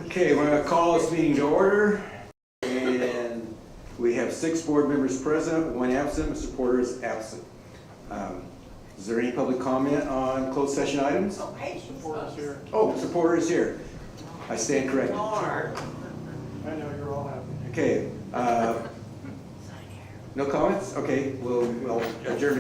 Okay, we're going to call this meeting to order. And we have 6 board members present, 1 absent. Mr. Porter is absent. Is there any public comment on closed session items? Oh, hey, Supporters here. Oh, Mr. Porter is here. I stand corrected. Lord. I know you're all happy. Okay. No comments? Okay, we'll adjourn.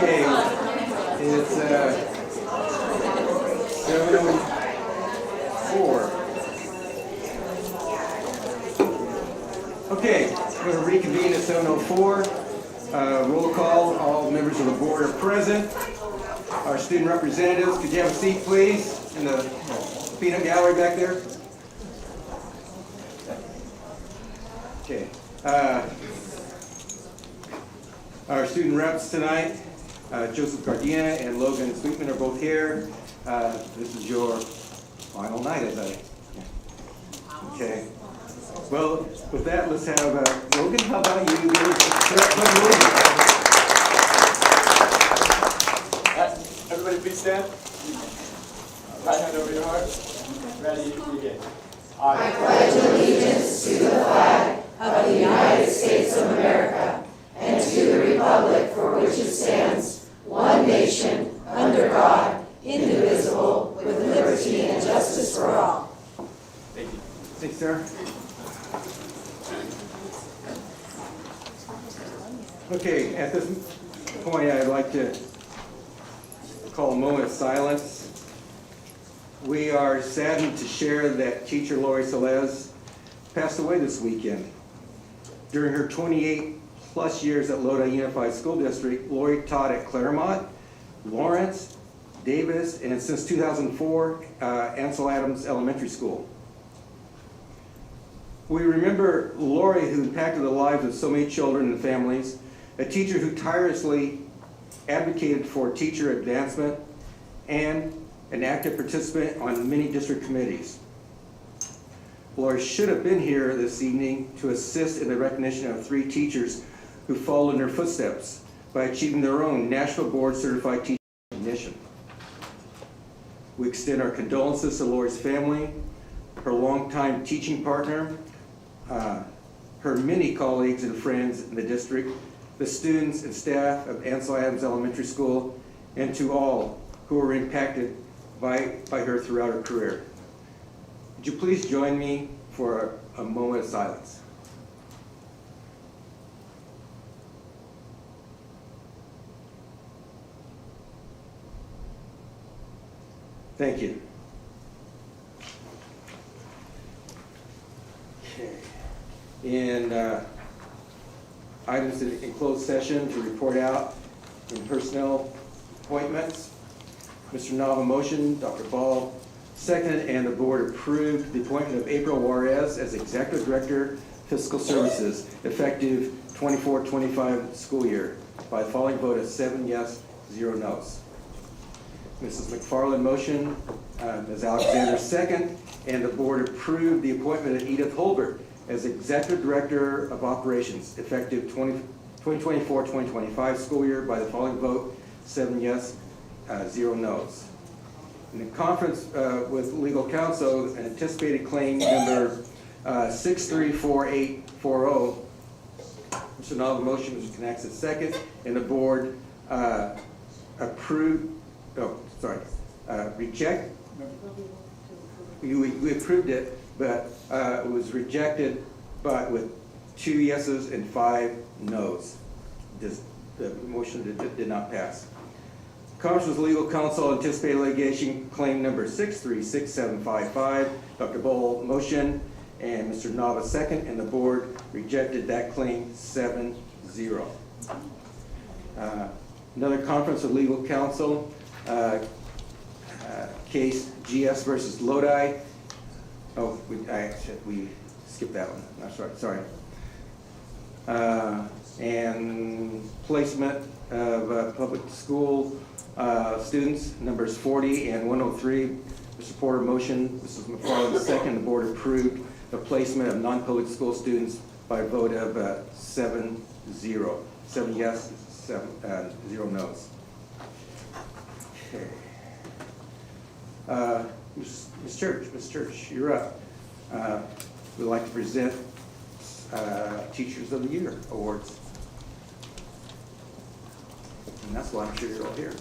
Okay, it's 7:04. Okay, we're going to reconvene at 7:04. Roll call, all members of the board are present. Our student representatives, could you have a seat, please, in the peanut gallery back there? Okay. Our student reps tonight, Joseph Gardena and Logan Sweetman are both here. This is your final night, I think. Okay. Well, with that, let's have Logan. How about you? Everybody please stand. Right hand over your heart. Ready, begin. I pledge allegiance to the flag of the United States of America and to the republic for which it stands, one nation, under God, indivisible, with liberty and justice for all. Thank you. Thanks, sir. Okay, at this point, I'd like to call a moment of silence. We are saddened to share that teacher Lori Selez passed away this weekend. During her 28-plus years at Lodi Unified School District, Lori taught at Claremont, Lawrence, Davis, and since 2004, Ansel Adams Elementary School. We remember Lori, who impacted the lives of so many children and families, a teacher who tirelessly advocated for teacher advancement and an active participant on many district committees. Lori should have been here this evening to assist in the recognition of 3 teachers who followed in her footsteps by achieving their own National Board Certified Teacher recognition. We extend our condolences to Lori's family, her longtime teaching partner, her many colleagues and friends in the district, the students and staff of Ansel Adams Elementary School, and to all who were impacted by her throughout her career. Would you please join me for a moment of silence? Thank you. Okay. And items in closed session to report out in personnel appointments. Mr. Nava motion, Dr. Ball seconded, and the board approved the appointment of April Juarez as Executive Director, Fiscal Services, effective 24-25 school year by the following vote of 7 yes, 0 no's. Mrs. McFarland motion, Ms. Alexander second, and the board approved the appointment of Edith Holbert as Executive Director of Operations, effective 2024-2025 school year by the following vote, 7 yes, 0 no's. In the conference with legal counsel, an anticipated claim number 634840, Mr. Nava motion, Mr. Knaxis second, and the board reject. We approved it, but it was rejected, but with 2 yeses and 5 no's. The motion did not pass. Conference with legal counsel, anticipated litigation claim number 636755, Dr. Bowl motion, and Mr. Nava second, and the board rejected that claim 7-0. Another conference with legal counsel, case GS versus Lodi. Oh, we skipped that one. No, sorry. And placement of public school students, numbers 40 and 103. Mr. Porter motion, Mrs. McFarland second. The board approved the placement of non-public school students by a vote of 7-0. 7 yes, 0 no's. Okay. Ms. Church, you're up. We'd like to present Teachers of the Year awards. And that's why I'm sure you're all here.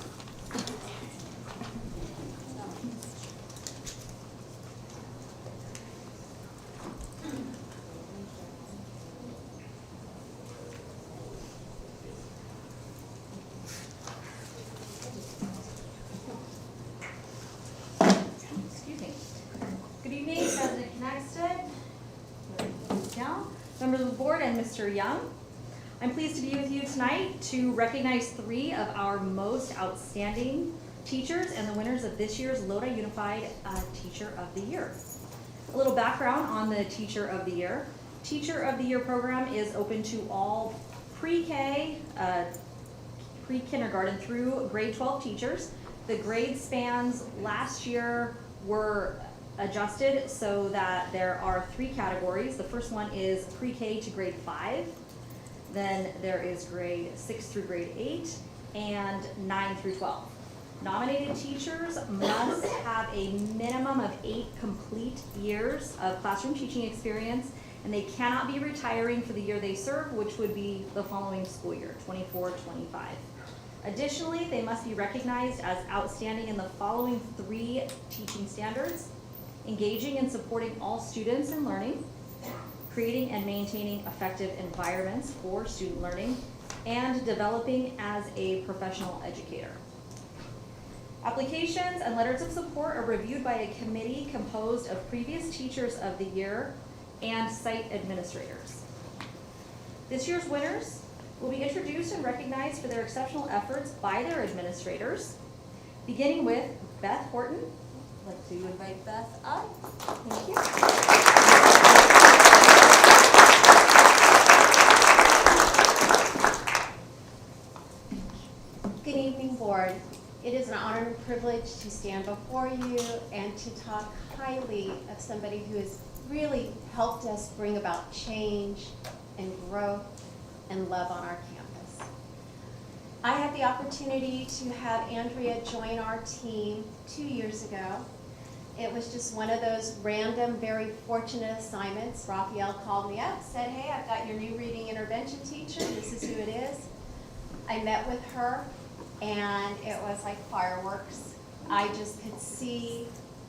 the board and Mr. Young. I'm pleased to be with you tonight to recognize 3 of our most outstanding teachers and the winners of this year's Lodi Unified Teacher of the Year. A little background on the Teacher of the Year. Teacher of the Year program is open to all pre-K, pre-kindergarten through grade 12 teachers. The grade spans last year were adjusted so that there are 3 categories. The first one is pre-K to grade 5. Then there is grade 6 through grade 8 and 9 through 12. Nominated teachers must have a minimum of 8 complete years of classroom teaching experience, and they cannot be retiring for the year they serve, which would be the following school year, 24-25. Additionally, they must be recognized as outstanding in the following 3 teaching standards: engaging and supporting all students in learning, creating and maintaining effective environments for student learning, and developing as a professional educator. Applications and letters of support are reviewed by a committee composed of previous teachers of the year and site administrators. This year's winners will be introduced and recognized for their exceptional efforts by their administrators, beginning with Beth Horton. I'd like to invite Beth up. Thank you. Good evening, board. It is an honor and privilege to stand before you and to talk highly of somebody who has really helped us bring about change and growth and love on our campus. I had the opportunity to have Andrea join our team 2 years ago. It was just one of those random, very fortunate assignments. Raphael called me up, said, "Hey, I've got your new reading intervention teacher. This is who it is." I met with her, and it was like fireworks. I just could see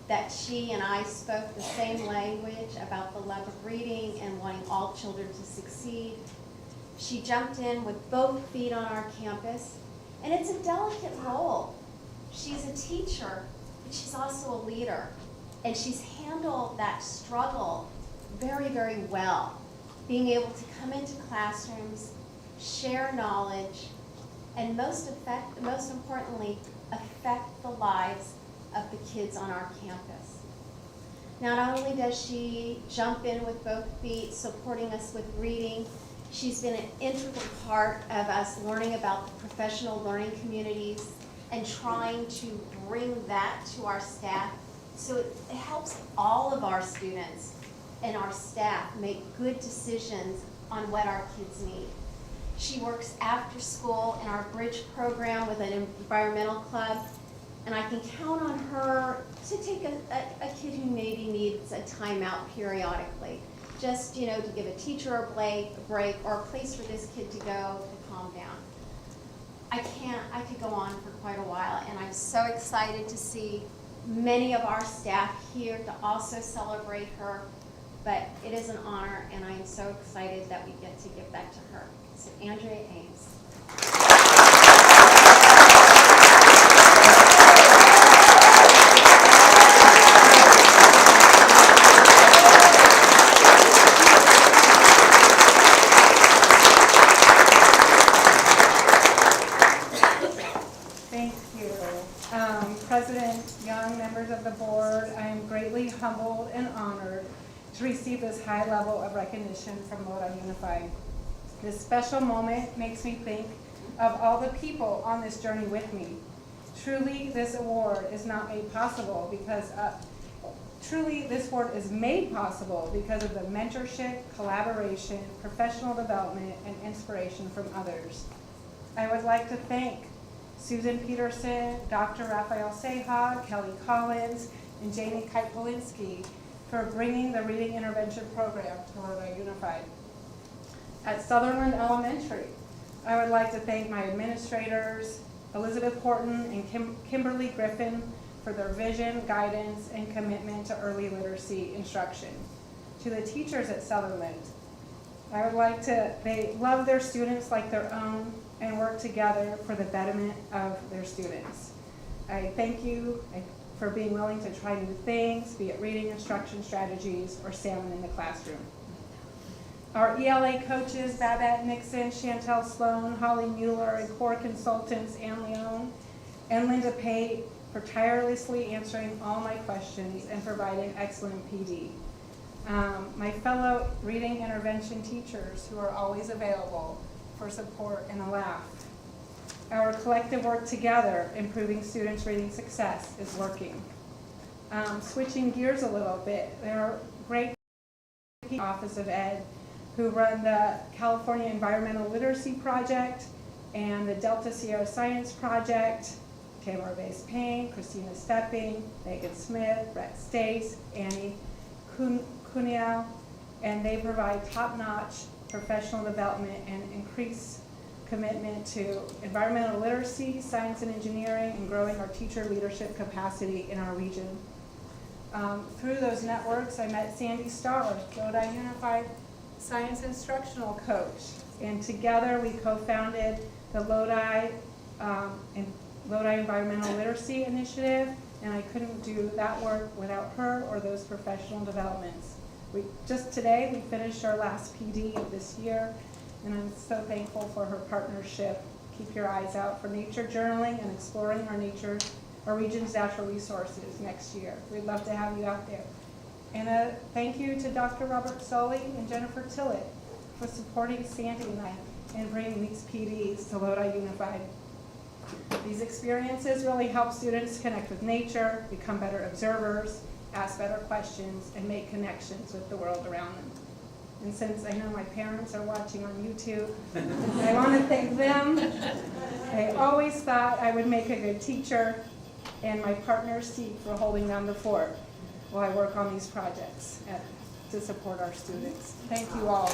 that she and I spoke the same language about the love of reading and wanting all children to succeed. She jumped in with both feet on our campus, and it's a delicate role. She's a teacher, but she's also a leader, and she's handled that struggle very, very well, being able to come into classrooms, share knowledge, and most importantly, affect the lives of the kids on our campus. Not only does she jump in with both feet, supporting us with reading, she's been an integral part of us learning about the professional learning communities and trying to bring that to our staff so it helps all of our students and our staff make good decisions on what our kids need. She works after school in our bridge program with an environmental club, and I can count on her to take a kid who maybe needs a timeout periodically, just to give a teacher a break or a place for this kid to go to calm down. I could go on for quite a while, and I'm so excited to see many of our staff here to also celebrate her, but it is an honor, and I am so excited that we get to give that to her. So Andrea Ames. Thank you. President Young, members of the board, I am greatly humbled and honored to receive this high level of recognition from Lodi Unified. This special moment makes me think of all the people on this journey with me. Truly, this award is not made possible because this award is made possible because of the mentorship, collaboration, professional development, and inspiration from others. I would like to thank Susan Peterson, Dr. Raphael Sehag, Kelly Collins, and Jamie Kite-Polinsky for bringing the Reading Intervention Program to Lodi Unified. At Sutherland Elementary, I would like to thank my administrators, Elizabeth Horton and Kimberly Griffin, for their vision, guidance, and commitment to early literacy instruction. To the teachers at Sutherland, I would like to, they love their students like their own and work together for the betterment of their students. I thank you for being willing to try new things, be it reading instruction strategies or salmon in the classroom. Our ELA coaches, Babette Nixon, Chantel Sloan, Holly Mueller, and core consultants, Ann Leone and Linda Pate, for tirelessly answering all my questions and providing excellent PD. My fellow reading intervention teachers who are always available for support and a laugh. Our collective work together, improving students' reading success, is working. Switching gears a little bit, there are great Office of Ed who run the California Environmental Literacy Project and the Delta Sierra Science Project. Tamara Bass Payne, Christina Stepping, Megan Smith, Brett Stace, Annie Cuneo, and they provide top-notch professional development and increased commitment to environmental literacy, science and engineering, and growing our teacher leadership capacity in our region. Through those networks, I met Sandy Starr, Lodi Unified Science Instructional Coach, and together we co-founded the Lodi Environmental Literacy Initiative, and I couldn't do that work without her or those professional developments. Just today, we finished our last PD of this year, and I'm so thankful for her partnership. Keep your eyes out for nature journaling and exploring our region's natural resources next year. We'd love to have you out there. And thank you to Dr. Robert Soley and Jennifer Tillett for supporting Sandy and I and bringing these PDs to Lodi Unified. These experiences really help students connect with nature, become better observers, ask better questions, and make connections with the world around them. And since I know my parents are watching on YouTube, I want to thank them. I always thought I would make a good teacher, and my partner Steve for holding down the fort while I work on these projects to support our students. Thank you all.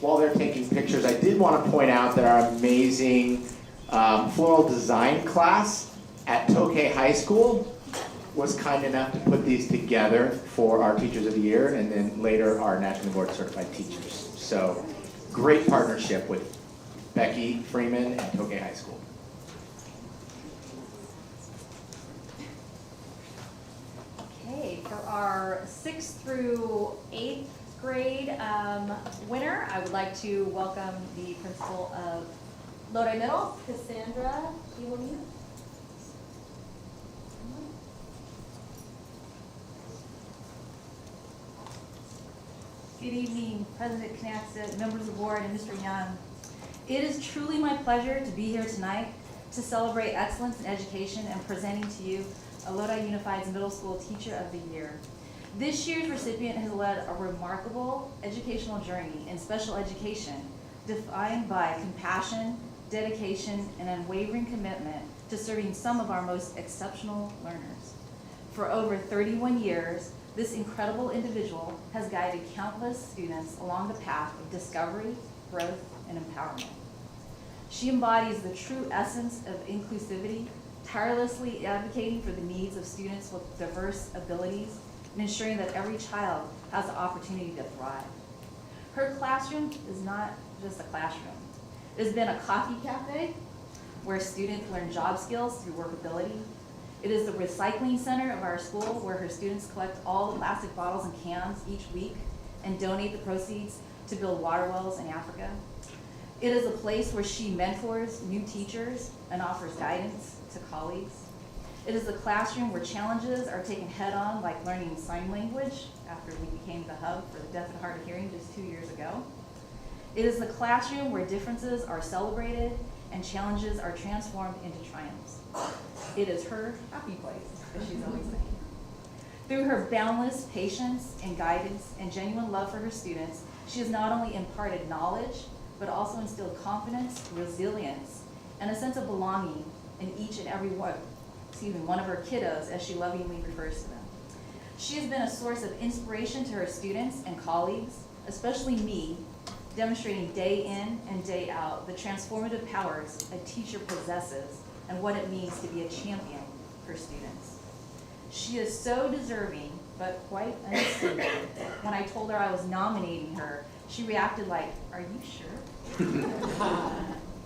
While they're taking pictures, I did want to point out that our amazing floral design class at Tokay High School was kind enough to put these together for our Teachers of the Year and then later our National Board Certified Teachers. So great partnership with Becky Freeman and Tokay High School. Okay, for our 6th through 8th grade winner, I would like to welcome the principal of Lodi Middle, Cassandra Iwamina. Good evening, President Knaxton, members of the board, and Mr. Young. It is truly my pleasure to be here tonight to celebrate excellence in education and presenting to you a Lodi Unified's Middle School Teacher of the Year. This year's recipient has led a remarkable educational journey in special education, defined by compassion, dedication, and unwavering commitment to serving some of our most exceptional learners. For over 31 years, this incredible individual has guided countless students along the path of discovery, growth, and empowerment. She embodies the true essence of inclusivity, tirelessly advocating for the needs of students with diverse abilities and ensuring that every child has the opportunity to thrive. Her classroom is not just a classroom. It has been a coffee cafe where students learn job skills through workability. It is the recycling center of our school where her students collect all the plastic bottles and cans each week and donate the proceeds to build water wells in Africa. It is a place where she mentors new teachers and offers guidance to colleagues. It is a classroom where challenges are taken head on, like learning sign language after we became the hub for the deaf and hard of hearing just 2 years ago. It is the classroom where differences are celebrated and challenges are transformed into triumphs. It is her happy place, as she's always saying. Through her boundless patience and guidance and genuine love for her students, she has not only imparted knowledge, but also instilled confidence, resilience, and a sense of belonging in each and every one of her kiddos, as she lovingly refers to them. She has been a source of inspiration to her students and colleagues, especially me, demonstrating day in and day out the transformative powers a teacher possesses and what it means to be a champion for students. She is so deserving, but quite unassuming when I told her I was nominating her She reacted like, "Are you sure?"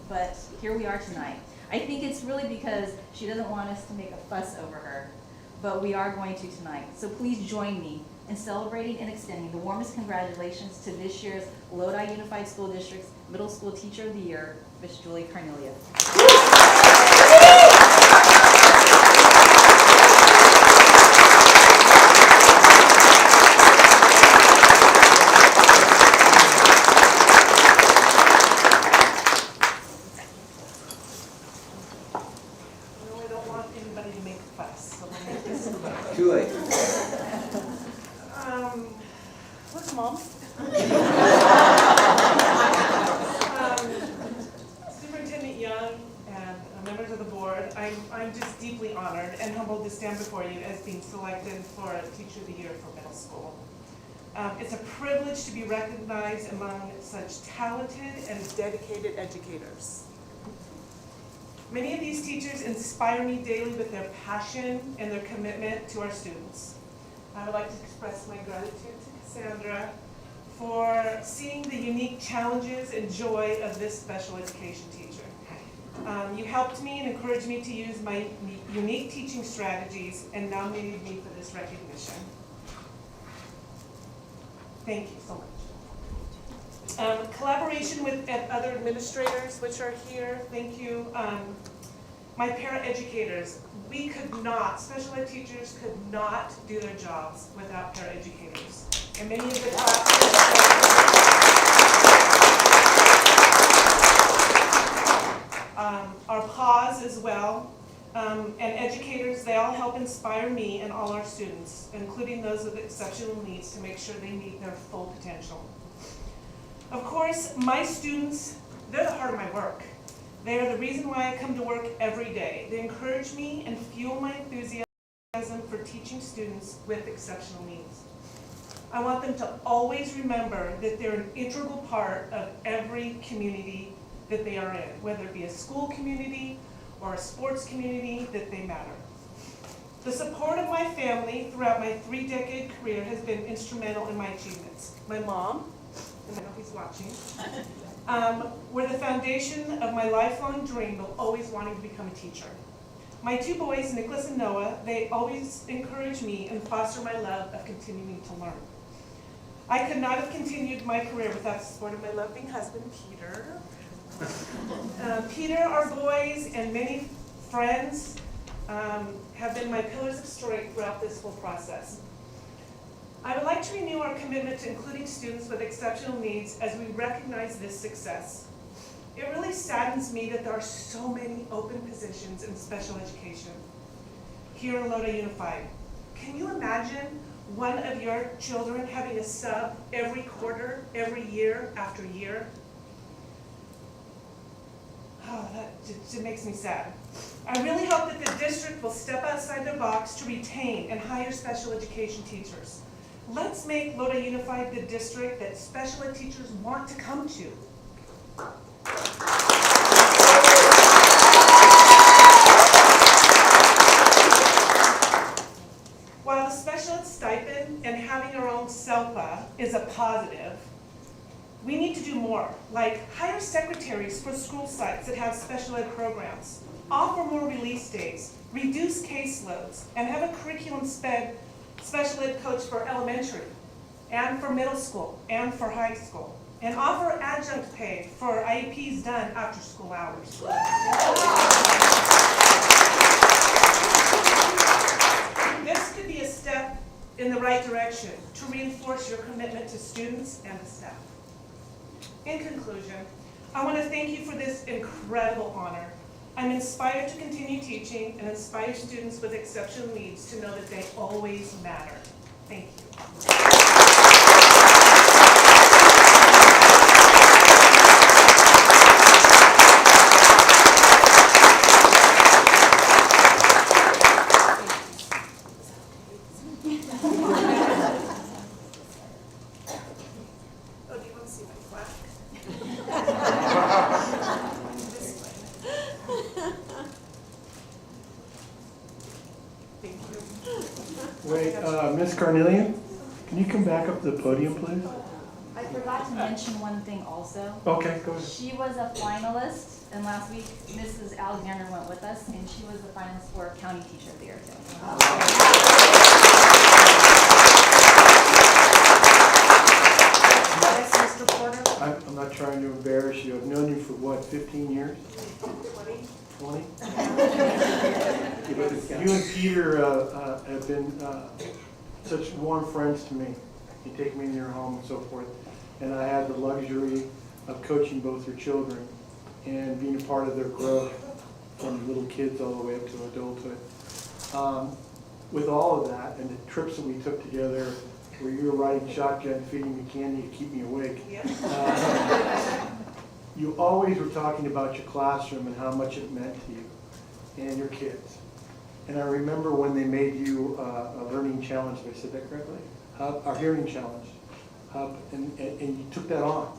But here we are tonight. I think it's really because she doesn't want us to make a fuss over her, but we are going to tonight. So please join me in celebrating and extending the warmest congratulations to this year's Lodi Unified School District's Middle School Teacher of the Year, Miss Julie Carnelia. Too late. Look, Mom. Superintendent Young and members of the board, I'm just deeply honored and humbled to stand before you as being selected for Teacher of the Year for middle school. It's a privilege to be recognized among such talented and dedicated educators. Many of these teachers inspire me daily with their passion and their commitment to our students. I would like to express my gratitude to Cassandra for seeing the unique challenges and joy of this special education teacher. You helped me and encouraged me to use my unique teaching strategies and nominated me for this recognition. Thank you so much. Collaboration with other administrators, which are here, thank you. My paraeducators, we could not, special ed teachers could not do their jobs without paraeducators. And many of the classes, our PAWs as well, and educators, they all help inspire me and all our students, including those with exceptional needs, to make sure they meet their full potential. Of course, my students, they're the heart of my work. They are the reason why I come to work every day. They encourage me and fuel my enthusiasm for teaching students with exceptional needs. I want them to always remember that they're an integral part of every community that they are in, whether it be a school community or a sports community, that they matter. The support of my family throughout my 3-decade career has been instrumental in my achievements. My mom, and I know he's watching, were the foundation of my lifelong dream of always wanting to become a teacher. My 2 boys, Nicholas and Noah, they always encourage me and foster my love of continuing to learn. I could not have continued my career without the support of my loving husband, Peter. Peter, our boys, and many friends have been my pillars of strength throughout this whole process. I would like to renew our commitment to including students with exceptional needs as we recognize this success. It really saddens me that there are so many open positions in special education here in Lodi Unified. Can you imagine one of your children having a sub every quarter, every year after year? Oh, that just makes me sad. I really hope that the district will step outside their box to retain and hire special education teachers. Let's make Lodi Unified the district that special ed teachers want to come to. While the special ed stipend and having our own SELPA is a positive, we need to do more, like hire secretaries for school sites that have special ed programs, offer more release days, reduce caseloads, and have a curriculum special ed coach for elementary, and for middle school, and for high school, and offer adjunct pay for IEPs done after school hours. This could be a step in the right direction to reinforce your commitment to students and the staff. In conclusion, I want to thank you for this incredible honor. I'm inspired to continue teaching and inspire students with exceptional needs to know that they always matter. Thank you. Oh, do you want to see my plaque? This way. Thank you. Wait, Miss Carnelian, can you come back up to the podium, please? I forgot to mention one thing also. Okay, go ahead. She was a finalist, and last week Mrs. Alexander went with us, and she was the finalist for County Teacher of the Year too. Next, Mr. Porter. I'm not trying to embarrass you. I've known you for what, 15 years? 20? You and Peter have been such warm friends to me. You take me in your home and so forth. And I had the luxury of coaching both your children and being a part of their growth from little kids all the way up to adulthood. With all of that and the trips that we took together where you were riding shotgun, feeding me candy to keep me awake, you always were talking about your classroom and how much it meant to you and your kids. And I remember when they made you a learning challenge, if I said that correctly? Our hearing challenge. And you took that on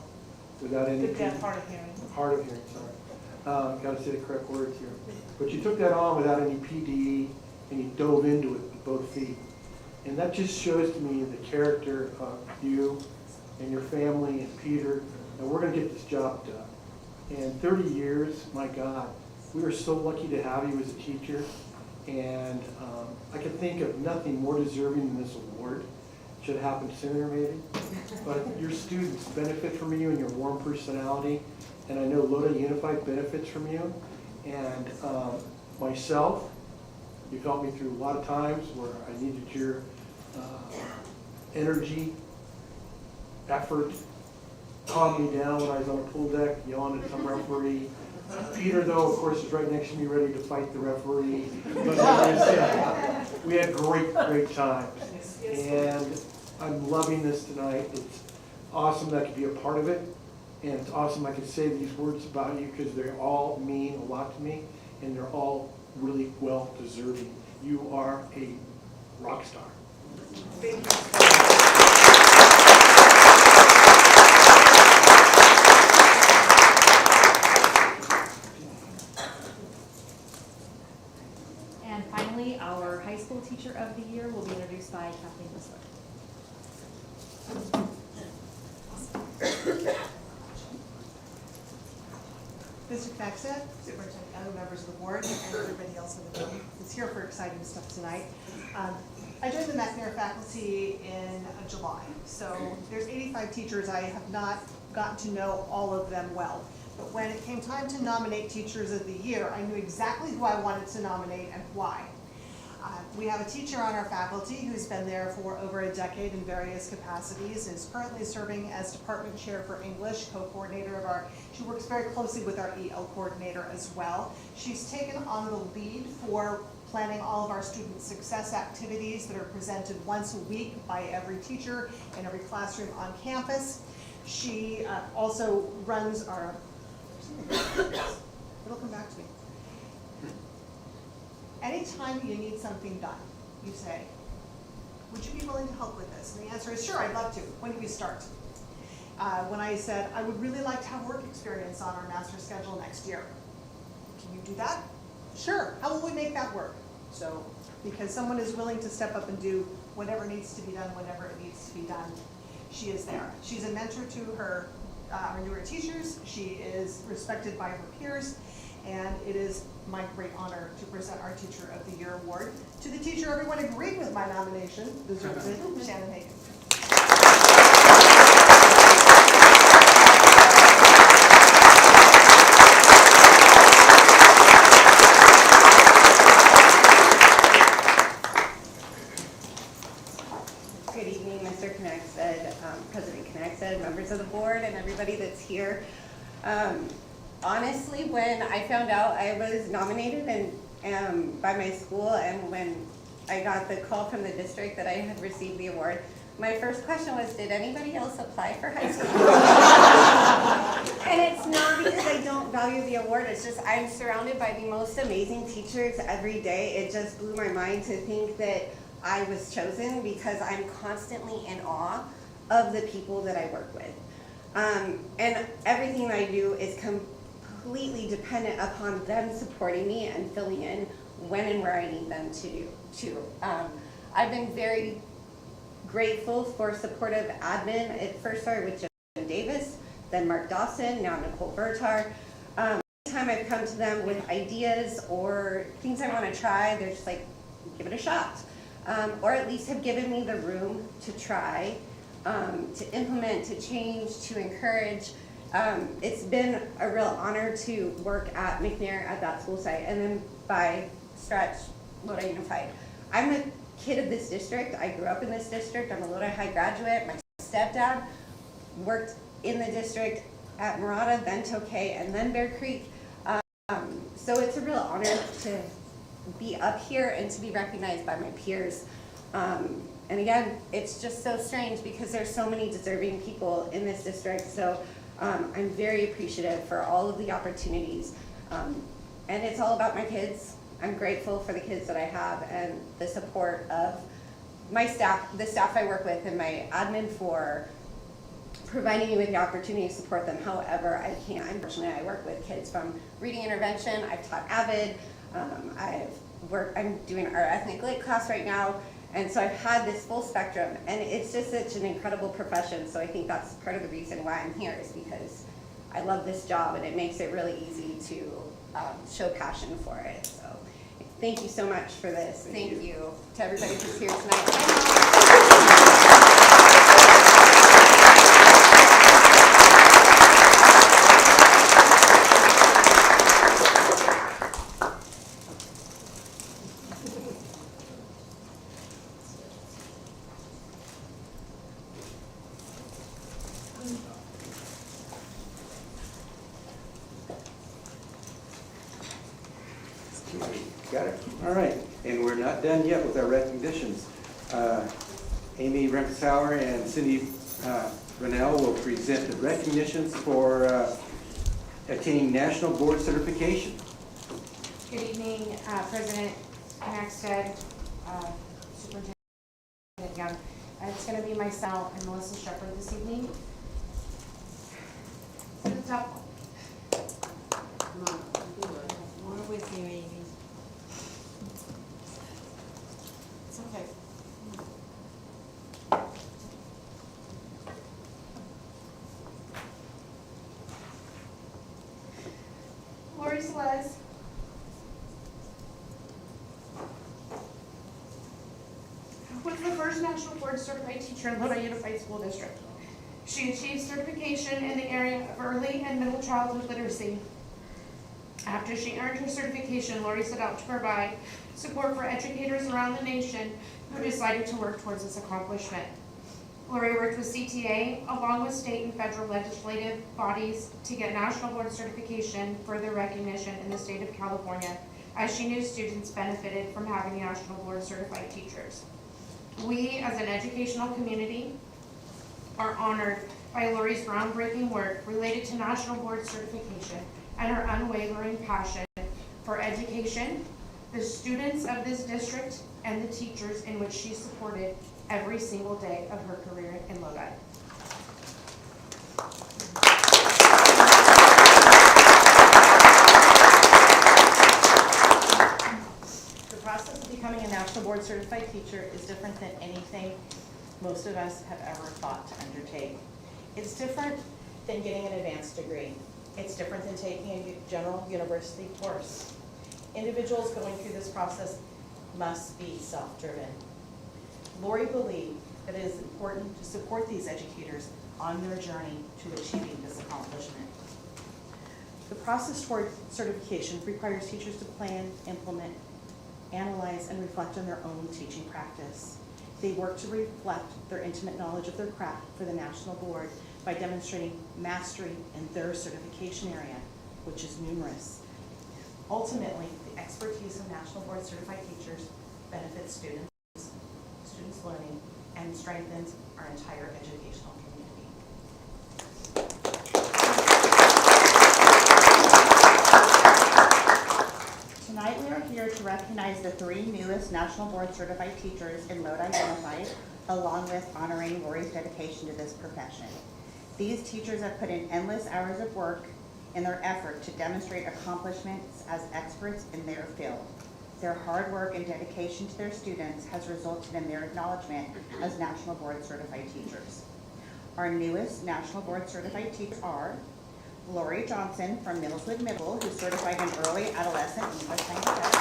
without any... The deaf, hard of hearing. Hard of hearing, sorry. Got to say the correct words here. But you took that on without any PD and you dove into it with both feet. And that just shows to me the character of you and your family and Peter. And we're going to get this job done. And 30 years, my God, we are so lucky to have you as a teacher. And I can think of nothing more deserving than this award. Should have happened sooner maybe. But your students benefit from you and your warm personality. And I know Lodi Unified benefits from you. And myself, you've helped me through a lot of times where I needed your energy, effort, calmed me down when I was on a pool deck, yelling at some referee. Peter, though, of course, is right next to me ready to fight the referee. But we had great times. And I'm loving this tonight. It's awesome that I could be a part of it. And it's awesome I could say these words about you because they all mean a lot to me. And they're all really well deserving. You are a rock star. Thank you. And finally, our high school teacher of the year will be introduced by Kathleen Whistler. Mr. Knackstedt, Superintendent, other members of the board, and everybody else in the room that's here for exciting stuff tonight. I joined the McNair faculty in July, so there's 85 teachers. I have not gotten to know all of them well. But when it came time to nominate Teachers of the Year, I knew exactly who I wanted to nominate and why. We have a teacher on our faculty who's been there for over a decade in various capacities and is currently serving as department chair for English, co-coordinator of she works very closely with our EL coordinator as well. She's taken on the lead for planning all of our student success activities that are presented once a week by every teacher in every classroom on campus. She also runs our, it'll come back to me. Anytime you need something done, you say, would you be willing to help with this? And the answer is, sure, I'd love to. When do we start? When I said, I would really like to have work experience on our master schedule next year. Can you do that? Sure. How will we make that work? So, because someone is willing to step up and do whatever needs to be done whenever it needs to be done, she is there. She's a mentor to her newer teachers. She is respected by her peers. And it is my great honor to present our Teacher of the Year award to the teacher everyone agreed with my nomination, deserves it, Shannon Hagan. Good evening, Mr. Knackstedt, President Knackstedt, members of the board, and everybody that's here. Honestly, when I found out I was nominated and by my school, and when I got the call from the district that I had received the award, my first question was, did anybody else apply for high school? And it's not because I don't value the award, it's just I'm surrounded by the most amazing teachers every day. It just blew my mind to think that I was chosen because I'm constantly in awe of the people that I work with. And everything I do is completely dependent upon them supporting me and filling in when and where I need them to do too. I've been very grateful for supportive admin. It first started with Davis, then Mark Dawson, now Nicole Bertar. Time I've come to them with ideas or things I want to try, they're just like, give it a shot. Or at least have given me the room to try, to implement, to change, to encourage. It's been a real honor to work at McNair at that school site, and then by stretch, Lodi Unified. I'm a kid of this district. I grew up in this district. I'm a Lodi High graduate. My stepdad worked in the district at Murata, then Tokay, and then Bear Creek. So it's a real honor to be up here and to be recognized by my peers. And again, it's just so strange because there's so many deserving people in this district. So I'm very appreciative for all of the opportunities. And it's all about my kids. I'm grateful for the kids that I have and the support of my staff, the staff I work with, and my admin for providing me with the opportunity to support them however I can. Unfortunately, I work with kids from reading intervention. I've taught AVID. I'm doing our ethnic lit class right now. And so I've had this full spectrum, and it's just such an incredible profession. So I think that's part of the reason why I'm here, is because I love this job and it makes it really easy to show passion for it. So thank you so much for this. Thank you to everybody who's here tonight. Got it. All right, and we're not done yet with our recognitions. Amy Rempsauer and Cindy Rennell will present the recognitions for attaining National Board Certification. Good evening, President Knackstead, Superintendent Young. It's going to be myself and Melissa Shepherd this evening. To the top. Come on, we're with you, Amy. It's okay. Lori Celeste. Was the first National Board Certified Teacher in Lodi Unified School District. She achieved certification in the area of early and middle childhood literacy. After she earned her certification, Lori set out to provide support for educators around the nation who decided to work towards this accomplishment. Lori worked with CTA along with state and federal legislative bodies to get National Board Certification further recognition in the state of California, as she knew students benefited from having National Board Certified teachers. We, as an educational community, are honored by Lori's groundbreaking work related to National Board Certification and her unwavering passion for education, the students of this district, and the teachers in which she supported every single day of her career in Lodi. The process of becoming a National Board Certified Teacher is different than anything most of us have ever thought to undertake. It's different than getting an advanced degree. It's different than taking a general university course. Individuals going through this process must be self-driven. Lori believed that it is important to support these educators on their journey to achieving this accomplishment. The process toward certification requires teachers to plan, implement, analyze, and reflect on their own teaching practice. They work to reflect their intimate knowledge of their craft for the National Board by demonstrating mastery in their certification area, which is numerous. Ultimately, the expertise of National Board Certified teachers benefits students learning, and strengthens our entire educational community. Tonight we are here to recognize the 3 newest National Board Certified teachers in Lodi Unified, along with honoring Lori's dedication to this profession. These teachers have put in endless hours of work in their effort to demonstrate accomplishments as experts in their field. Their hard work and dedication to their students has resulted in their acknowledgement as National Board Certified teachers. Our newest National Board Certified teachers are Lori Johnson from Middlewood Middle, who's certified in early adolescent English language arts.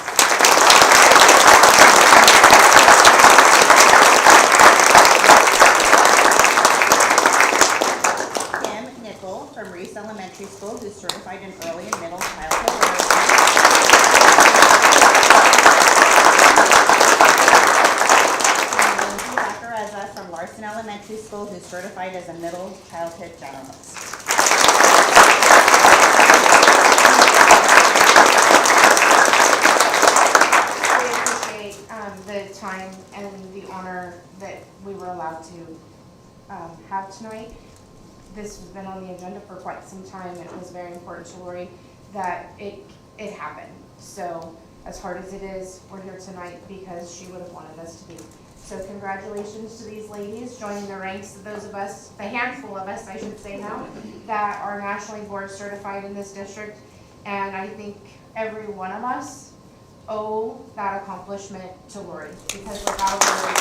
Kim Nickel from Reese Elementary School, who's certified in early and middle childhood literacy. From Larson Elementary School, who's certified as a middle childhood generalist. I appreciate the time and the honor that we were allowed to have tonight. This has been on the agenda for quite some time. It was very important to Lori that it happened. So as hard as it is, we're here tonight because she would have wanted us to be. So congratulations to these ladies joining the ranks of those of us, the handful of us, I should say now, that are nationally board certified in this district. And I think every one of us owe that accomplishment to Lori, because without her,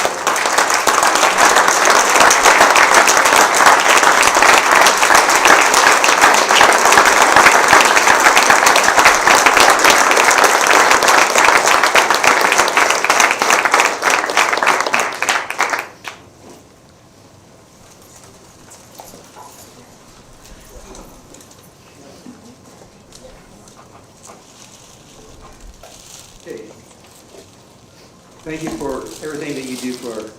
Okay. Thank you for everything that you do for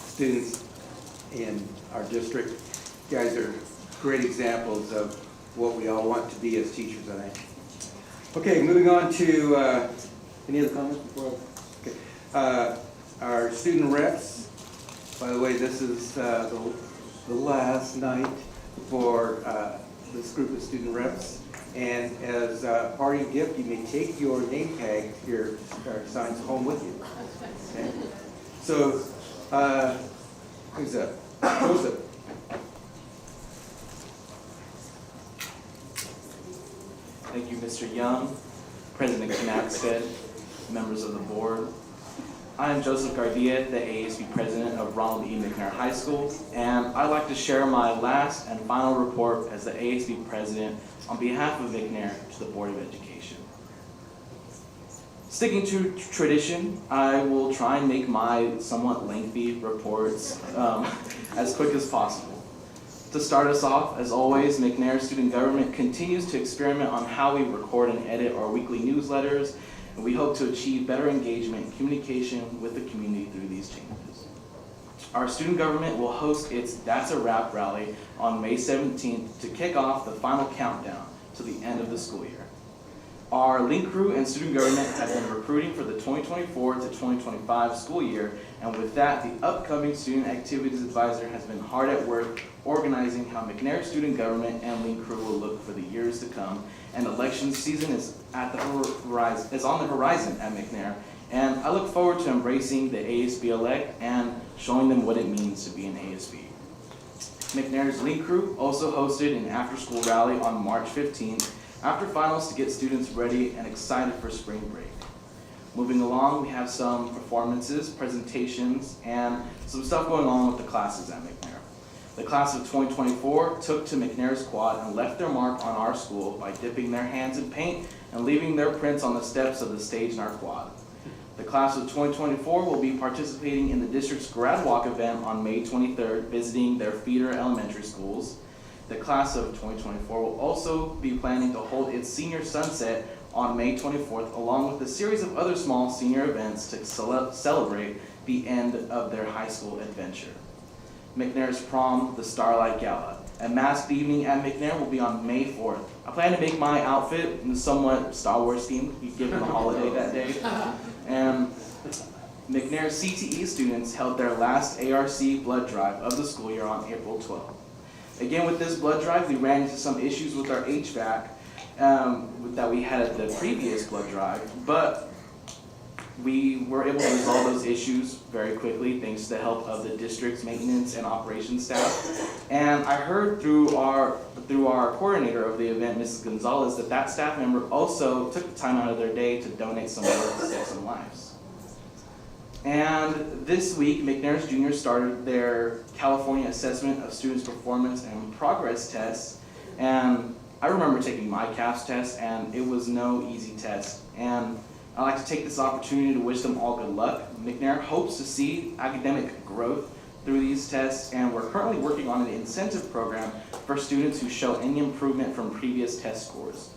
students in our district. You guys are great examples of what we all want to be as teachers, I think. Okay, moving on to, any other comments before? Okay. Our student reps, by the way, this is the last night for this group of student reps. And as a parting gift, you may take your name tag, your signs home with you. Okay? So, who's up? Joseph. Thank you, Mr. Young, President Knappstead, members of the board. I am Joseph Gardia, the ASB president of Ronald E. McNair High School, and I'd like to share my last and final report as the ASB president on behalf of McNair to the Board of Education. Sticking to tradition, I will try and make my somewhat lengthy reports as quick as possible. To start us off, as always, McNair Student Government continues to experiment on how we record and edit our weekly newsletters, and we hope to achieve better engagement and communication with the community through these changes. Our student government will host its That's a Wrap rally on May 17th to kick off the final countdown to the end of the school year. Our link crew and student government have been recruiting for the 2024 to 2025 school year, and with that, the upcoming student activities advisor has been hard at work organizing how McNair student government and link crew will look for the years to come, and election season is on the horizon at McNair, and I look forward to embracing the ASB elect and showing them what it means to be an ASB. McNair's link crew also hosted an after-school rally on March 15th after finals to get students ready and excited for spring break. Moving along, we have some performances, presentations, and some stuff going on with the classes at McNair. The class of 2024 took to McNair's quad and left their mark on our school by dipping their hands in paint and leaving their prints on the steps of the stage in our quad. The class of 2024 will be participating in the district's grad walk event on May 23rd, visiting their feeder elementary schools. The class of 2024 will also be planning to hold its senior sunset on May 24th, along with a series of other small senior events to celebrate the end of their high school adventure. McNair's prom, the Starlight Gala. A masked evening at McNair will be on May 4th. I plan to make my outfit somewhat Star Wars themed, given the holiday that day. And McNair CTE students held their last ARC blood drive of the school year on April 12th. Again, with this blood drive, we ran into some issues with our HVAC that we had at the previous blood drive, but we were able to resolve those issues very quickly thanks to the help of the district's maintenance and operations staff. And I heard through our coordinator of the event, Mrs. Gonzalez, that staff member also took the time out of their day to donate some blood to save some lives. And this week, McNair's Juniors started their California Assessment of Students' Performance and Progress tests. And I remember taking my CAPS test, and it was no easy test. And I'd like to take this opportunity to wish them all good luck. McNair hopes to see academic growth through these tests, and we're currently working on an incentive program for students who show any improvement from previous test scores.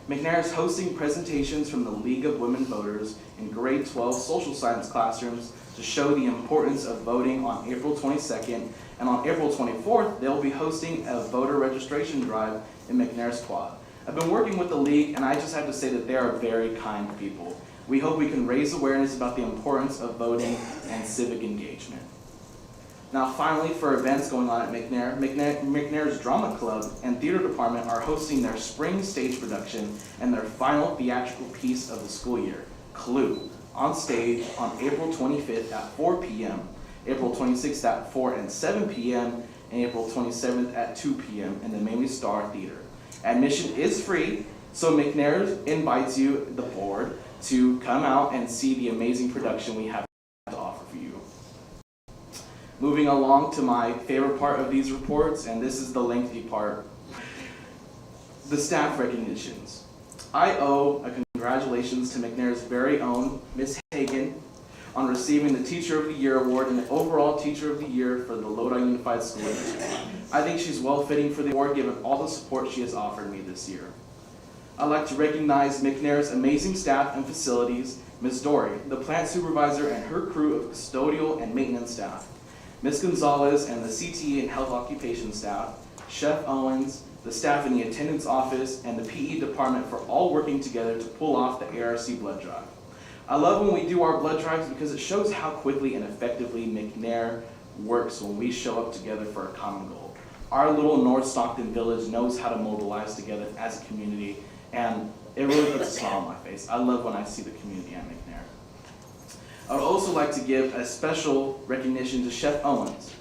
McNair is hosting presentations from the League of Women Voters in grade 12 social science classrooms to show the importance of voting on April 22nd, and on April 24th, they'll be hosting a voter registration drive in McNair's quad. I've been working with the League, and I just have to say that they are very kind people. We hope we can raise awareness about the importance of voting and civic engagement. Now finally, for events going on at McNair's Drama Club and Theater Department are hosting their spring stage production and their final theatrical piece of the school year, Clue, on stage on April 25th at 4 p.m., April 26th at 4 and 7 p.m., and April 27th at 2 p.m. in the Mamie Star Theater. Admission is free, so McNair invites you, the board, to come out and see the amazing production we have to offer for you. Moving along to my favorite part of these reports, and this is the lengthy part, the staff recognitions. I owe a congratulations to McNair's very own Miss Hagan on receiving the Teacher of the Year award and the overall Teacher of the Year for the Lodi Unified School District. I think she's well fitting for the award given all the support she has offered me this year. I'd like to recognize McNair's amazing staff and facilities, Ms. Dory, the plant supervisor and her crew of custodial and maintenance staff, Ms. Gonzalez and the CTE and health occupation staff, Chef Owens, the staff in the attendance office, and the PE department for all working together to pull off the ARC blood drive. I love when we do our blood drives because it shows how quickly and effectively McNair works when we show up together for a common goal. Our little North Stockton village knows how to mobilize together as a community, and it really puts a smile on my face. I love when I see the community at McNair. I would also like to give a special recognition to Chef Owens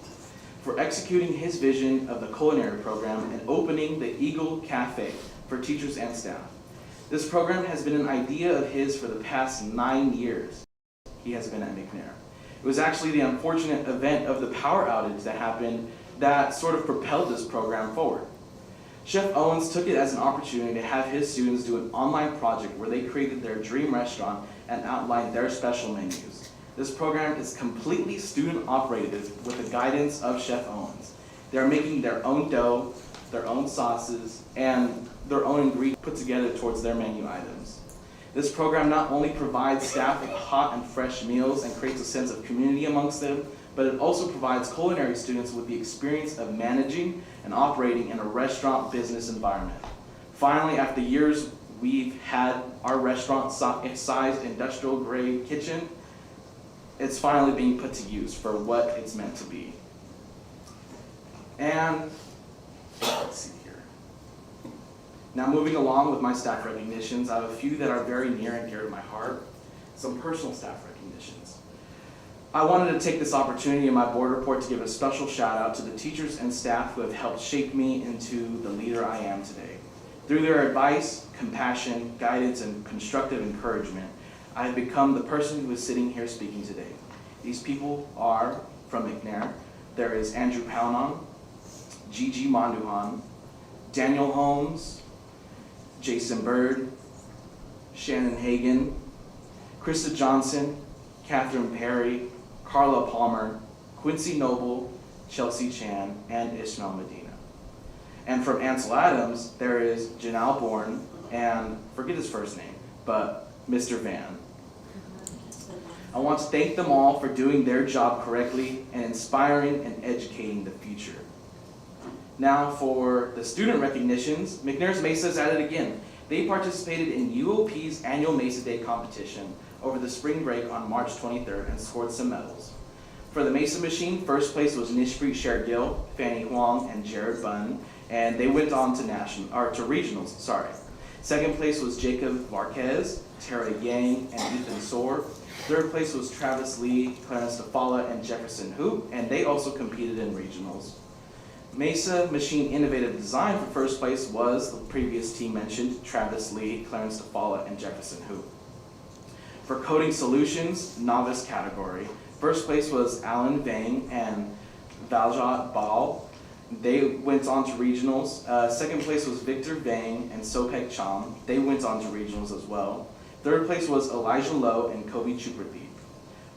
for executing his vision of the culinary program and opening the Eagle Cafe for teachers and staff. This program has been an idea of his for the past 9 years he has been at McNair. It was actually the unfortunate event of the power outage that happened that sort of propelled this program forward. Chef Owens took it as an opportunity to have his students do an online project where they created their dream restaurant and outlined their special menus. This program is completely student operated with the guidance of Chef Owens. They're making their own dough, their own sauces, and their own ingredients put together towards their menu items. This program not only provides staff with hot and fresh meals and creates a sense of community amongst them, but it also provides culinary students with the experience of managing and operating in a restaurant business environment. Finally, after years we've had our restaurant-sized industrial grade kitchen, it's finally being put to use for what it's meant to be. And let's see here. Now moving along with my staff recognitions, I have a few that are very near and dear to my heart, some personal staff recognitions. I wanted to take this opportunity in my board report to give a special shout out to the teachers and staff who have helped shape me into the leader I am today. Through their advice, compassion, guidance, and constructive encouragement, I have become the person who is sitting here speaking today. These people are from McNair. There is Andrew Paunon, Gigi Monduhan, Daniel Holmes, Jason Bird, Shannon Hagan, Krista Johnson, Catherine Perry, Carla Palmer, Quincy Noble, Chelsea Chan, and Ishmael Medina. And from Ansel Adams, there is Janelle Bourne, and forget his first name, but Mr. Van. I want to thank them all for doing their job correctly and inspiring and educating the future. Now for the student recognitions, McNair's Mesa is at it again. They participated in UOP's annual Mesa Day competition over the spring break on March 23rd and scored some medals. For the Mesa Machine, first place was Nishpreet Shergill, Fanny Huang, and Jared Bunn, and they went on to regionals. Second place was Jacob Marquez, Tara Yang, and Ethan Soar. Third place was Travis Lee, Clarence DeFala, and Jefferson Hoop, and they also competed in regionals. Mesa Machine Innovative Design for first place was the previous team mentioned, Travis Lee, Clarence DeFala, and Jefferson Hoop. For Coding Solutions, novice category, first place was Alan Vang and Valjot Bal. They went on to regionals. Second place was Victor Vang and Sopek Cham. They went on to regionals as well. Third place was Elijah Lowe and Kobe Chupradeep.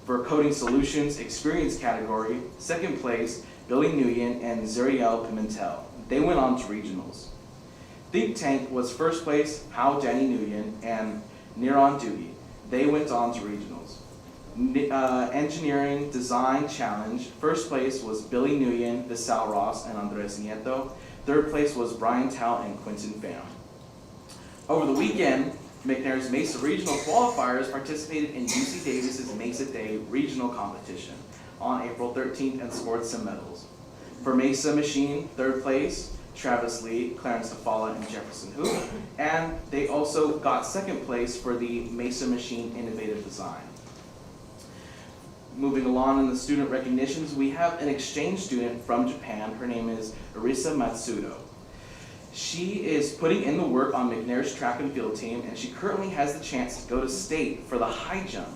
For Coding Solutions experience category, second place, Billy Nguyen and Zuriel Pimentel. They went on to regionals. Think Tank was first place, Hao Danny Nguyen and Niran Dewey. They went on to regionals. Engineering Design Challenge, first place was Billy Nguyen, Visal Ross, and Andres Nieto. Third place was Brian Tao and Quentin Pham. Over the weekend, McNair's Mesa Regional qualifiers participated in UC Davis's Mesa Day Regional Competition on April 13th and scored some medals. For Mesa Machine, third place, Travis Lee, Clarence Tafala, and Jefferson Hoop. And they also got second place for the Mesa Machine Innovative Design. Moving along in the student recognitions, we have an exchange student from Japan. Her name is Arisa Matsudo. She is putting in the work on McNair's track and field team, and she currently has the chance to go to state for the high jump.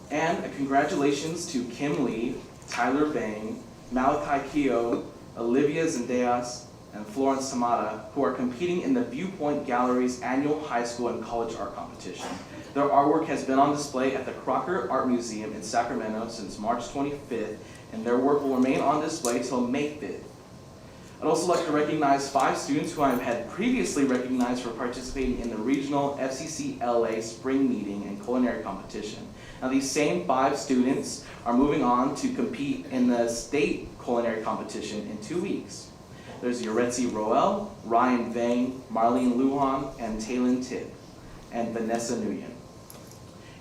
And a congratulations to Kim Lee, Tyler Vang, Malachi Keogh, Olivia Zendejas, and Florence Tamada, who are competing in the Viewpoint Gallery's annual high school and college art competition. Their artwork has been on display at the Crocker Art Museum in Sacramento since March 25th, and their work will remain on display till May 5th. I'd also like to recognize 5 students who I had previously recognized for participating in the regional FCC LA spring meeting and culinary competition. Now these same 5 students are moving on to compete in the state culinary competition in 2 weeks. There's Yoretzi Roel, Ryan Vang, Marlene Lujan, and Taylin Tipp, and Vanessa Nguyen.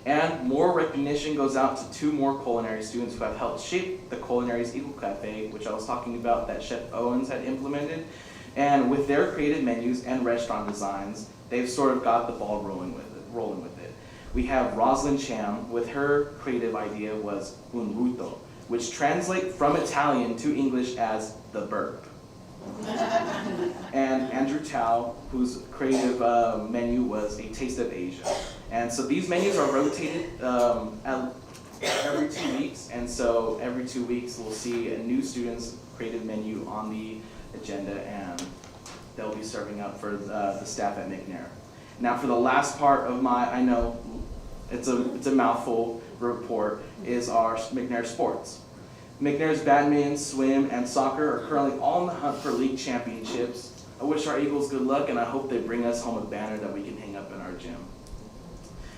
And more recognition goes out to 2 more culinary students who have helped shape the Culinary's Eagle Cafe, which I was talking about that Chef Owens had implemented. And with their creative menus and restaurant designs, they've sort of got the ball rolling with it. We have Rosalind Cham, with her creative idea was un ruto, which translates from Italian to English as the burp. And Andrew Tao, whose creative menu was A Taste of Asia. And so these menus are rotated every 2 weeks, and so every 2 weeks we'll see a new student's creative menu on the agenda, and they'll be serving up for the staff at McNair. Now for the last part of my, I know it's a mouthful report, is our McNair sports. McNair's badminton, swim, and soccer are currently all in the hunt for league championships. I wish our Eagles good luck, and I hope they bring us home a banner that we can hang up in our gym.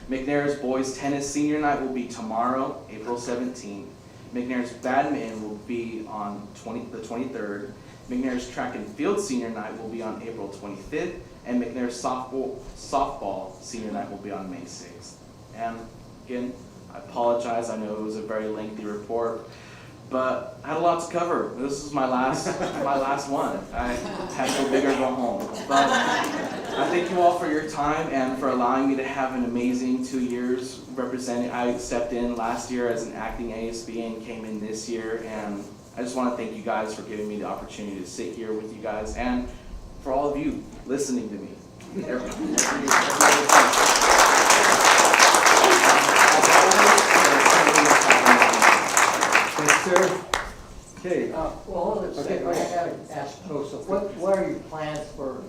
McNair's boys tennis senior night will be tomorrow, April 17th. McNair's badminton will be on the 23rd. McNair's track and field senior night will be on April 25th, and McNair's softball senior night will be on May 6th. And again, I apologize, I know it was a very lengthy report, but I had a lot to cover. This is my last one. I had to go big or go home. But I thank you all for your time and for allowing me to have an amazing 2 years representing. I stepped in last year as an acting ASB and came in this year, and I just want to thank you guys for giving me the opportunity to sit here with you guys and for all of you listening to me. Thanks, sir. Okay. Well, hold on a second, I gotta ask, so what are your plans for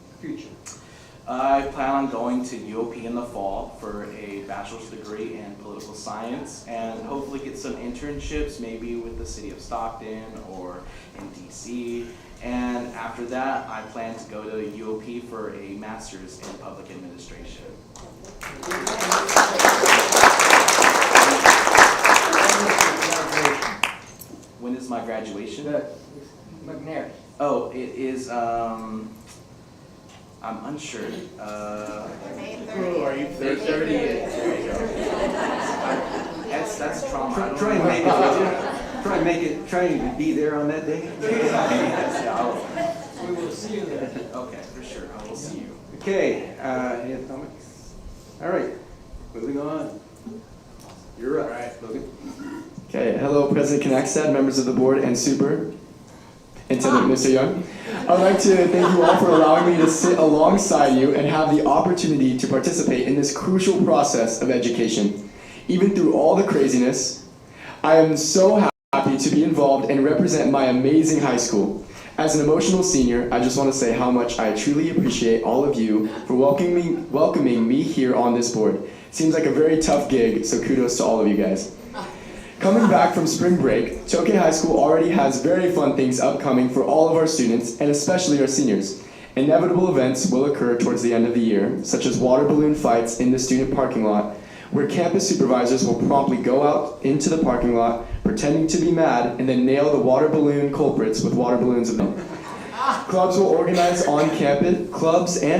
the future? I plan on going to UOP in the fall for a bachelor's degree in political science and hopefully get some internships, maybe with the city of Stockton or in DC. And after that, I plan to go to UOP for a master's in public administration. When is my graduation? McNair. Oh, it is, I'm unsure. May 30th. May 30th. There you go. That's trauma. Try and be there on that day. We will see you there. Okay, for sure. I will see you. Okay, any other comments? All right, moving on. You're up. All right. Logan. Okay, hello President Knackstad, members of the board, and Super. Superintendent Mr. Young. I'd like to thank you all for allowing me to sit alongside you and have the opportunity to participate in this crucial process of education. Even through all the craziness, I am so happy to be involved and represent my amazing high school. As an emotional senior, I just want to say how much I truly appreciate all of you for welcoming me here on this board. Seems like a very tough gig, so kudos to all of you guys. Coming back from spring break, Tokay High School already has very fun things upcoming for all of our students, and especially our seniors. Inevitable events will occur towards the end of the year, such as water balloon fights in the student parking lot, where campus supervisors will promptly go out into the parking lot, pretending to be mad, and then nail the water balloon culprits with water balloons of them. Clubs and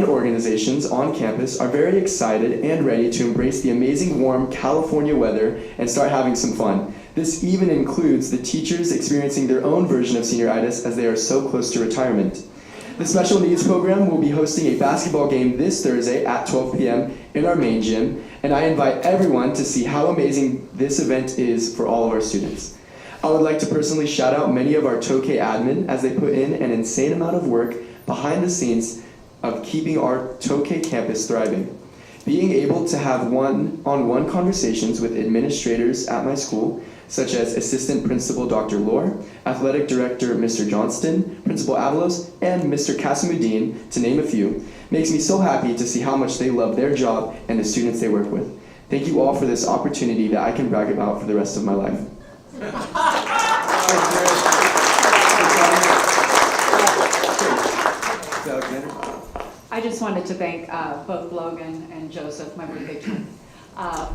organizations on campus are very excited and ready to embrace the amazing warm California weather and start having some fun. This even includes the teachers experiencing their own version of senioritis as they are so close to retirement. The Special Needs Program will be hosting a basketball game this Thursday at 12 p.m. in our main gym, and I invite everyone to see how amazing this event is for all of our students. I would like to personally shout out many of our Tokay admin as they put in an insane amount of work behind the scenes of keeping our Tokay campus thriving. Being able to have one-on-one conversations with administrators at my school, such as Assistant Principal Dr. Lohr, Athletic Director Mr. Johnston, Principal Avalos, and Mr. Kasimudin, to name a few, makes me so happy to see how much they love their job and the students they work with. Thank you all for this opportunity that I can brag about for the rest of my life. I just wanted to thank both Logan and Joseph, my birthday twin,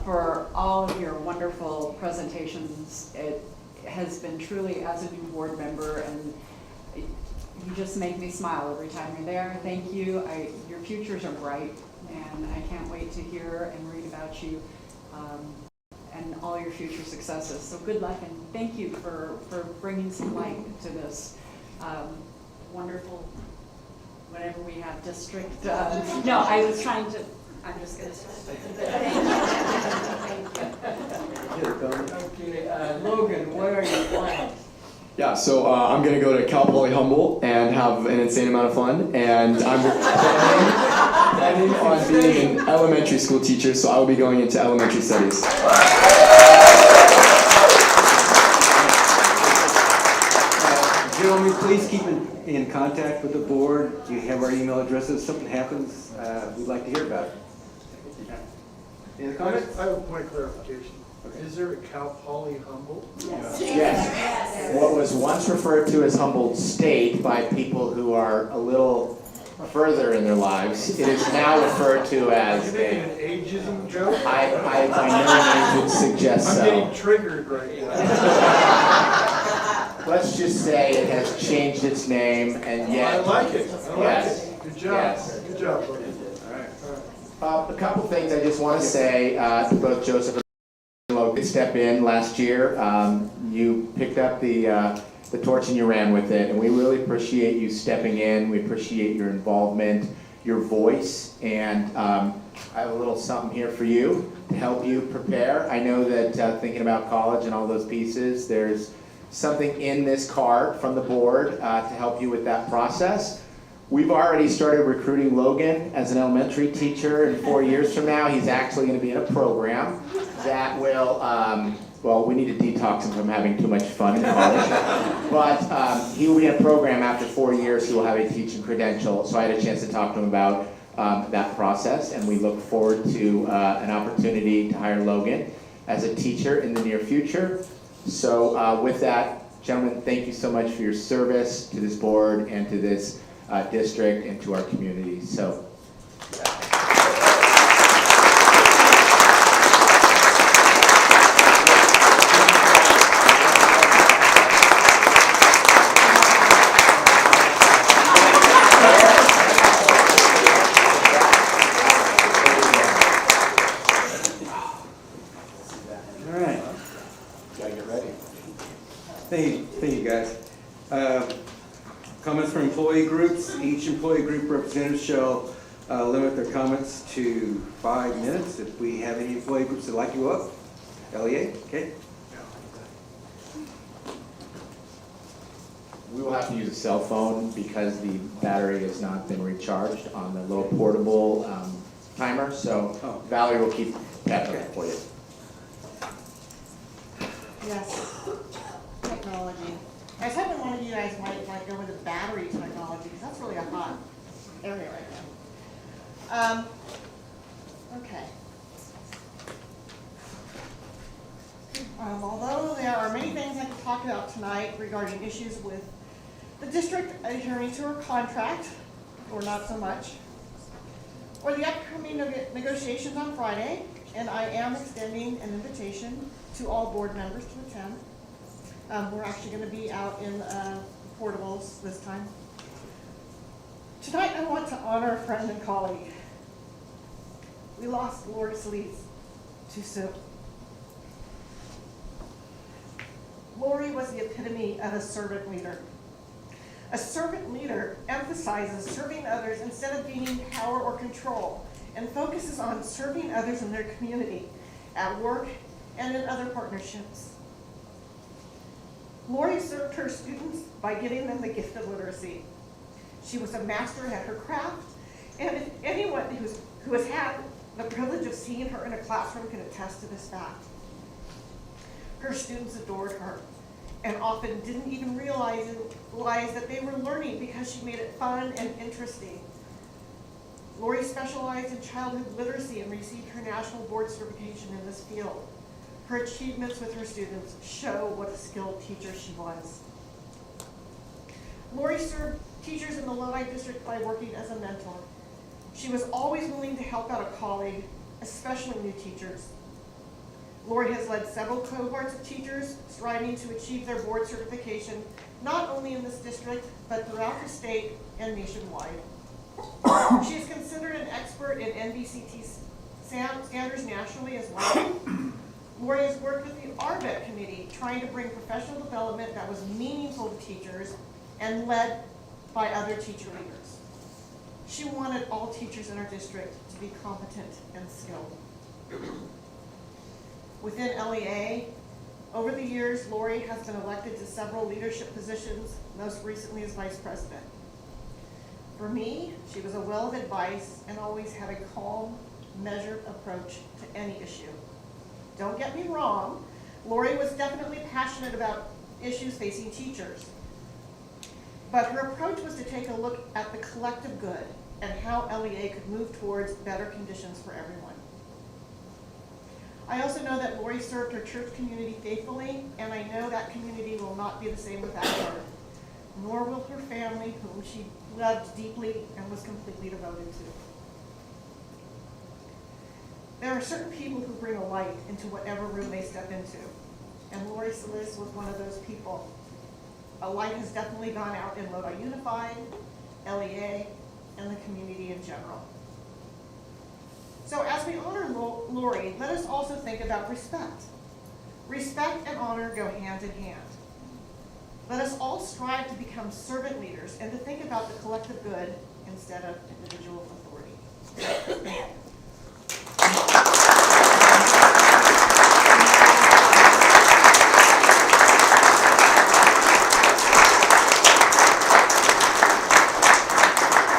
for all of your wonderful presentations. It has been truly, as a new board member, and you just make me smile every time you're there. Thank you. Your futures are bright, and I can't wait to hear and read about you and all your future successes. So good luck, and thank you for bringing some light to this wonderful, whatever we have, district. No, I was trying to, I'm just going to stop. Thank you. Okay, Logan, what are your plans? Yeah, so I'm going to go to Cal Poly Humboldt and have an insane amount of fun, and I'm planning on being an elementary school teacher, so I will be going into elementary studies. Gentlemen, please keep in contact with the board. You have our email addresses. If something happens, we'd like to hear about it. Any other comments? I have a point of clarification. Okay. Is there a Cal Poly Humboldt? Yes. Yes. What was once referred to as Humboldt State by people who are a little further in their lives, it is now referred to as an ageism joke? I by no means would suggest so. I'm getting triggered right now. Let's just say it has changed its name, and yet. I like it. I like yes. it. Good job. Yes. Good job. All right. A couple things I just want to say to both Joseph and Logan. Step in last year. You picked up the torch and you ran with it, and we really appreciate you stepping in. We appreciate your involvement, your voice, and I have a little something here for you to help you prepare. I know that thinking about college and all those pieces, there's something in this card from the board to help you with that process. We've already started recruiting Logan as an elementary teacher, and 4 years from now, he's actually going to be in a program that will, well, we need to detox him from having too much fun in college. But he will be in a program after 4 years. He will have a teaching credential. So I had a chance to talk to him about that process, and we look forward to an opportunity to hire Logan as a teacher in the near future. So with that, gentlemen, thank you so much for your service to this board and to this district and to our community. So. Thank you, guys. Comments from employee groups. Each employee group representative shall limit their comments to 5 minutes. If we have any employee groups that like you up, LEA, okay? We will have to use a cell phone because the battery has not been recharged on the little portable timer, so Valerie will keep that for you. Yes, technology. I was hoping one of you guys might go into battery technology, because that's really a hot area right now. Okay. Although there are many things I could talk about tonight regarding issues with the district attorney to her contract, or not so much, or the upcoming negotiations on Friday, and I am extending an invitation to all board members to attend. We're actually going to be out in portables this time. Tonight I want to honor a friend and colleague. We lost Lori Solis too soon. Lori was the epitome of a servant leader. A servant leader emphasizes serving others instead of gaining power or control, and focuses on serving others in their community, at work, and in other partnerships. Lori served her students by giving them the gift of literacy. She was a master at her craft, and if anyone who has had the privilege of seeing her in a classroom can attest to this fact. Her students adored her, and often didn't even realize that they were learning because she made it fun and interesting. Lori specialized in childhood literacy and received her national board certification in this field. Her achievements with her students show what a skilled teacher she was. Lori served teachers in the Lodi district by working as a mentor. She was always willing to help out a colleague, especially new teachers. Lori has led several cohorts of teachers striving to achieve their board certification, not only in this district, but throughout the state and nationwide. She is considered an expert in NBCT standards nationally as well. Lori has worked with the RBET committee, trying to bring professional development that was meaningful to teachers and led by other teacher leaders. She wanted all teachers in our district to be competent and skilled. Within LEA, over the years, Lori has been elected to several leadership positions, most recently as vice president. For me, she was a well of advice and always had a calm, measured approach to any issue. Don't get me wrong, Lori was definitely passionate about issues facing teachers. But her approach was to take a look at the collective good and how LEA could move towards better conditions for everyone. I also know that Lori served her church community faithfully, and I know that community will not be the same without her, nor will her family, whom she loved deeply and was completely devoted to. There are certain people who bring a light into whatever room they step into, and Lori Solis was one of those people. A light has definitely gone out in Lodi Unified, LEA, and the community in general. So as we honor Lori, let us also think about respect. Respect and honor go hand in hand. Let us all strive to become servant leaders and to think about the collective good instead of individual authority.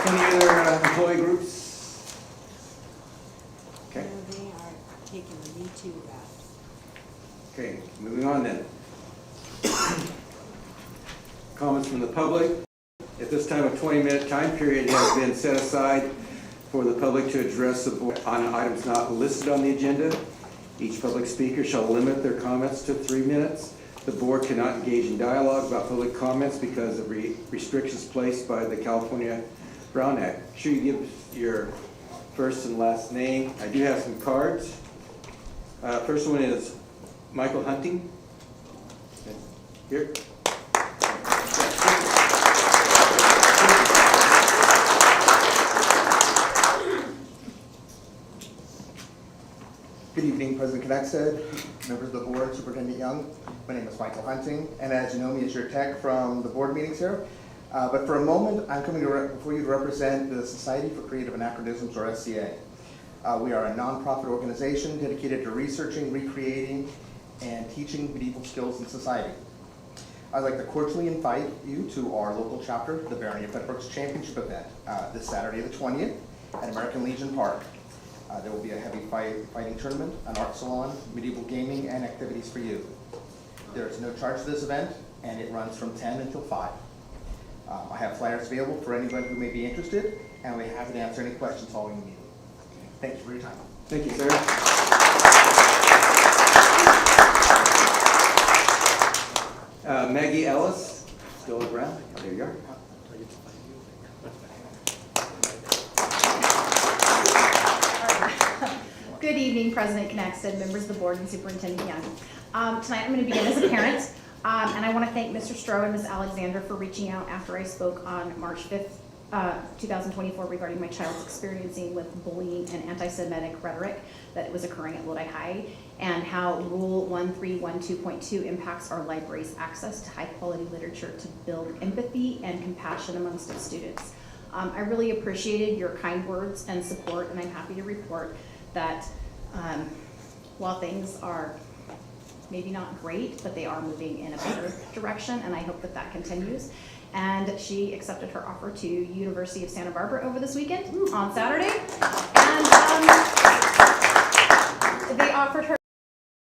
Any other employee groups? Okay. They are taking the Me Too route. Okay, moving on then. Comments from the public. At this time, a 20-minute time period has been set aside for the public to address the board on items not listed on the agenda. Each public speaker shall limit their comments to 3 minutes. The board cannot engage in dialogue about public comments because of restrictions placed by the California Brown Act. Make sure you give your first and last name. I do have some cards. First one is Michael Hunting. Here. Good evening, President Knexted, members of the board, Superintendent Young. My name is Michael Hunting, and as you know me as your tech from the board meetings here. But for a moment, I'm coming before you to represent the Society for Creative Anachronisms, or SCA. We are a nonprofit organization dedicated to researching, recreating, and teaching medieval skills in society. I'd like to cordially invite you to our local chapter, the Barony of Frederick's Championship event, this Saturday the 20th at American Legion Park. There will be a heavy fighting tournament, an art salon, medieval gaming, and activities for you. There is no charge to this event, and it runs from 10 until 5. I have flyers available for anyone who may be interested, and we're happy to answer any questions following the meeting. Thank you for your time. Thank you, sir. Maggie Ellis, still around? There you are. Good evening, President Knaxton, members of the board, and Superintendent Young. Tonight I'm going to begin as a parent, and I want to thank Mr. Stroh and Ms. Alexander for reaching out after I spoke on March 5th, 2024 regarding my child's experiencing with bullying and anti-Semitic rhetoric that was occurring at Lodi High, and how Rule 1312.2 impacts our library's access to high-quality literature to build empathy and compassion amongst its students. I really appreciated your kind words and support, and I'm happy to report that while things are maybe not great, but they are moving in a better direction, and I hope that that continues. And she accepted her offer to University of Santa Barbara over this weekend on Saturday, and they offered her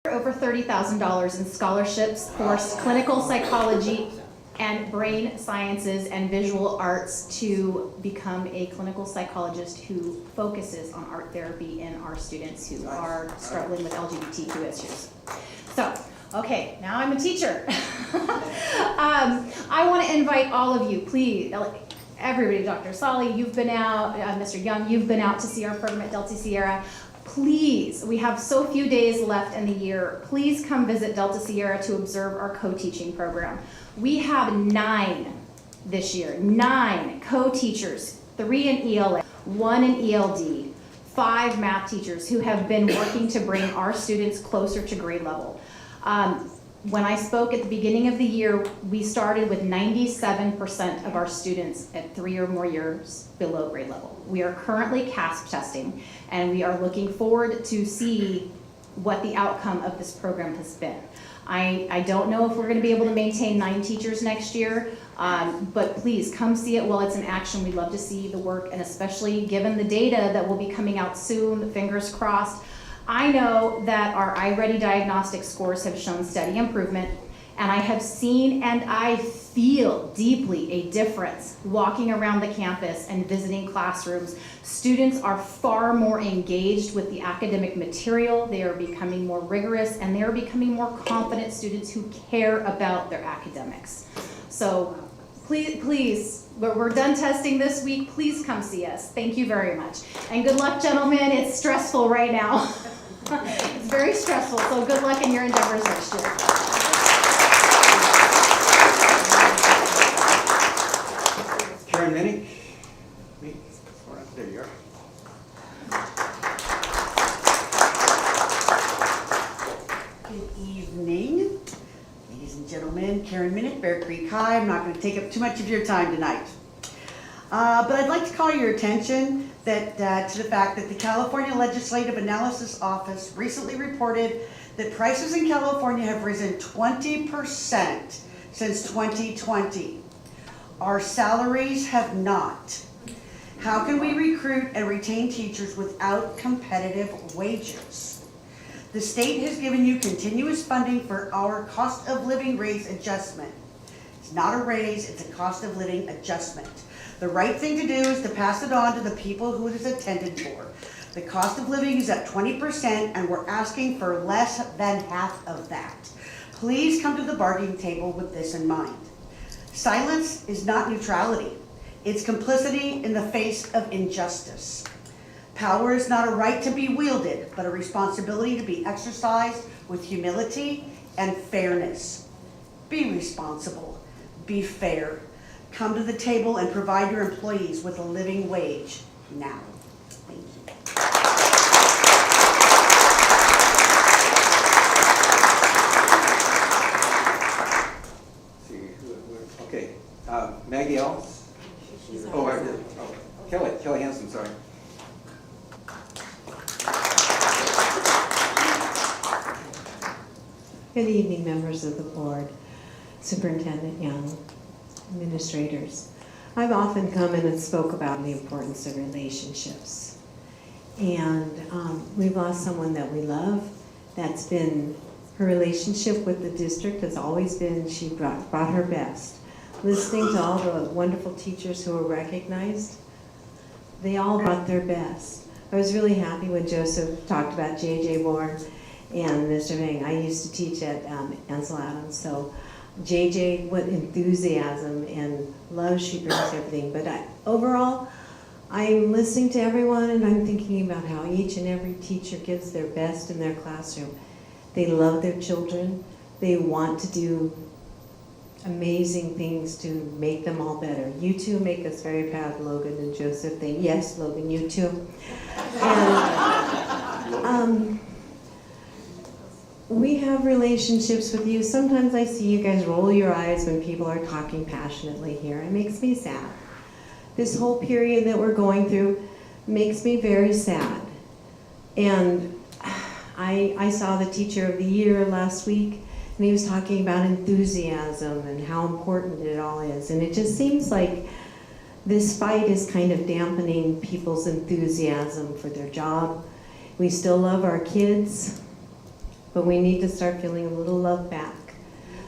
over $30,000 in scholarships for clinical psychology and brain sciences and visual arts to become a clinical psychologist who focuses on art therapy in our students who are struggling with LGBTQ issues. So, okay, now I'm a teacher. I want to invite all of you, please, everybody, Dr. Solly, you've been out, Mr. Young, you've been out to see our program at Delta Sierra. Please, we have so few days left in the year. Please come visit Delta Sierra to observe our co-teaching program. We have 9 this year, 9 co-teachers, 3 in ELA, 1 in ELD, 5 math teachers who have been working to bring our students closer to grade level. When I spoke at the beginning of the year, we started with 97% of our students at 3 or more years below grade level. We are currently CASP testing, and we are looking forward to see what the outcome of this program has been. I don't know if we're going to be able to maintain 9 teachers next year, but please come see it while it's in action. We'd love to see the work, and especially given the data that will be coming out soon, fingers crossed. I know that our iReady diagnostic scores have shown steady improvement, and I have seen and I feel deeply a difference walking around the campus and visiting classrooms. Students are far more engaged with the academic material, they are becoming more rigorous, and they are becoming more confident students who care about their academics. So please, we're done testing this week, please come see us. Thank you very much. And good luck, gentlemen, it's stressful right now. It's very stressful, so good luck in your endeavors next year. Karen Minnick. There you are. Good evening, ladies and gentlemen. Karen Minnick, Bear Creek High. I'm not going to take up too much of your time tonight. But I'd like to call your attention to the fact that the California Legislative Analysis Office recently reported that prices in California have risen 20% since 2020. Our salaries have not. How can we recruit and retain teachers without competitive wages? The state has given you continuous funding for our cost of living raise adjustment. It's not a raise, it's a cost of living adjustment. The right thing to do is to pass it on to the people who it is intended for. The cost of living is at 20%, and we're asking for less than half of that. Please come to the bargaining table with this in mind. Silence is not neutrality. It's complicity in the face of injustice. Power is not a right to be wielded, but a responsibility to be exercised with humility and fairness. Be responsible. Be fair. Come to the table and provide your employees with a living wage now. Thank you. Okay, Maggie Ellis. Oh, I did. Oh, Kelly Hansen, sorry. Good evening, members of the board. Superintendent Young, administrators. I've often come in and spoke about the importance of relationships. And we've lost someone that we love. That's been, her relationship with the district has always been, she brought her best. Listening to all the wonderful teachers who were recognized, they all brought their best. I was really happy when Joseph talked about J.J. Moore and Mr. Vang. I used to teach at Ansel Adams, so JJ, what enthusiasm and love she brings to everything. But overall, I'm listening to everyone and I'm thinking about how each and every teacher gives their best in their classroom. They love their children. They want to do amazing things to make them all better. You two make us very proud, Logan and Joseph. Yes, Logan, you too. And, we have relationships with you. Sometimes I see you guys roll your eyes when people are talking passionately here. It makes me sad. This whole period that we're going through makes me very sad. And I saw the Teacher of the Year last week, and he was talking about enthusiasm and how important it all is. And it just seems like this fight is kind of dampening people's enthusiasm for their job. We still love our kids, but we need to start feeling a little love back.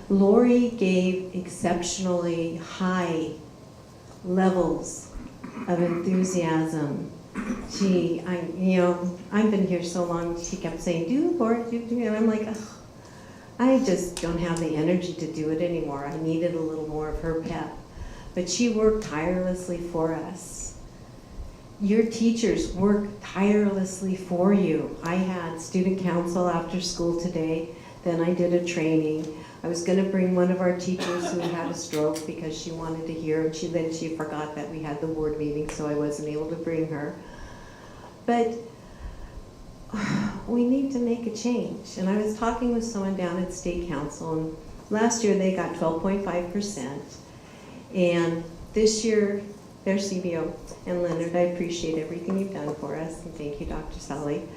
Lori gave exceptionally high levels of enthusiasm. I've been here so long, she kept saying, do Lori, do, and I'm like, ugh, I just don't have the energy to do it anymore. I needed a little more of her pep. But she worked tirelessly for us. Your teachers work tirelessly for you. I had student council after school today, then I did a training. I was gonna bring one of our teachers who had a stroke because she wanted to hear, and then she forgot that we had the board meeting, so I wasn't able to bring her. But we need to make a change. And I was talking with someone down at State Council, and last year they got 12.5%. And this year, their CBO, and Leonard, I appreciate everything you've done for us, and thank you, Dr. Sully.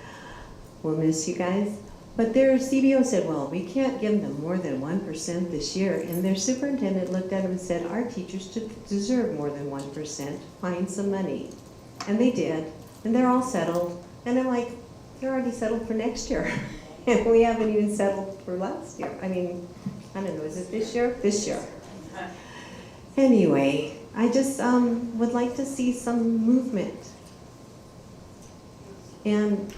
We'll miss you guys. But their CBO said, well, we can't give them more than 1% this year. And their superintendent looked at him and said, our teachers deserve more than 1%. Find some money. And they did. And they're all settled. And I'm like, they're already settled for next year. And we haven't even settled for last year. I mean, I don't know, is it this year? This year. Anyway, I just would like to see some movement and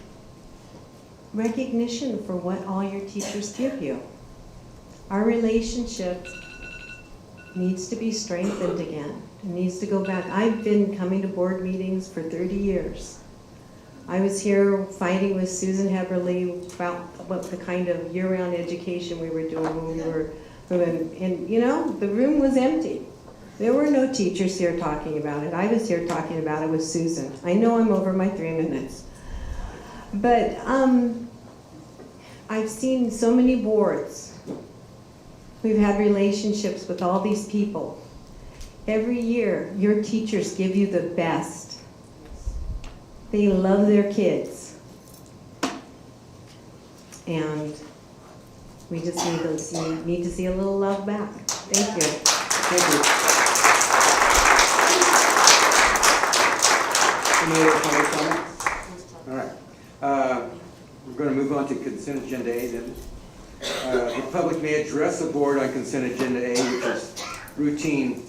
recognition for what all your teachers give you. Our relationship needs to be strengthened again. It needs to go back. I've been coming to board meetings for 30 years. I was here fighting with Susan Heberly about what the kind of year-round education we were doing when we were, and you know, the room was empty. There were no teachers here talking about it. I was here talking about it with Susan. I know I'm over my 3 minutes. But I've seen so many boards. We've had relationships with all these people. Every year, your teachers give you the best. They love their kids. And we just need to see a little love back. Thank you. Thank you. Any other public comments? All right. We're going to move on to consent agenda A then. The public may address the board on consent agenda A, which is routine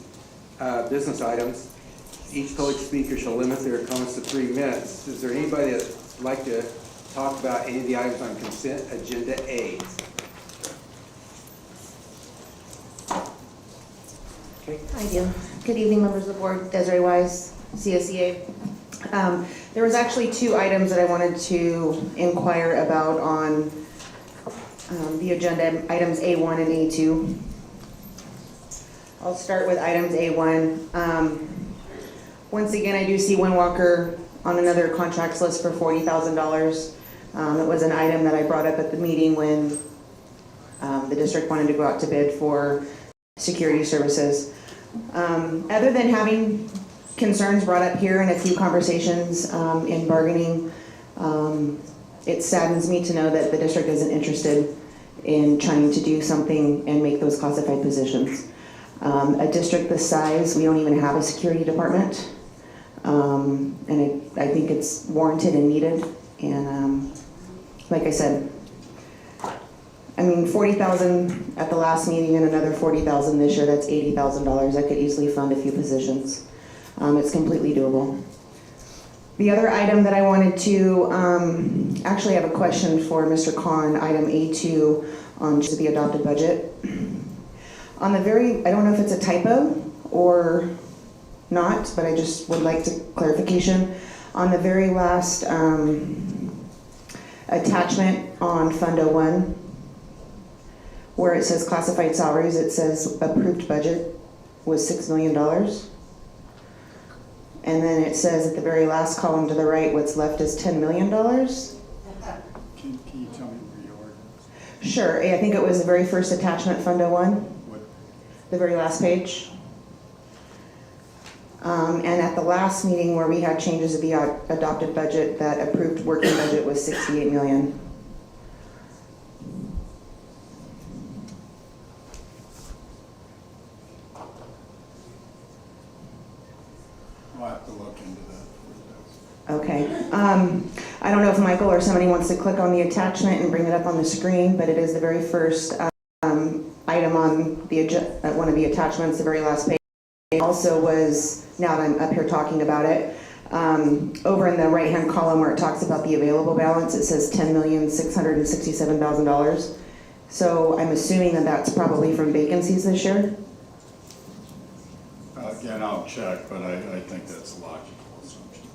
business items. Each public speaker shall limit their comments to 3 minutes. Is there anybody that would like to talk about any of the items on consent agenda A? Okay. I do. Good evening, members of the board. Desiree Wise, CSEA. There was actually 2 items that I wanted to inquire about on the agenda, items A1 and A2. I'll start with items A1. Once again, I do see Wind Walker on another contracts list for $40,000. It was an item that I brought up at the meeting when the district wanted to go out to bid for security services. Other than having concerns brought up here and a few conversations in bargaining, it saddens me to know that the district isn't interested in trying to do something and make those classified positions. A district this size, we don't even have a security department. And I think it's warranted and needed. And like I said, I mean, $40,000 at the last meeting and another $40,000 this year, that's $80,000. I could easily fund a few positions. It's completely doable. The other item that I wanted to, actually have a question for Mr. Khan, item A2 on just the adopted budget. On the very, I don't know if it's a typo or not, but I just would like to clarification. On the very last attachment on Fund 01, where it says classified salaries, it says approved budget was $6 million. And then it says at the very last column to the right, what's left is $10 million. Can you tell me where you are? Sure, I think it was the very first attachment, Fund 01, the very last page. And at the last meeting where we had changes of the adopted budget, that approved working budget was $68 million. I'll have to look into that. Okay. I don't know if Michael or somebody wants to click on the attachment and bring it up on the screen, but it is the very first item on the one of the attachments, the very last page. It also was, now that I'm up here talking about it, over in the right-hand column where it talks about the available balance, it says $10,667,000. So I'm assuming that that's probably from vacancies this year? Again, I'll check, but I think that's a logical assumption.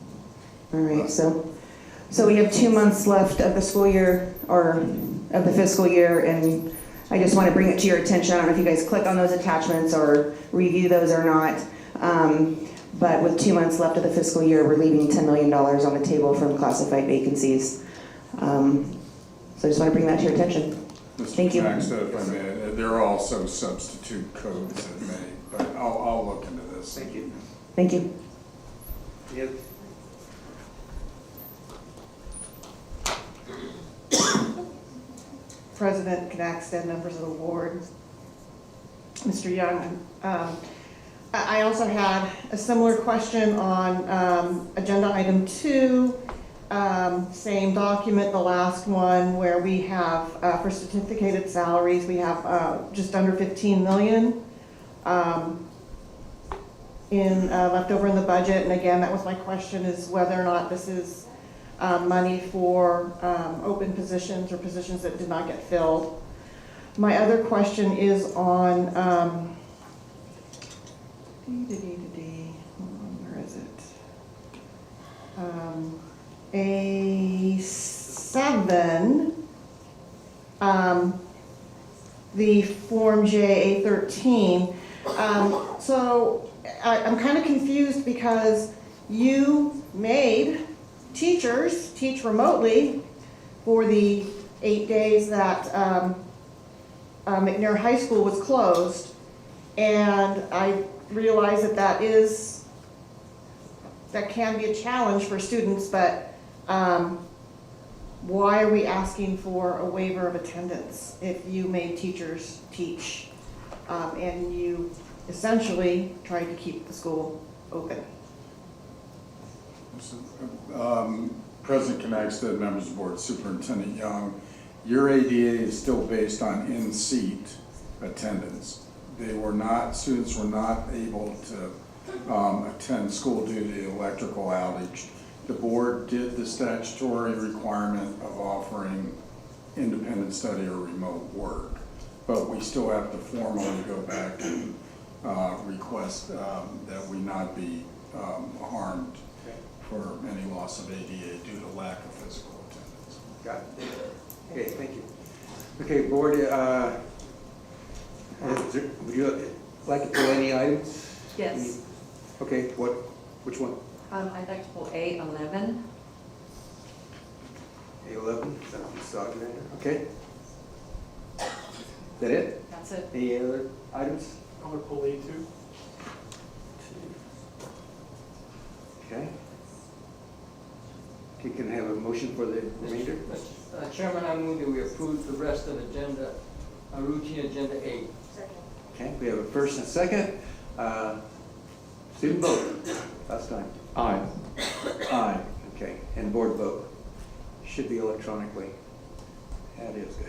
All right, so we have 2 months left of the school year, or of the fiscal year, and I just want to bring it to your attention. I don't know if you guys click on those attachments or review those or not, but with 2 months left of the fiscal year, we're leaving $10 million on the table from classified vacancies. So I just want to bring that to your attention. Thank you. Next, if I may, there are also substitute codes that may, but I'll look into this. Thank you. Thank you. Yep. President Knackstead, members of the board, Mr. Young. I also had a similar question on agenda item 2, same document, the last one, where we have, for certificated salaries, we have just under 15 million left over in the budget. And again, that was my question, is whether or not this is money for open positions or positions that did not get filled. My other question is on, where is it? A7, the Form J, A13. So I'm kind of confused because you made teachers teach remotely for the 8 days that McNair High School was closed, and I realize that that can be a challenge for students, but why are we asking for a waiver of attendance if you made teachers teach and you essentially tried to keep the school open? President Knackstead, members of the board, Superintendent Young, your ADA is still based on in-seat attendance. Students were not able to attend school due to the electrical outage. The board did the statutory requirement of offering independent study or remote work, but we still have to formally go back and request that we not be harmed for any loss of ADA due to lack of physical attendance. Got it. Okay, thank you. Okay, board, would you like to pull any items? Yes. Okay, which one? I'd like to pull A11. A11, is that what you saw there? Okay. Is that it? That's it. Any other items? I'm going to pull A2. Okay. Okay, can I have a motion motion for the remainder? Chairman, I move that we approve the rest of agenda, routine agenda 8. Okay, we have a first and a second. Student vote, last time. Aye. Aye, okay, and board vote. Should be electronically. That is good.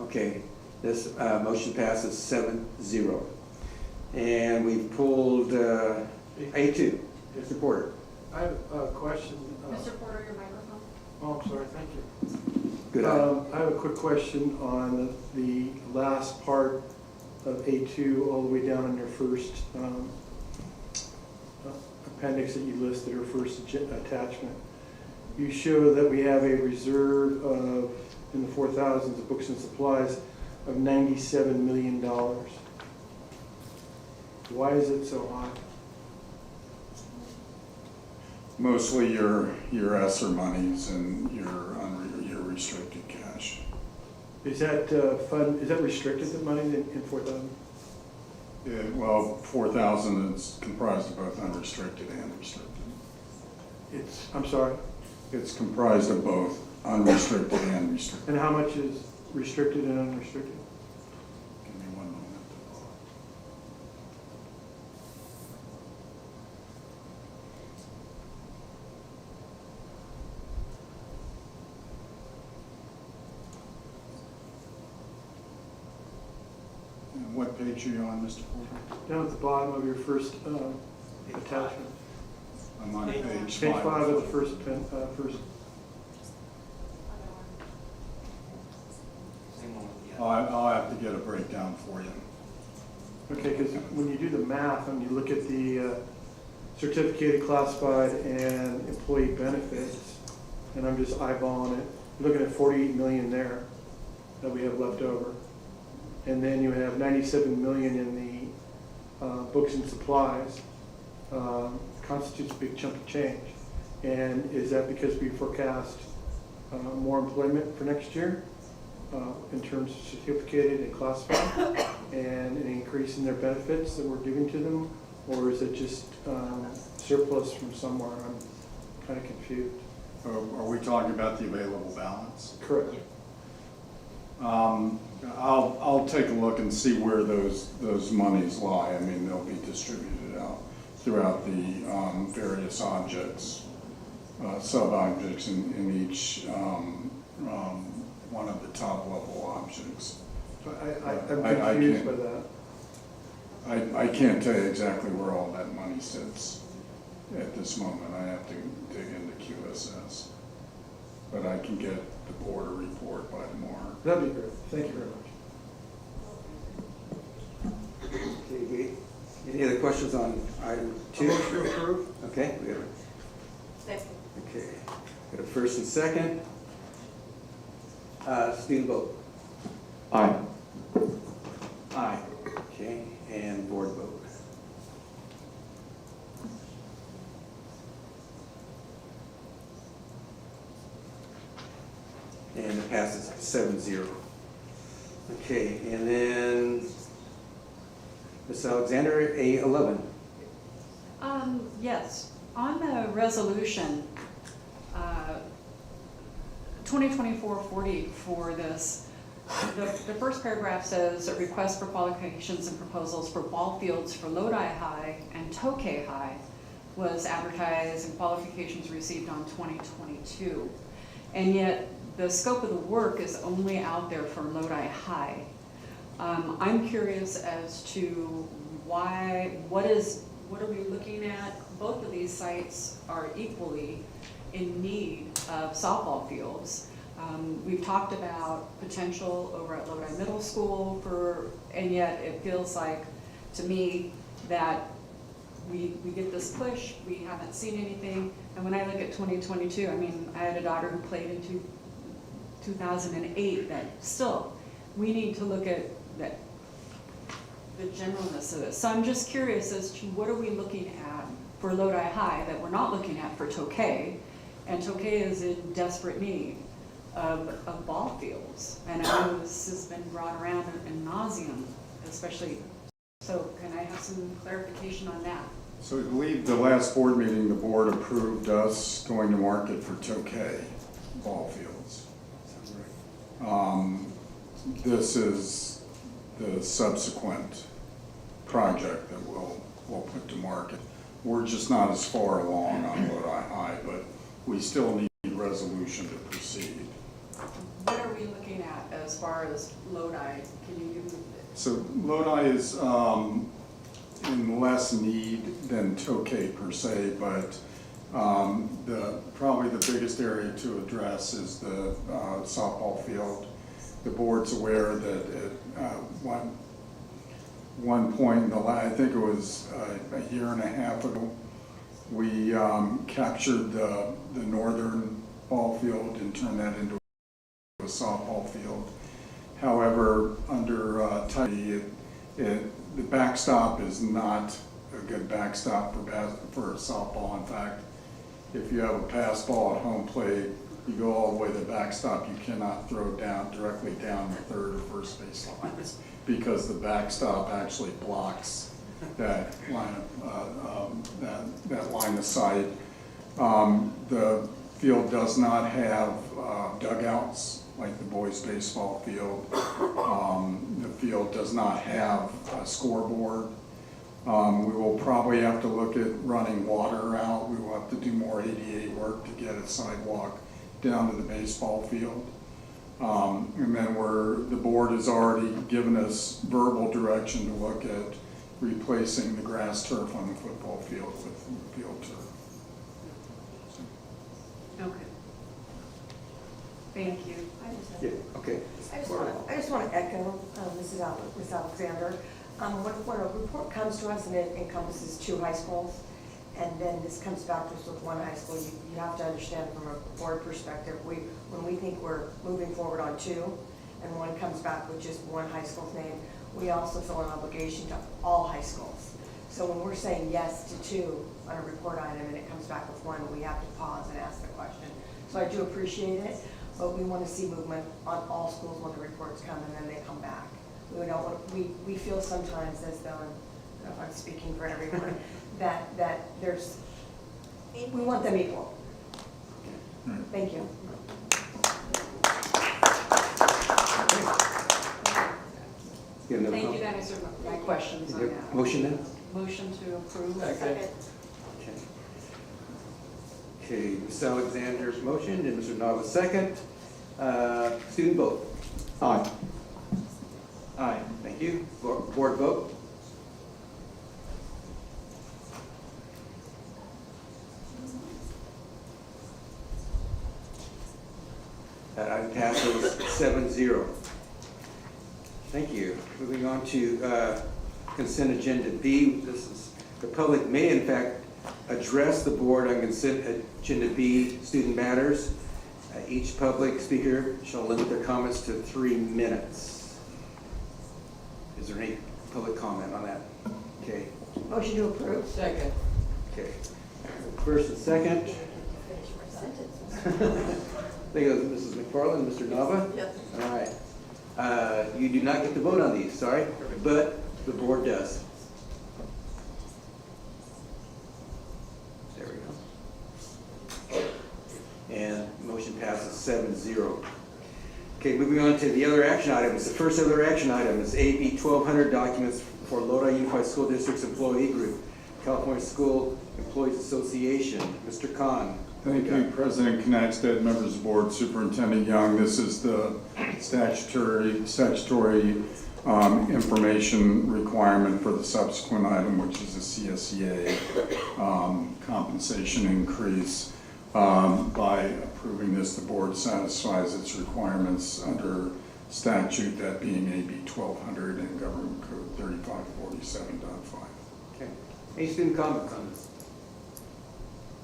Okay, this motion passes 7-0. And we've pulled A2. Mr. Porter. I have a question. Mr. Porter, your microphone. Oh, I'm sorry, thank you. Good. I have a quick question on the last part of A2, all the way down in your first appendix that you listed, or first attachment. You show that we have a reserve of, in the 4,000s of books and supplies, of $97 million. Why is it so high? Mostly your ESSER monies and your restricted cash. Is that is that restricted, the money in 4,000? Yeah, well, 4,000 is comprised of both unrestricted and restricted. I'm sorry? It's comprised of both unrestricted and restricted. And how much is restricted and unrestricted? Give me one moment. And what page are you on, Mr. Porter? Down at the bottom of your first attachment. I'm on page 5. Page 5 of the first. I'll have to get a breakdown for you. Okay, because when you do the math and you look at the certificated, classified, and employee benefits, and I'm just eyeballing it, you're looking at 48 million there that we have left over. And then you have 97 million in the books and supplies. Constitutes a big chunk of change. And is that because we forecast more employment for next year in terms of certificated and classified, and an increase in their benefits that we're giving to them? Or is it just surplus from somewhere? I'm kind of confused. Are we talking about the available balance? Correct. I'll take a look and see where those monies lie. I mean, they'll be distributed out throughout the various objects, sub-objects in each one of the top-level objects. I'm confused by that. I can't tell you exactly where all that money sits at this moment. I have to dig into QSS. But I can get the board a report by tomorrow. That'd be great. Thank you very much. Okay, any other questions on item 2? Motion to approve. Okay, we have Second. okay, got a first and second. Student vote. Aye. Aye. Okay, and board vote. And it passes 7-0. Okay, and then Ms. Alexander, A11. Yes, on the resolution, 2024-40 for this, the first paragraph says a request for qualifications and proposals for ball fields for Lodi High and Tokay High was advertised and qualifications received on 2022. And yet the scope of the work is only out there for Lodi High. I'm curious as to what are we looking at? Both of these sites are equally in need of softball fields. We've talked about potential over at Lodi Middle School and yet it feels like, to me, that we get this push, we haven't seen anything. And when I look at 2022, I mean, I had a daughter who played in 2008, that still, we need to look at that, the generalness of this. So I'm just curious as to what are we looking at for Lodi High that we're not looking at for Tokay, and Tokay is in desperate need of ball fields. And I know this has been brought around in nauseam, especially, so can I have some clarification on that? So I believe the last board meeting, the board approved us going to market for Tokay ball fields. This is the subsequent project that we'll put to market. We're just not as far along on Lodi High, but we still need resolution to proceed. What are we looking at as far as Lodi? Can you give me? So Lodi is in less need than Tokay per se, but probably the biggest area to address is the softball field. The board's aware that at one point, I think it was a year and a half ago, we captured the northern ball field and turned that into a softball field. However, under the backstop is not a good backstop for softball. In fact, if you have a pass ball at home plate, you go all the way to the backstop, you cannot throw directly down the third or first base lines because the backstop actually blocks that line of sight. The field does not have dugouts like the boys' baseball field. The field does not have a scoreboard. We will probably have to look at running water out. We will have to do more ADA work to get a sidewalk down to the baseball field. And then the board has already given us verbal direction to look at replacing the grass turf on the football field with field turf. Okay. Thank you. Yeah, okay. I just want to echo Ms. Alexander. When a report comes to us and it encompasses 2 high schools, and then this comes back to us with 1 high school, you have to understand from a board perspective, when we think we're moving forward on 2, and one comes back with just 1 high school's name, we also feel an obligation to all high schools. So when we're saying yes to 2 on a report item and it comes back with 1, we have to pause and ask the question. So I do appreciate it, but we want to see movement on all schools when the reports come and then they come back. We feel sometimes as though, I don't know if I'm speaking for everyone, that we want them equal. Thank you. Thank you, that answered my questions on that. Motion then? Motion to approve. Second. Okay, Ms. Alexander's motion and Mr. Nava's second. Student vote. Aye. Aye, thank you. Board vote. That item passes 7-0. Thank you. Moving on to consent agenda B. This is, the public may in fact address the board on consent agenda B, student matters. Each public speaker shall limit their comments to 3 minutes. Is there any public comment on that? Okay. Motion to approve. Second. Okay. First and second. Thank you, Mrs. McFarland, Mr. Nava. Yes. All right. You do not get to vote on these, sorry, but the board does. There we go. And motion passes 7-0. Okay, moving on to the other action items. The first other action item is AB 1200 documents for Lodi Unified School District's employee group, California School Employees Association. Mr. Khan. Thank you, President Knackstead, members of the board, Superintendent Young. This is the statutory information requirement for the subsequent item, which is the CSEA compensation increase. By approving this, the board satisfies its requirements under statute, that being AB 1200 and Government Code 3547.5. Okay. Any student comments on this?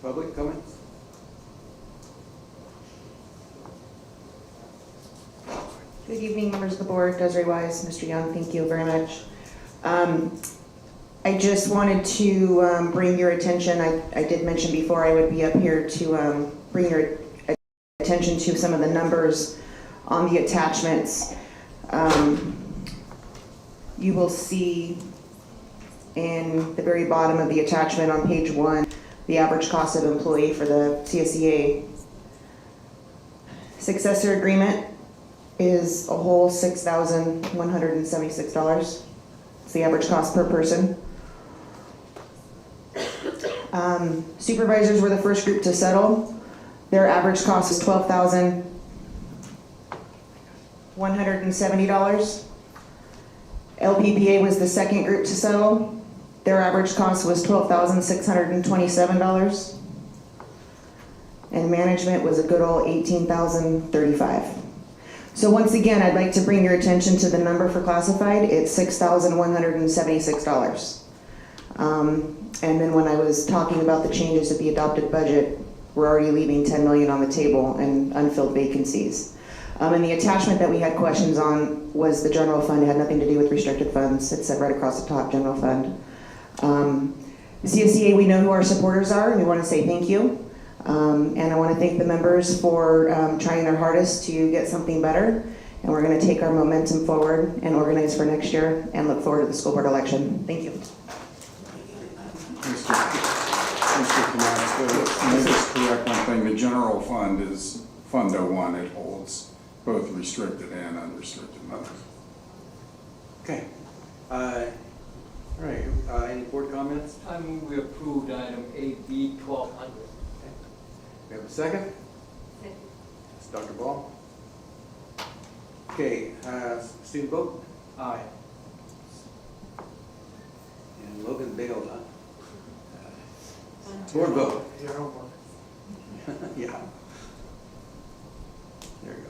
Public comments? Good evening, members of the board. Desiree Wise, Mr. Young, thank you very much. I just wanted to bring your attention, I did mention before I would be up here to bring your attention to some of the numbers on the attachments. You will see in the very bottom of the attachment on page 1, the average cost of employee for the CSEA successor agreement is a whole $6,176. It's the average cost per person. Supervisors were the first group to settle. Their average cost was $12,170. LPPA was the second group to settle. Their average cost was $12,627. And management was a good old $18,035. So once again, I'd like to bring your attention to the number for classified. It's $6,176. And then when I was talking about the changes to the adopted budget, we're already leaving $10 million on the table and unfilled vacancies. And the attachment that we had questions on was the general fund. It had nothing to do with restricted funds. It said right across the top, general fund. The CSEA, we know who our supporters are, and we want to say thank you. And I want to thank the members for trying their hardest to get something better. And we're going to take our momentum forward and organize for next year and look forward to the school board election. Thank you. Mr. Knax, to make us correct one thing, the general fund is Fund 01. It holds both restricted and unrestricted money. Okay. All right, any board comments? I move we approved item AB 1200. We have a second? It's Dr. Ball. Okay, student vote? Aye. And Logan bailed, huh? Board vote? Your homework. Yeah. There you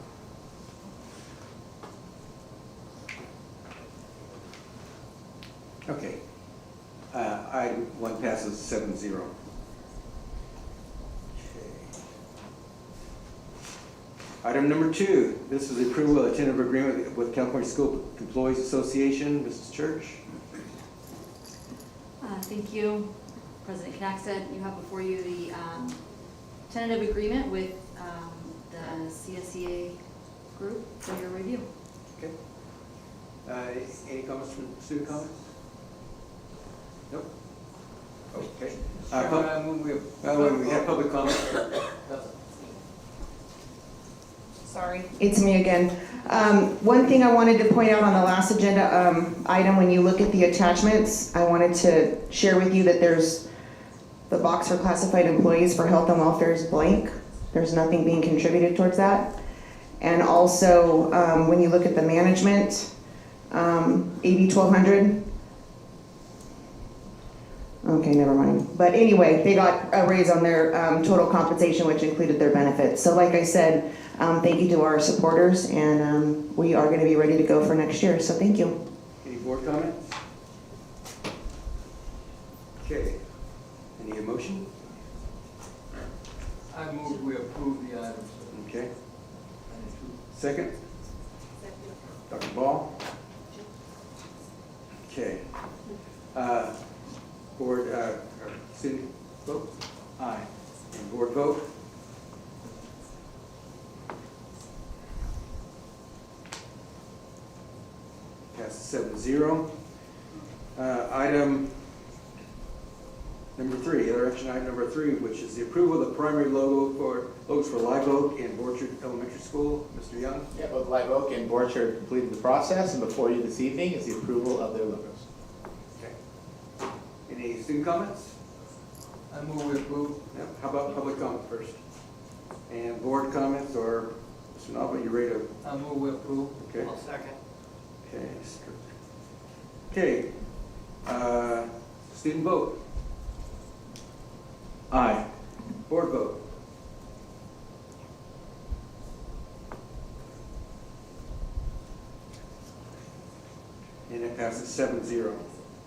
go. Okay. Item 1 passes 7-0. Item number 2, this is the approval of a tentative agreement with California School Employees Association. Mrs. Church. Thank you, President Knaxted. You have before you the tentative agreement with the CSEA group for your review. Okay. Any comments from student comments? Nope. Okay. Chairman, I move We have public comment. Sorry. It's me again. One thing I wanted to point out on the last agenda item, when you look at the attachments, I wanted to share with you that there's the box for classified employees for health and welfare is blank. There's nothing being contributed towards that. And also, when you look at the management, AB 1200. Okay, never mind. But anyway, they got a raise on their total compensation, which included their benefits. So like I said, thank you to our supporters, and we are going to be ready to go for next year. So thank you. Any board comments? Okay. Any motion? I move we approve the items. Okay. Second? Dr. Ball? Okay. Board, student vote? Aye. And board vote? Passes 7-0. Item number 3, other action item number 3, which is the approval of the primary logos for Live Oak and Borchard Elementary School. Mr. Young? Yeah, both Live Oak and Borchard completed the process, and before you this evening is the approval of their logos. Okay. Any student comments? I move we approve. Yep. How about public comment first? And board comments, or Mr. Nava, you ready to? I move we approve. Okay. I'll second. Okay. Okay. Student vote? Aye. Board vote? And it passes 7-0.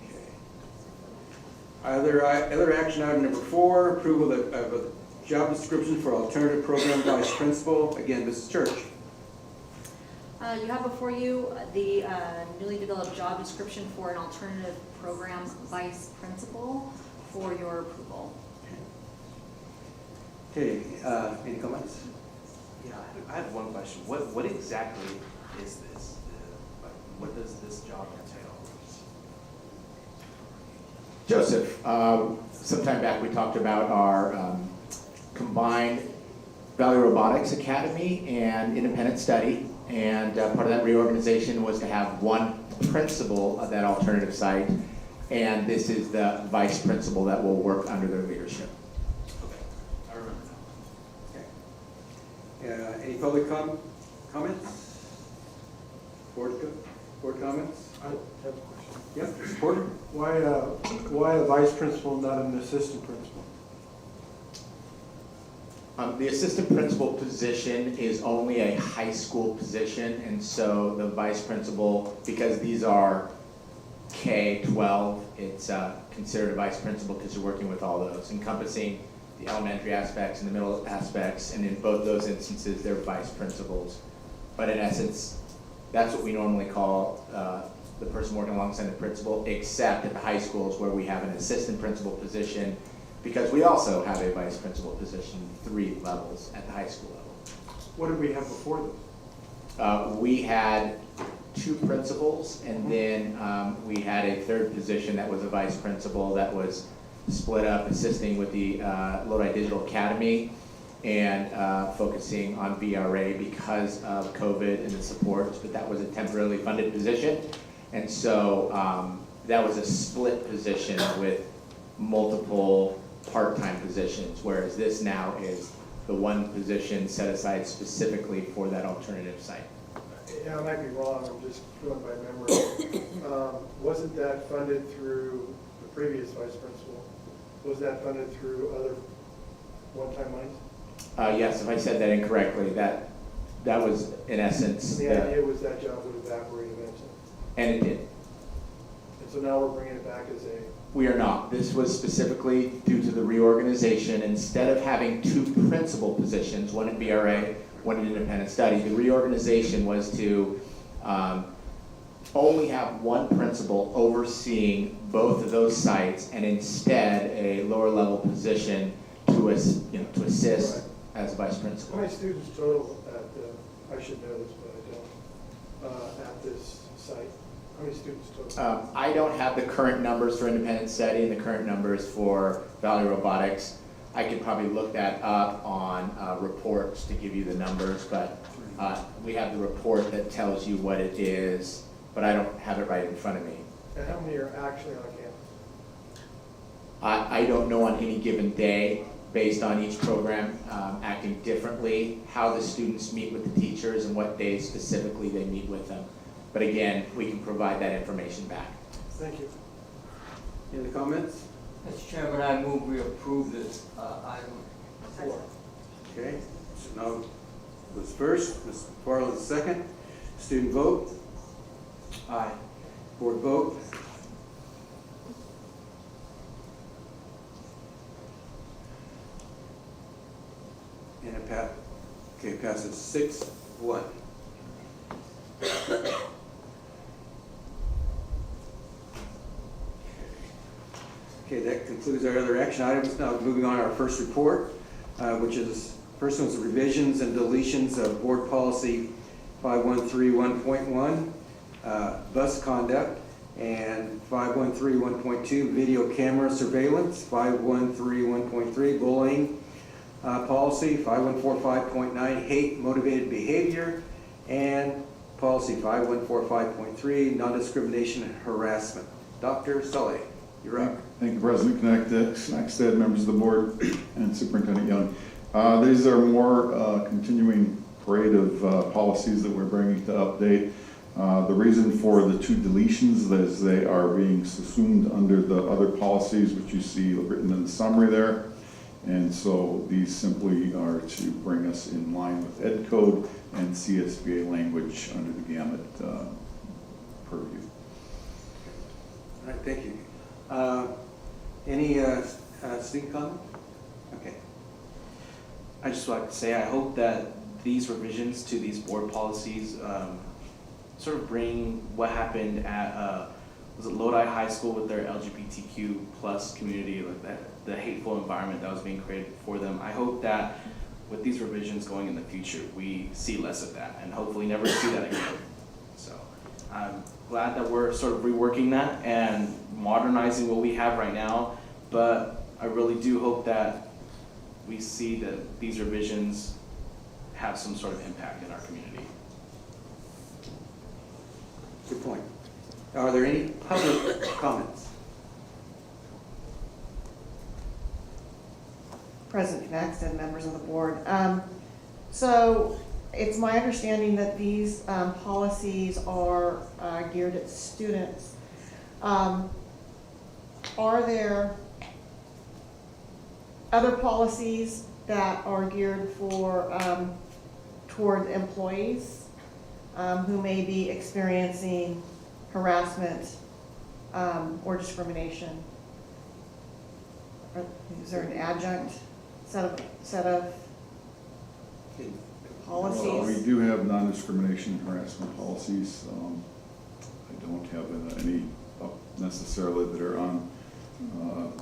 Okay. Other action item number 4, approval of a job description for alternative program vice principal. Again, Mrs. Church. You have before you the newly developed job description for an alternative program vice principal for your approval. Okay, any comments? Yeah, I have one question. What exactly is this? What does this job entail? sometime back we talked about our combined Valley Robotics Academy and independent study. And part of that reorganization was to have one principal of that alternative site. And this is the vice principal that will work under their leadership. I remember now. Okay. Any public comments? Board comments? I have a question. Yep, Mr. Porter? Why a vice principal, not an assistant principal? The assistant principal position is only a high school position, and so the vice principal, because these are K-12, it's considered a vice principal because you're working with all those, encompassing the elementary aspects and the middle aspects, and in both those instances, they're vice principals. But in essence, that's what we normally call the person working alongside the principal, except at the high schools where we have an assistant principal position, because we also have a vice principal position, 3 levels at the high school level. What did we have before this? We had 2 principals, and then we had a 3rd position that was a vice principal that was split up, assisting with the Lodi Digital Academy and focusing on VRA because of COVID and the supports, but that was a temporarily funded position. And so that was a split position with multiple part-time positions, whereas this now is the one position set aside specifically for that alternative site. Yeah, I might be wrong, I'm just going by memory. Wasn't that funded through the previous vice principal? Was that funded through other one-time monies? Yes, if I said that incorrectly, that was in essence. The idea was that job would evaporate eventually. And it did. And so now we're bringing it back as a... We are not. This was specifically due to the reorganization. Instead of having 2 principal positions, one in VRA, one in independent study, the reorganization was to only have one principal overseeing both of those sites, and instead a lower level position to assist Right. as vice How principal. many students total at, I should know this, but I don't, at this site? How many students total? I don't have the current numbers for independent study and the current numbers for Valley Robotics. I could probably look that up on reports to give you the numbers, but we have the report that tells you what it is, but I don't have it right in front of me. And how many are actually on campus? I don't know on any given day, based on each program acting differently, how the students meet with the teachers and what days specifically they meet with them. But again, we can provide that information back. Thank you. Any other comments? Mr. Chairman, I move we approve this item 4. Okay, so now was first, Ms. Farland second. Student vote? Aye. Board vote? And it passes 6-1. Okay, that concludes our other action items. Now moving on to our first report, which is, first one's the revisions and deletions of board policy 5131.1, bus conduct, and 5131.2, video camera surveillance, 5131.3, bullying policy, 5145.9, hate motivated behavior, and policy 5145.3, non-discrimination and harassment. Dr. Sully, you're up. Thank you, President Knackstead, members of the board, and Superintendent Young. These are more continuing parade of policies that we're bringing to update. The reason for the 2 deletions is they are being subsumed under the other policies, which you see written in the summary there. And so these simply are to bring us in line with Ed Code and CSBA language under the gamut purview. All right, thank you. Any student comment? Okay. I just like to say I hope that these revisions to these board policies sort of bring what happened at was it Lodi High School with their LGBTQ plus community, like that, the hateful environment that was being created for them. I hope that with these revisions going in the future, we see less of that and hopefully never see that again. So I'm glad that we're sort of reworking that and modernizing what we have right now but I really do hope that we see that these revisions have some sort of impact in our community. Good point. Are there any public comments? President Knext and members of the board. So it's my understanding that these policies are geared at students. Are there other policies that are geared for toward employees who may be experiencing harassment or discrimination? Is there an adjunct set of policies? Well, we do have non-discrimination and harassment policies. I don't have any up necessarily that are on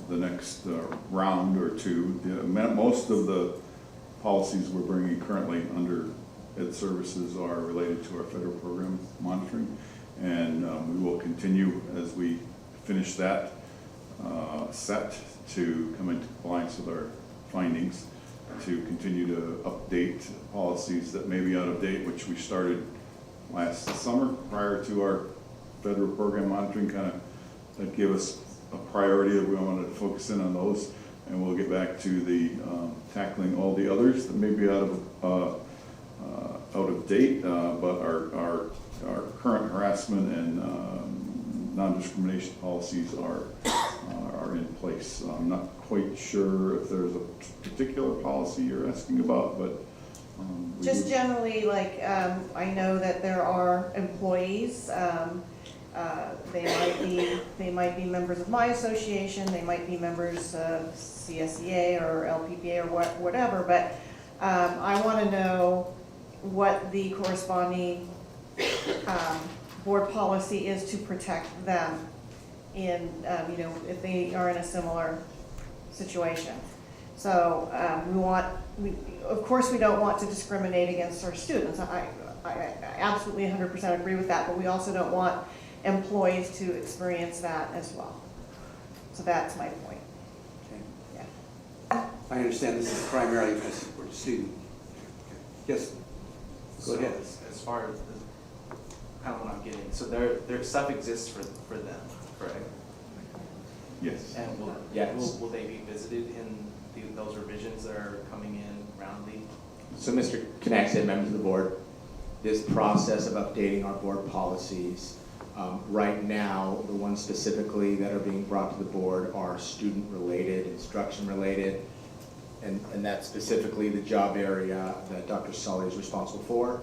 the next round or two. Most of the policies we're bringing currently under Ed Services are related to our federal program monitoring, and we will continue as we finish that set to come into compliance with our findings, to continue to update policies that may be out of date, which we started last summer prior to our federal program monitoring. That gave us a priority that we wanted to focus in on those, and we'll get back to the tackling all the others that may be out of date, but our current harassment and non-discrimination policies are in place. I'm not quite sure if there's a particular policy you're asking about, but Just generally, like, I know that there are employees, they might be members of my association, they might be members of CSEA or LPPA or whatever, but I want to know what the corresponding board policy is to protect them in, if they are in a similar situation. So of course we don't want to discriminate against our students. I absolutely 100% agree with that, but we also don't want employees to experience that as well. So that's my point. Okay. Yeah. I understand this is primarily for the student. Yes, go ahead. As far as kind of what I'm getting, so their stuff exists for them, correct? yes. And will they be visited in those revisions that are coming in roundly? So Mr. Knext and members of the board, this process of updating our board policies, right now, the ones specifically that are being brought to the board are student-related, instruction-related, and that's specifically the job area that Dr. Sully is responsible for.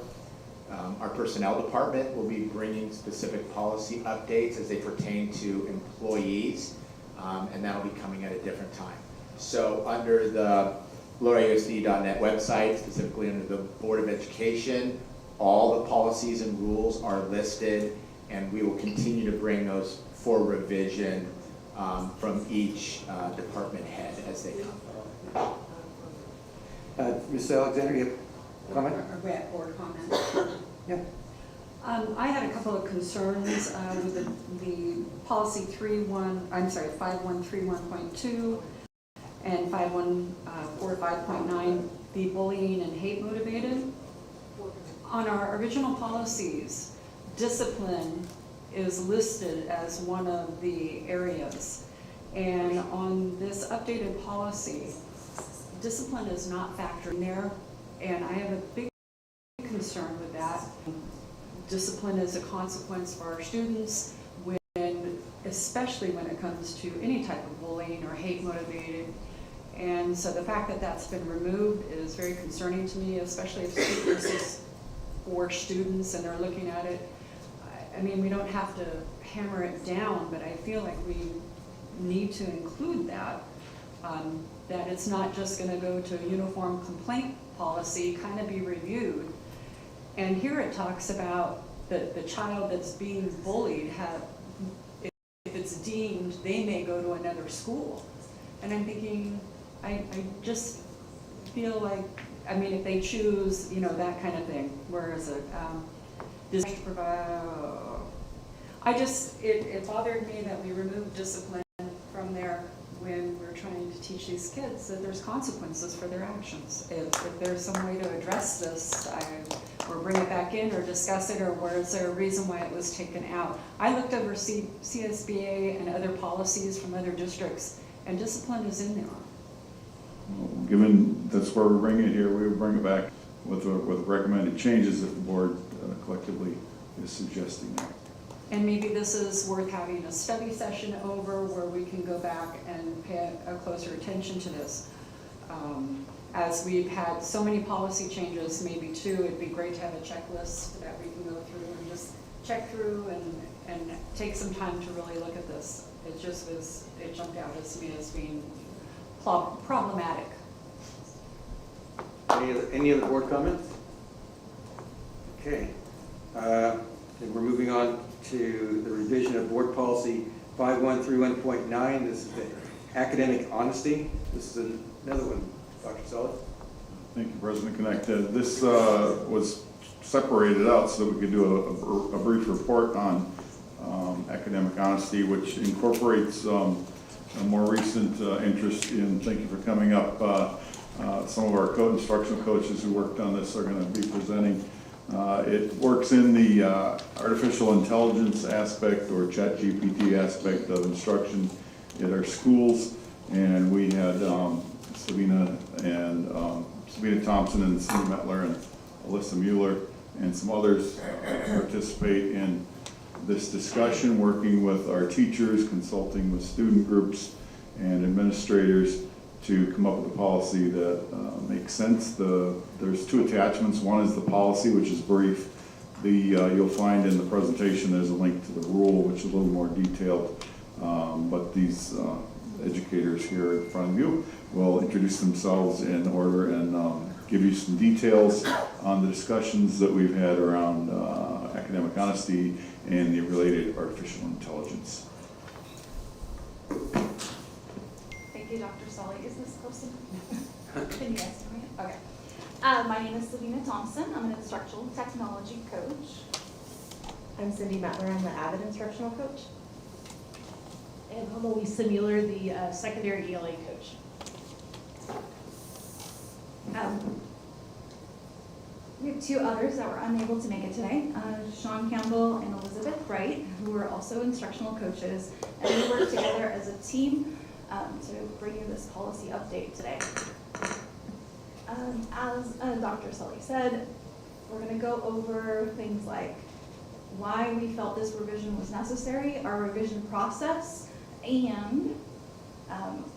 Our personnel department will be bringing specific policy updates as they pertain to employees, and that'll be coming at a different time. So under the LodiUSD.net website, specifically under the Board of Education, all the policies and rules are listed, and we will continue to bring those for revision from each department head as they come. Ms. Alexander, you have a comment? A board comment. Yeah. I had a couple of concerns with the policy 5131.2 and 5145.9, the bullying and hate motivated. On our original policies, discipline is listed as one of the areas. And on this updated policy, discipline is not factored in there, and I have a big concern with that. Discipline is a consequence for our students, especially when it comes to any type of bullying or hate motivated. And so the fact that that's been removed is very concerning to me, especially if this is for students and they're looking at it. I mean, we don't have to hammer it down, but I feel like we need to include that, that it's not just going to go to a uniform complaint policy, kind of be reviewed. And here it talks about the child that's being bullied, if it's deemed, they may go to another school. And I'm thinking, I just feel like, I mean, if they choose, that kind of thing, where is it? It bothered me that we removed discipline from there when trying to teach these kids that there's consequences for their actions. If there's some way to address this, or bring it back in, or discuss it, or was there a reason why it was taken out? I looked over CSBA and other policies from other districts, and discipline is in there. Well, given that's where we're bringing it here, we will bring it back with recommended changes if the board collectively is suggesting that. And maybe this is worth having a study session over where we can go back and pay a closer attention to this. As we've had so many policy changes, maybe too, it'd be great to have a checklist that we can go through and just check through and take some time to really look at this. It jumped out at me as being problematic. Any other board comments? Okay. Then we're moving on to the revision of board policy 5131.9. This is the academic honesty. This is another one, Dr. Sully. Thank you, President Connect. This was separated out so that we could do a brief report on academic honesty, which incorporates a more recent interest in, thank you for coming up, some of our instructional coaches who worked on this are going to be presenting. It works in the artificial intelligence aspect or ChatGPT aspect of instruction at our schools, and we had Sabina Thompson and Cindy Metler and Alyssa Mueller and some others participate in this discussion, working with our teachers, consulting with student groups and administrators to come up with a policy that makes sense. There's two attachments. One is the policy, which is brief. You'll find in the presentation there's a link to the rule, which is a little more detailed. But these educators here in front of you will introduce themselves in order and give you some details on the discussions that we've had around academic honesty and the related artificial intelligence. Thank you, Dr. Sully. Is this close enough? Can you guys hear me? Okay. My name is Sabina Thompson. I'm an instructional technology coach. I'm Cindy Metler. I'm the Avid instructional coach. And I'm Alyssa Mueller, the secondary ELA coach. We have two others that were unable to make it today, Sean Campbell and Elizabeth Wright, who are also instructional coaches, and we work together as a team to bring you this policy update today. As Dr. Sully said, we're going to go over things like why we felt this revision was necessary, our revision process, and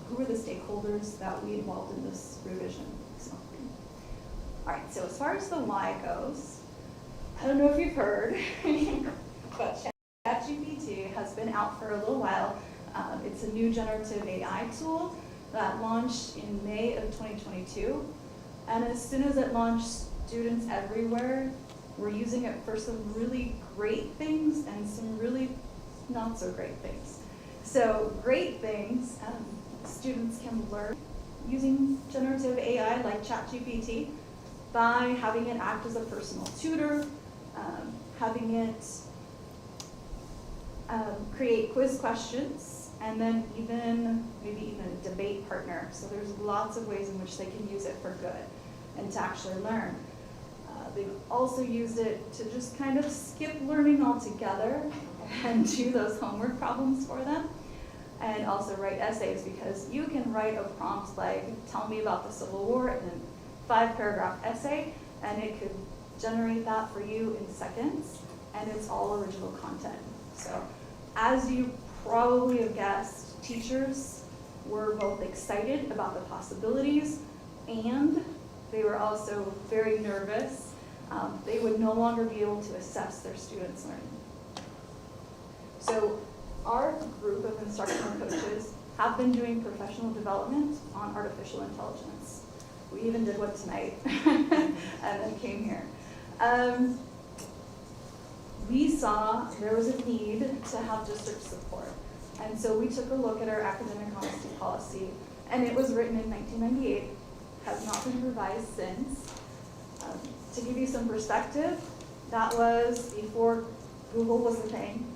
who are the stakeholders that we involved in this revision. So, all right, so as far as the why goes, I don't know if you've heard, but ChatGPT has been out for a little while. It's a new generative AI tool that launched in May of 2022. And as soon as it launched, students everywhere were using it for some really great things and some really not so great things. So great things, students can learn using generative AI like ChatGPT by having it act as a personal tutor, having it create quiz questions, and then maybe even a debate partner. So there's lots of ways in which they can use it for good and to actually learn. They've also used it to just kind of skip learning altogether and do those homework problems for them, and also write essays, because you can write a prompt like, tell me about the Civil War, in a 5-paragraph essay, and it could generate that for you in seconds, and it's all original content. So as you probably have guessed, teachers were both excited about the possibilities, and they were also very nervous. They would no longer be able to assess their students' learning. So our group of instructional coaches have been doing professional development on artificial intelligence. We even did one tonight and then came here. We saw there was a need to have district support. And so we took a look at our academic honesty policy, and it was written in 1998, has not been revised since. To give you some perspective, that was before Google was a thing,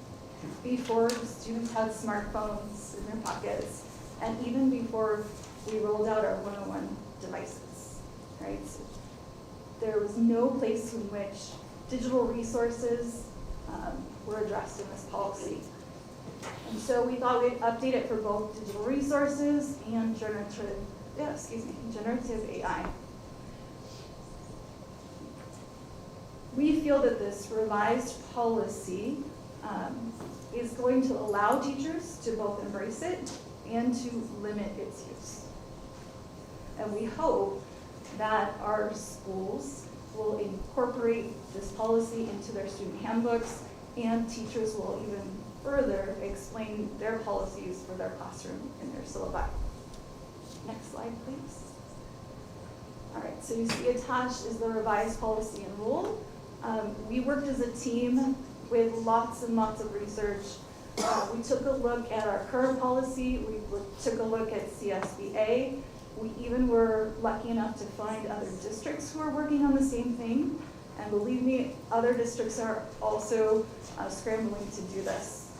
before students had smartphones in their pockets, and even before we rolled out our 101 devices, right? So there was no place in which digital resources were addressed in this policy. And so we thought we'd update it for both digital resources and generative AI. We feel that this revised policy is going to allow teachers to both embrace it and to limit its use. And we hope that our schools will incorporate this policy into their student handbooks, and teachers will even further explain their policies for their classroom in their syllabi. Next slide, please. All right, so you see attached is the revised policy and rule. We worked as a team with lots and lots of research. We took a look at our current policy. We took a look at CSBA. We even were lucky enough to find other districts who are working on the same thing. And believe me, other districts are also scrambling to do this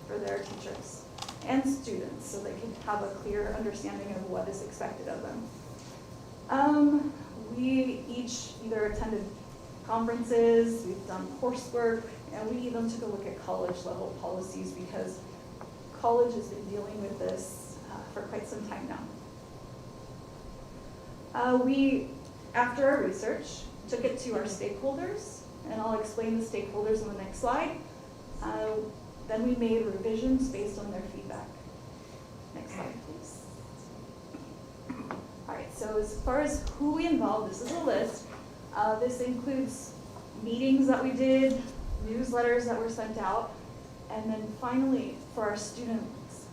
for their teachers and students so they can have a clear understanding of what is expected of them. We each either attended conferences, we've done coursework, and we even took a look at college level policies because college has been dealing with this for quite some time now. We, after our research, took it to our stakeholders, and I'll explain the stakeholders in the next slide. Then we made revisions based on their feedback. Next slide, please. All right, so as far as who we involved, this is a list. This includes meetings that we did, newsletters that were sent out, and then finally, for our students,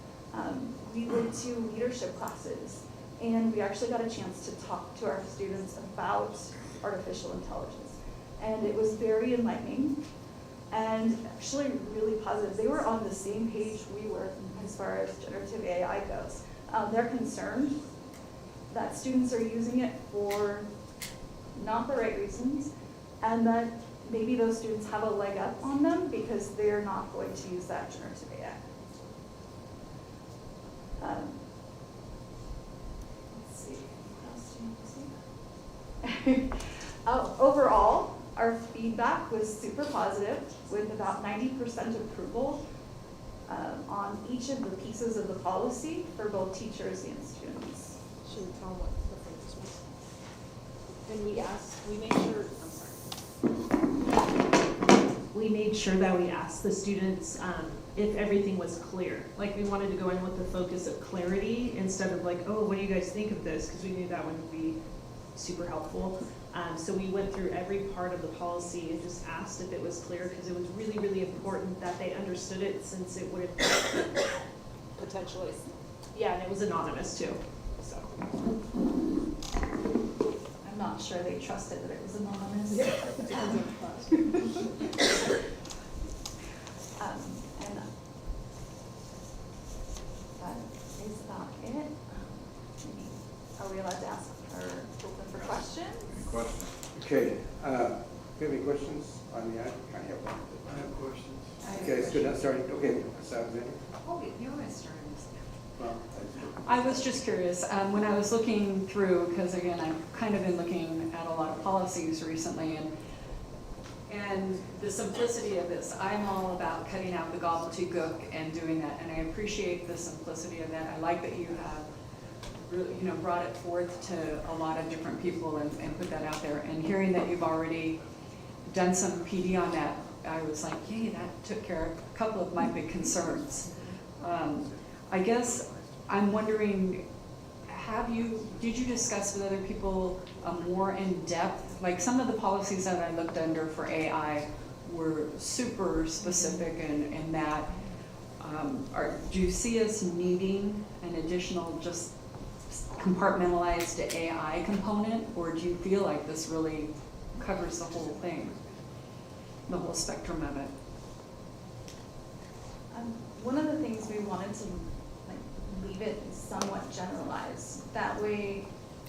we went to leadership classes, and we actually got a chance to talk to our students about artificial intelligence. And it was very enlightening and actually really positive. They were on the same page we were as far as generative AI goes. They're concerned that students are using it for not the right reasons, and that maybe those students have a leg up on them because they're not going to use that generative AI. Let's see, what else do you need to see? Overall, our feedback was super positive with about 90% approval on each of the pieces of the policy for both teachers and students. Should we tell them what the focus was? And we made sure that we asked the students if everything was clear. Like, we wanted to go in with the focus of clarity instead of like, oh, what do you guys think of this? Because we knew that wouldn't be super helpful. So we went through every part of the policy and just asked if it was clear, because it was really, really important that they understood it, since it would potentially, yeah, and it was anonymous too, so. I'm not sure they trusted that it was anonymous. And that is about it. Are we allowed to ask or open for questions? Any questions? Okay, do you have any questions on the item? I have one. I have questions. Okay, so not starting, okay, Ms. Alexander? Oh, you want to start. Well, I was just curious, when I was looking through, because again, I've kind of been looking at a lot of policies recently, and the simplicity of this, I'm all about cutting out the gobbledygook and doing that, and I appreciate the simplicity of that. I like that you have really, brought it forth to a lot of different people and put that out there. And hearing that you've already done some PD on that, I was like, yay, that took care of a couple of my big concerns. I guess I'm wondering, did you discuss with other people more in depth? Like, some of the policies that I looked under for AI were super specific in that. Do you see us needing an additional just compartmentalized AI component, or do you feel like this really covers the whole thing, the whole spectrum of it? One of the things we wanted to leave it somewhat generalized. That way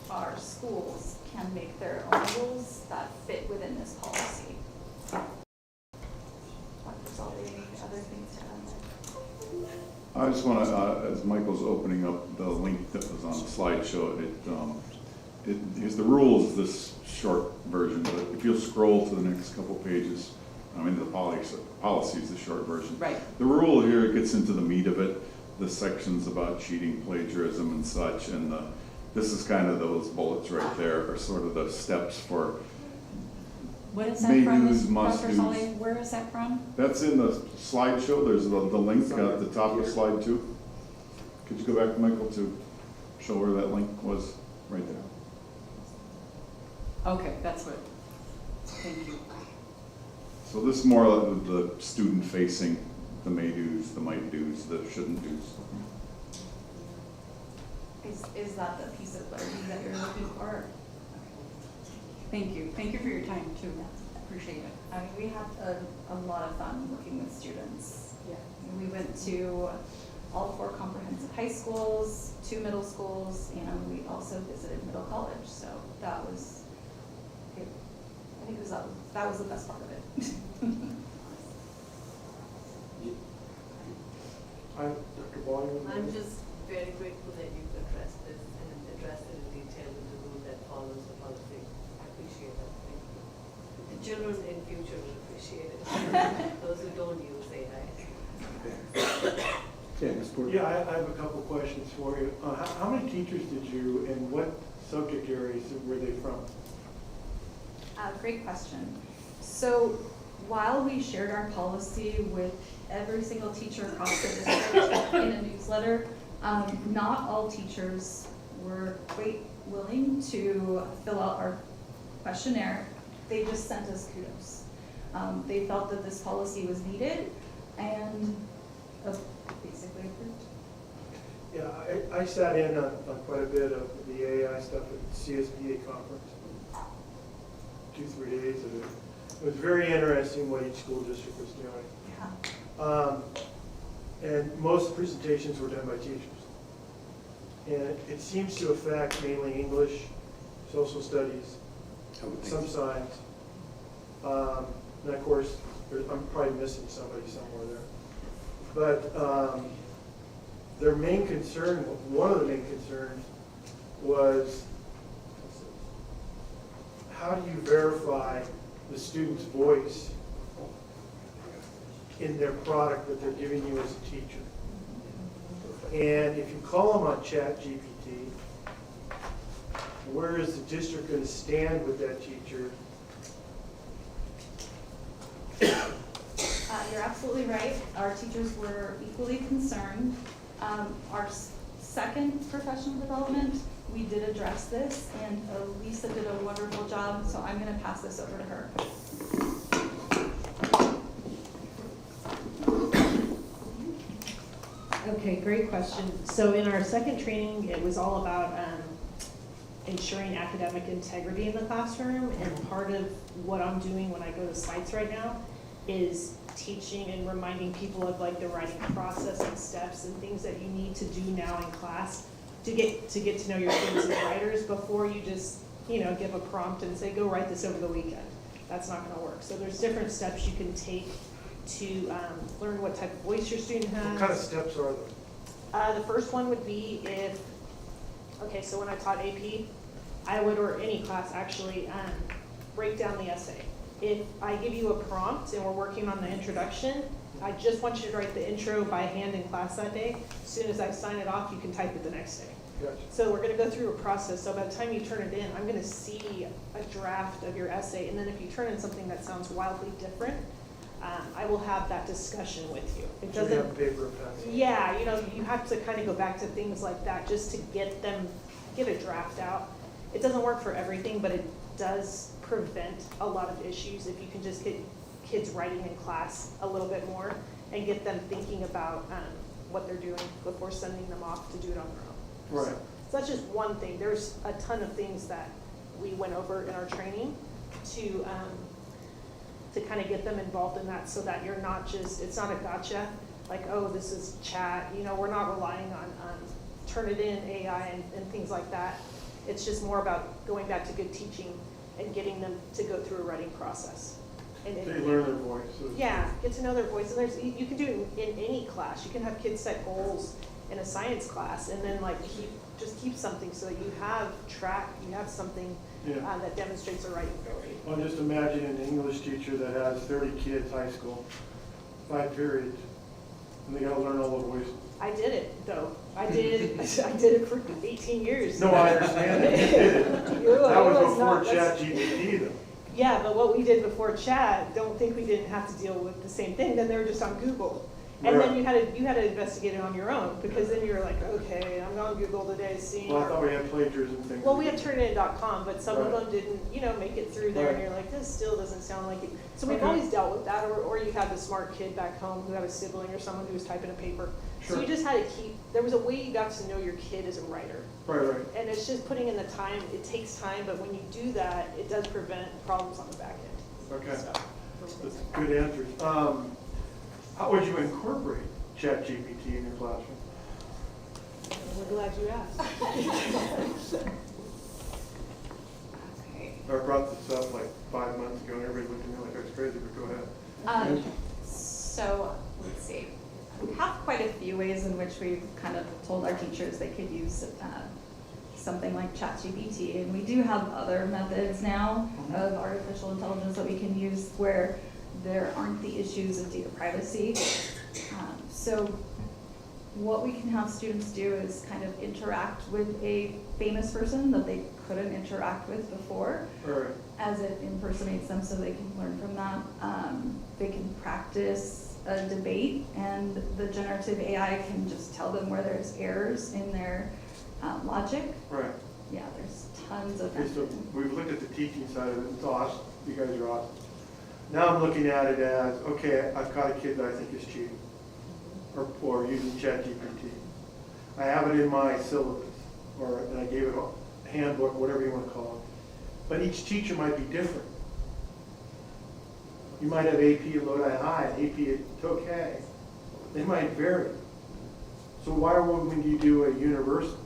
our schools can make their own rules that fit within this policy. Dr. Salve, any other things to add? I just want to, as Michael's opening up the link that was on the slideshow, the rules, this short version, but if you'll scroll to the next couple pages, the policy is the short version. Right. The rule here gets into the meat of it, the sections about cheating, plagiarism and such, and this is kind of those bullets right there are sort of the steps for What is that from, may-dos, must-dos. Dr. Sully? Where is that from? That's in the slideshow. There's the link at the top of slide 2. Could you go back, Michael, to show where that link was? Right there. Okay, that's what, thank you. So this is more of the student-facing, the may-dos, the might-dos, the shouldn't-dos. Is that the piece of clarity that you're looking for? Thank you. Thank you for your time too. Appreciate it. I mean, we had a lot of fun working with students. Yeah. We went to all 4 comprehensive high schools, 2 middle schools, and we also visited middle college. So that was, I think that was the best part of it. Dr. Ball? I'm just very grateful that you've addressed this and addressed it in detail with the rule that follows the policy. I appreciate that. Thank you. The children in future will appreciate it. Those who don't use AI. Yeah, I have a couple questions for you. How many teachers did you, and what subject areas were they from? Great question. So while we shared our policy with every single teacher across the district in a newsletter, not all teachers were quite willing to fill out our questionnaire. They just sent us kudos. They felt that this policy was needed and basically approved. Yeah, I sat in on quite a bit of the AI stuff at the CSBA conference. 2-3 days of it. It was very interesting what each school district was doing. Yeah. And most presentations were done by teachers. And it seems to affect mainly English, social studies, some science. And of course, I'm probably missing somebody somewhere there. But their main concern, one of the main concerns was, how do you verify the student's voice in their product that they're giving you as a teacher? And if you call them on ChatGPT, where is the district going to stand with that teacher? You're absolutely right. Our teachers were equally concerned. Our second professional development, we did address this, and Lisa did a wonderful job, so I'm going to pass this over to her. Okay, great question. So in our second training, it was all about ensuring academic integrity in the classroom, and part of what I'm doing when I go to sites right now is teaching and reminding people of like the writing process and steps and things that you need to do now in class to get to know your students as writers before you just, give a prompt and say, go write this over the weekend. That's not gonna work. So there's different steps you can take to learn what type of voice your student has. What kind of steps are there? The first one would be so when I taught AP, I would, or any class actually, break down the essay. If I give you a prompt and we're working on the introduction, I just want you to write the intro by hand in class that day. As soon as I sign it off, you can type it the next day. Gotcha. So we're gonna go through a process. So by the time you turn it in, I'm gonna see a draft of your essay. And then if you turn in something that sounds wildly different, I will have that discussion with you. It doesn't. You have paper and pencil. Yeah, you have to kind of go back to things like that just to get a draft out. It doesn't work for everything, but it does prevent a lot of issues if you can just get kids writing in class a little bit more and get them thinking about what they're doing before sending them off to do it on their own. Right. So that's just one thing. There's a ton of things that we went over in our training to kind of get them involved in that, so that you're not just, it's not a gotcha, like, oh, this is chat. We're not relying on Turnitin, AI, and things like that. It's just more about going back to good teaching and getting them to go through a writing process. And They learn their voice. So yeah, get to know their voice, and you can do it in any class. You can have kids set goals in a science class, and then like keep something so that you have something Yeah. that demonstrates their writing ability. Well, just imagine an English teacher that has 30 kids, high school, 5 periods, and they gotta learn all the voices. I did it though. I did it for 18 years. No, I understand that, you did it. That was before ChatGPT though. Yeah, but what we did before chat, don't think we didn't have to deal with the same thing. Then they were just on Google. And Right. then you had to investigate it on your own, because then you're like, okay, I'm on Google today seeing. Well, I thought we had plagiarism things. Well, we had turnitin.com, but some of Right. them didn't, make it through there, and Right. you're like, this still doesn't sound like it. So we've Okay. always dealt with that, or you had the smart kid back home who had a sibling or someone who was typing a paper. Sure. So you just had to there was a way you got to know your kid as a writer. Right. And it's just putting in the time, it takes time, but when you do that, it does prevent problems on the back end. Okay. So, That's good answers. How would you incorporate ChatGPT in your classroom? we're glad you asked. I brought this up like 5 months ago, and everybody looked at me like I was crazy, but go ahead. So, let's see. We have quite a few ways in which we've kind of told our teachers they could use something like ChatGPT, and we do have other methods now of artificial intelligence that we can use where there aren't the issues of data privacy. So what we can have students do is kind of interact with a famous person that they couldn't interact with before, Right. as it impersonates them, so they can learn from that. They can practice a debate, and the generative AI can just tell them where there's errors in their logic. Right. Yeah, there's tons of Okay, so methods. we've looked at the teaching side of it. It's awesome. You guys are awesome. Now I'm looking at it as, okay, I've got a kid that I think is cheating or using ChatGPT. I have it in my syllabus, and I gave it a handbook, whatever you want to call it. But each teacher might be different. You might have AP at Lodi High, and AP at Tokay. They might vary. So why wouldn't you do a universal?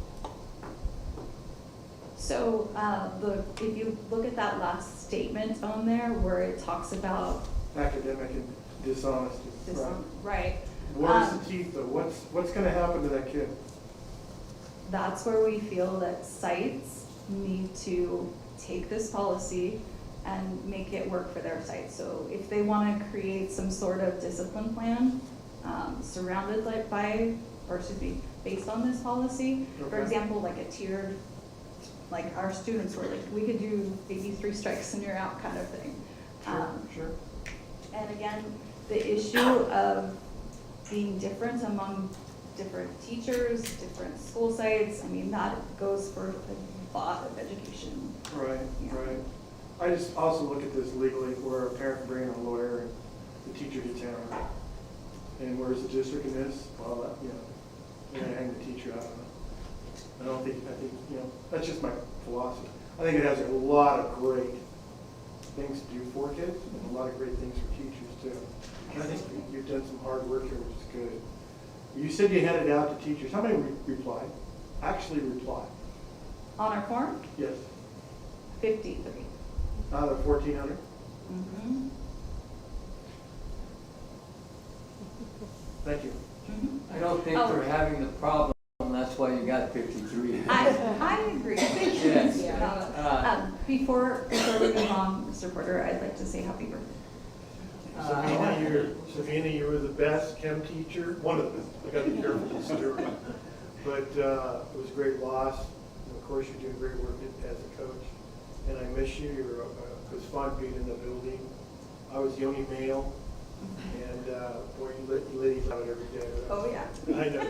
So if you look at that last statement on there where it talks about Academic and dishonesty. right. Where's the teeth though? What's gonna happen to that kid? That's where we feel that sites need to take this policy and make it work for their site. So if they want to create some sort of discipline plan surrounded based on this policy, for Okay. example, like a tiered, like our students were like, we could do maybe 3 strikes and you're out kind of thing. Sure. And again, the issue of being different among different teachers, different school sites, I mean, that goes for a lot of education. Right, Yeah. right. I just also look at this legally, where a parent can bring in a lawyer and the teacher gets hammered. And where's the district in this? Well, you're gonna hang the teacher, I think, that's just my philosophy. I think it has a lot of great things to do for kids and a lot of great things for teachers too. And I think you've done some hard work here, which is good. You said you handed it out to teachers. How many replied? Actually replied? On our form, Yes. 53. Out of 1,400? Mm-hmm. Thank you. Mm-hmm. I don't think they're having the problem, that's why you got 53. I agree. Thank you. Yes. Before we move on, Mr. Porter, I'd like to say happy birthday. Savina, you were the best chem teacher, one of the best. I got to be careful with this story. But it was a great loss. And of course, you're doing great work as a coach. And I miss you. It was fun being in the building. I was the only male. And boy, you ladies have it every day. Oh, yeah. I know.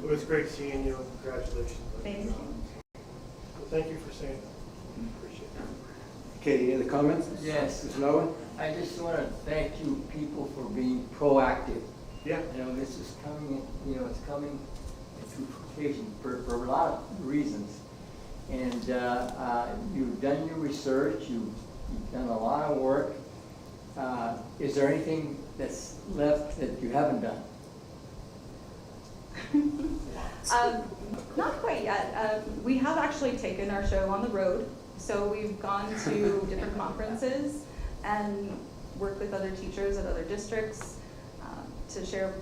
It was great seeing you, and congratulations. Thank you. So thank you for saying that. Appreciate it. Okay, any other comments? Yes. Mr. Nolan? I just want to thank you people for being proactive. Yeah. This is coming, it's coming to fruition for a lot of reasons. And you've done your research, you've done a lot of work. Is there anything that's left that you haven't done? Not quite yet. We have actually taken our show on the road. So we've gone to different conferences, and work with other teachers at other districts to share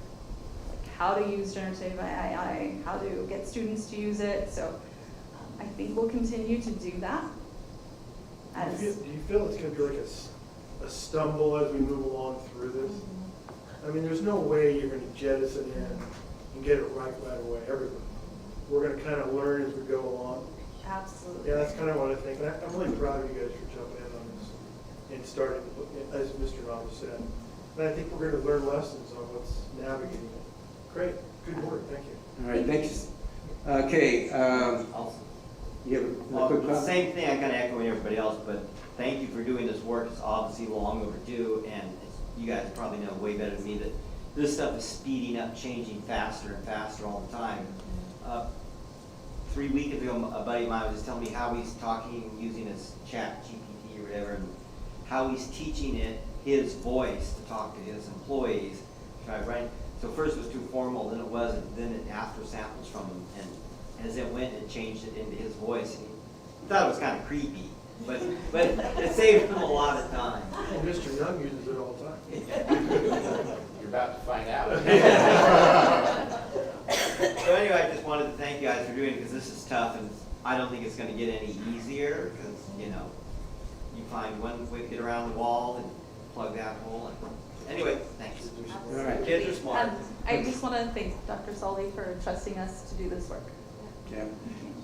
like how to use generative AI, how to get students to use it. So I think we'll continue to do that. Do you feel it's going to be like a stumble as we move along through this? I mean, there's no way you're going to jettison in and get it right away, everybody. We're going to kind of learn as we go along. Absolutely. Yeah, that's kind of what I think. And I'm really proud of you guys for jumping in on this and starting, as Mr. Novel said. And I think we're going to learn lessons on what's navigating it. Great. Good work. Thank you. All right, thank you. Okay, you have a quick comment? Same thing, I kind of echo everybody else, but thank you for doing this work. It's obviously long overdue, and you guys probably know way better than me that this stuff is speeding up, changing faster and faster all the time. 3 weeks ago, a buddy of mine was just telling me how he's talking, using his chat GPT or whatever, and how he's teaching it his voice to talk to his employees. Right? So first it was too formal, then it wasn't, then it asked for samples from him, and as it went, it changed it into his voice. And he thought it was kind of creepy, but it saved him a lot of time. Well, Mr. Young uses it all the time. You're about to find out. So anyway, I just wanted to thank you guys for doing it, because this is tough, and I don't think it's going to get any easier, because, you know, you find one way to get around the wall and plug that hole. And anyway, thanks. All right. Kids are smart. I just want to thank Dr. Sully for trusting us to do this work. Yeah.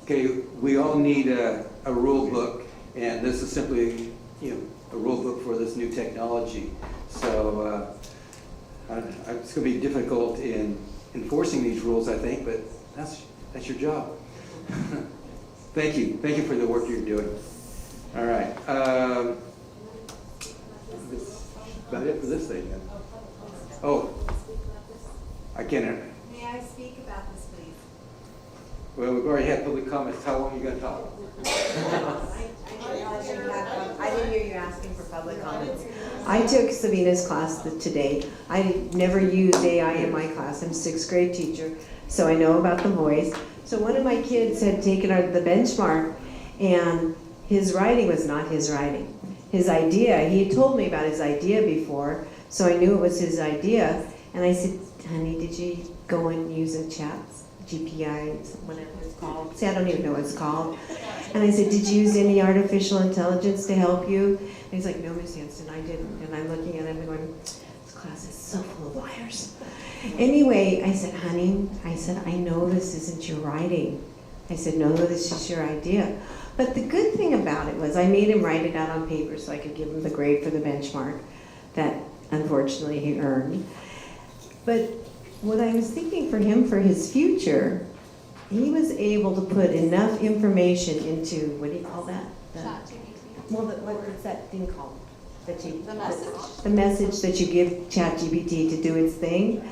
Okay, we all need a rule book, and this is simply, a rule book for this new technology. So it's going to be difficult in enforcing these rules, I think, but that's your job. Thank you for the work you're doing. All right. That's about it for this thing. Then. Oh, I can't. May I speak about this, please? Well, we've already had public comments. How long are you going to talk? I didn't hear you asking for public comments. I took Sabina's class today. I never used AI in my class. I'm a 6th grade teacher, so I know about the voice. So one of my kids had taken the benchmark, and his writing was not his writing. His idea, he had told me about his idea before, so I knew it was his idea. And I said, honey, did you go and use a chat, GPI, whatever it's called? See, I don't even know what it's called. And I said, did you use any artificial intelligence to help you? And he's like, no, Miss Hanson, I didn't. And I'm looking at him and going, this class is so full of liars. Anyway, I said, honey, I know this isn't your writing. I said, no, this is your idea. But the good thing about it was I made him write it out on paper so I could give him the grade for the benchmark that unfortunately he earned. But what I was thinking for him for his future, he was able to put enough information into, what do you call that? Well, what's that thing called? The message. The message that you give ChatGPT to do its thing.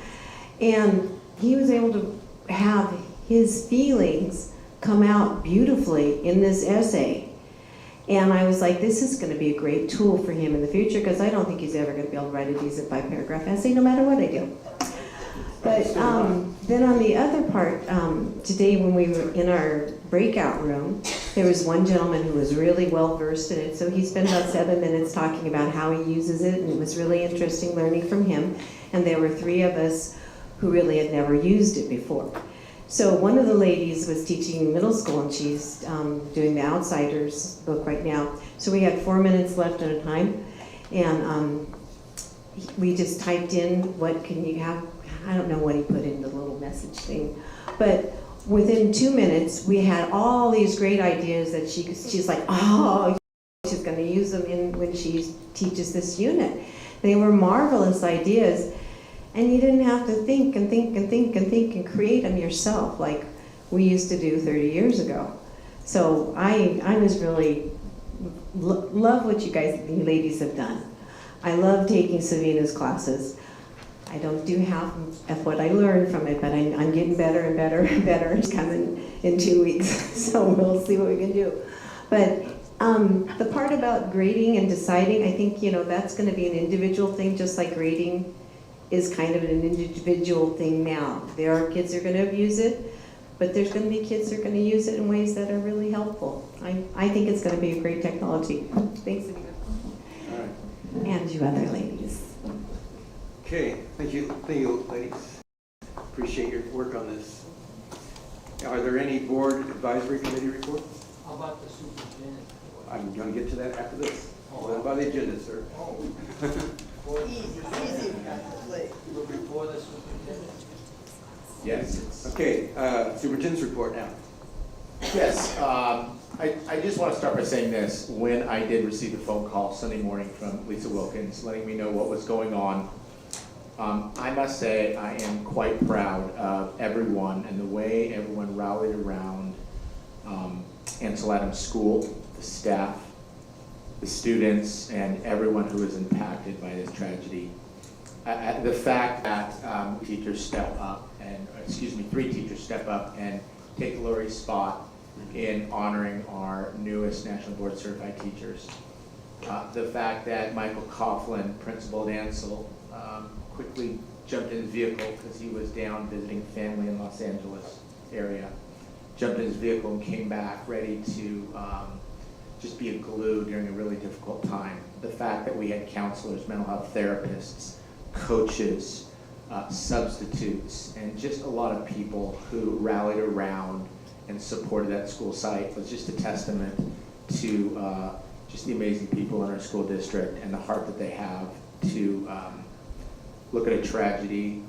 And he was able to have his feelings come out beautifully in this essay. And I was like, this is going to be a great tool for him in the future, because I don't think he's ever going to be able to write a decent 5-paragraph essay no matter what I do. But then on the other part, today when we were in our breakout room, there was one gentleman who was really well versed in it. So he spent about 7 minutes talking about how he uses it, and it was really interesting learning from him. And there were 3 of us who really had never used it before. So one of the ladies was teaching middle school, and she's doing the Outsiders book right now. So we had 4 minutes left at a time, and we just typed in, what can you have? I don't know what he put in the little message thing, but within 2 minutes, we had all these great ideas that she's like, oh, she's going to use them when she teaches this unit. They were marvelous ideas. And you didn't have to think and think and think and think and create them yourself like we used to do 30 years ago. So I was really, love what you ladies have done. I love taking Savina's classes. I don't do half of what I learned from it, but I'm getting better and better and better. It's coming in 2 weeks, so we'll see what we can do. But the part about grading and deciding, I think, that's going to be an individual thing, just like grading is kind of an individual thing now. There are kids that are going to abuse it, but there's going to be kids that are going to use it in ways that are really helpful. I think it's going to be a great technology. Thanks, Anita. All right. and you other ladies. Okay, thank you, ladies. Appreciate your work on this. Are there any board advisory committee reports? How about the superintendent? I'm gonna get to that after this. What about the agenda, sir? Before the superintendent? Yes. Okay, superintendent's report now. Yes, I just want to start by saying this. When I did receive a phone call Sunday morning from Lisa Wilkins letting me know what was going on, I must say I am quite proud of everyone and the way everyone rallied around Ansel Adams School, the staff, the students, and everyone who was impacted by this tragedy. The fact that teachers step up and, three teachers step up and take Lori's spot in honoring our newest National Board Certified teachers. The fact that Michael Coughlin, principal at Ansel, quickly jumped in his vehicle because he was down visiting family in Los Angeles area, jumped in his vehicle and came back ready to just be a glue during a really difficult time. The fact that we had counselors, mental health therapists, coaches, substitutes, and just a lot of people who rallied around and supported that school site was just a testament to just the amazing people in our school district and the heart that they have to look at a tragedy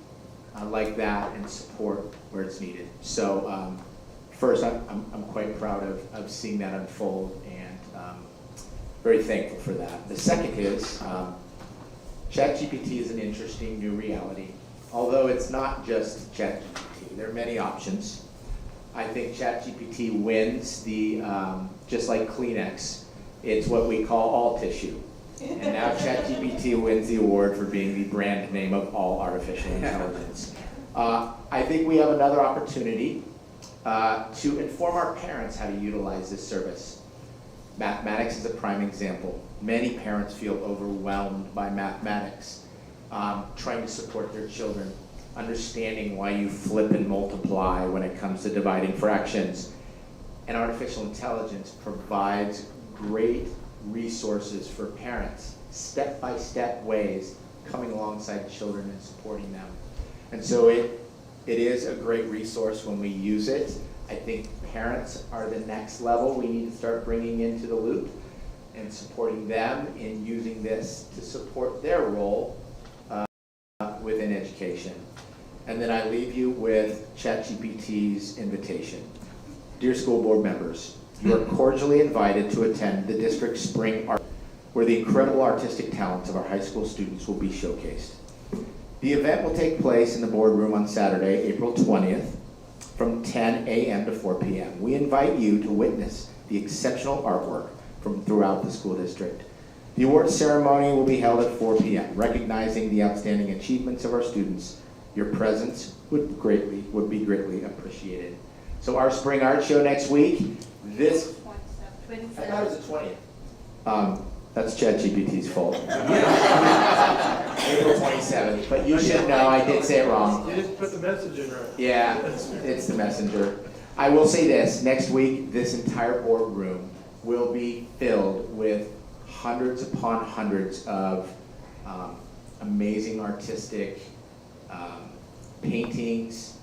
like that and support where it's needed. So first, I'm quite proud of seeing that unfold and very thankful for that. The second is ChatGPT is an interesting new reality. Although it's not just ChatGPT, there are many options. I think ChatGPT wins the, just like Kleenex, it's what we call all tissue. And now ChatGPT wins the award for being the brand name of all artificial intelligence. I think we have another opportunity to inform our parents how to utilize this service. Mathematics is a prime example. Many parents feel overwhelmed by mathematics, trying to support their children, understanding why you flip and multiply when it comes to dividing fractions. And artificial intelligence provides great resources for parents, step-by-step ways, coming alongside children and supporting them. And so it is a great resource when we use it. I think parents are the next level we need to start bringing into the loop and supporting them in using this to support their role within education. And then I leave you with ChatGPT's invitation. Dear school board members, you are cordially invited to attend the district spring art, where the incredible artistic talents of our high school students will be showcased. The event will take place in the boardroom on Saturday, April 20th, from 10 a.m. to 4 p.m. We invite you to witness the exceptional artwork from throughout the school district. The award ceremony will be held at 4 p.m., recognizing the outstanding achievements of our students. Your presence would be greatly appreciated. So our spring art show next week, this, I thought it was the 20th. That's ChatGPT's fault. April 27th, but you should know I did say it wrong. You didn't put the message in right. Yeah, it's the messenger. I will say this, next week, this entire boardroom will be filled with hundreds upon hundreds of amazing artistic paintings.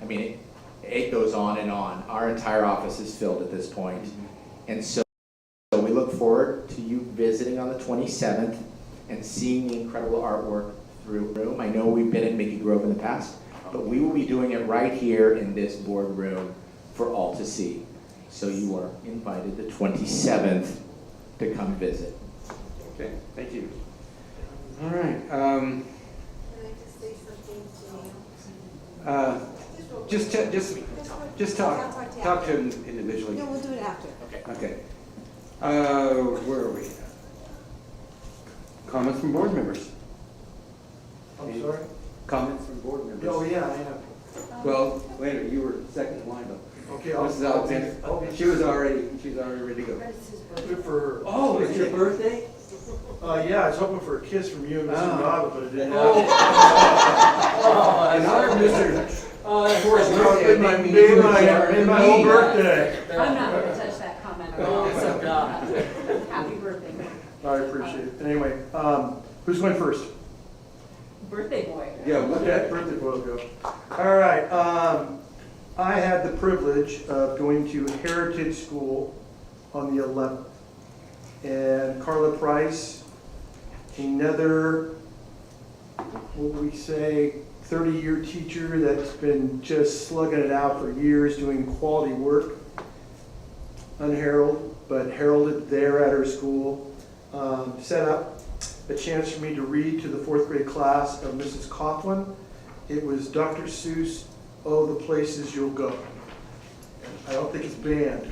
I mean, it goes on and on. Our entire office is filled at this point. And so we look forward to you visiting on the 27th and seeing the incredible artwork through room. I know we've been in Mickey Grove in the past, but we will be doing it right here in this boardroom for all to see. So you are invited the 27th to come visit. Okay, thank you. All right. Can I just say something to Neil? Just talk to him individually. No, we'll do it after. Okay. Where are we? Comments from board members? I'm sorry? Comments from board members? Oh, yeah, I have. Well, wait a minute, you were second in line though. Okay, Mrs. Alexander, she was already ready to go. Oh, it's your birthday? Yeah, I was hoping for a kiss from you and Mr. Nava, but it didn't Oh. happen. And I'm Mr. Forrest Made my whole birthday. I'm not going to touch that comment at all, so happy birthday. I appreciate it. Anyway, who's going first? Birthday boy. Yeah, Okay, birthday boy will go. All right, I had the privilege of going to Heritage School on the 11th. And Carla Price, another, what would we say, 30-year teacher that's been just slugging it out for years, doing quality work, unheralded, but heralded there at her school. Set up a chance for me to read to the 4th grade class of Mrs. Coughlin. It was Dr. Seuss, Oh, the Places You'll Go. I don't think it's banned.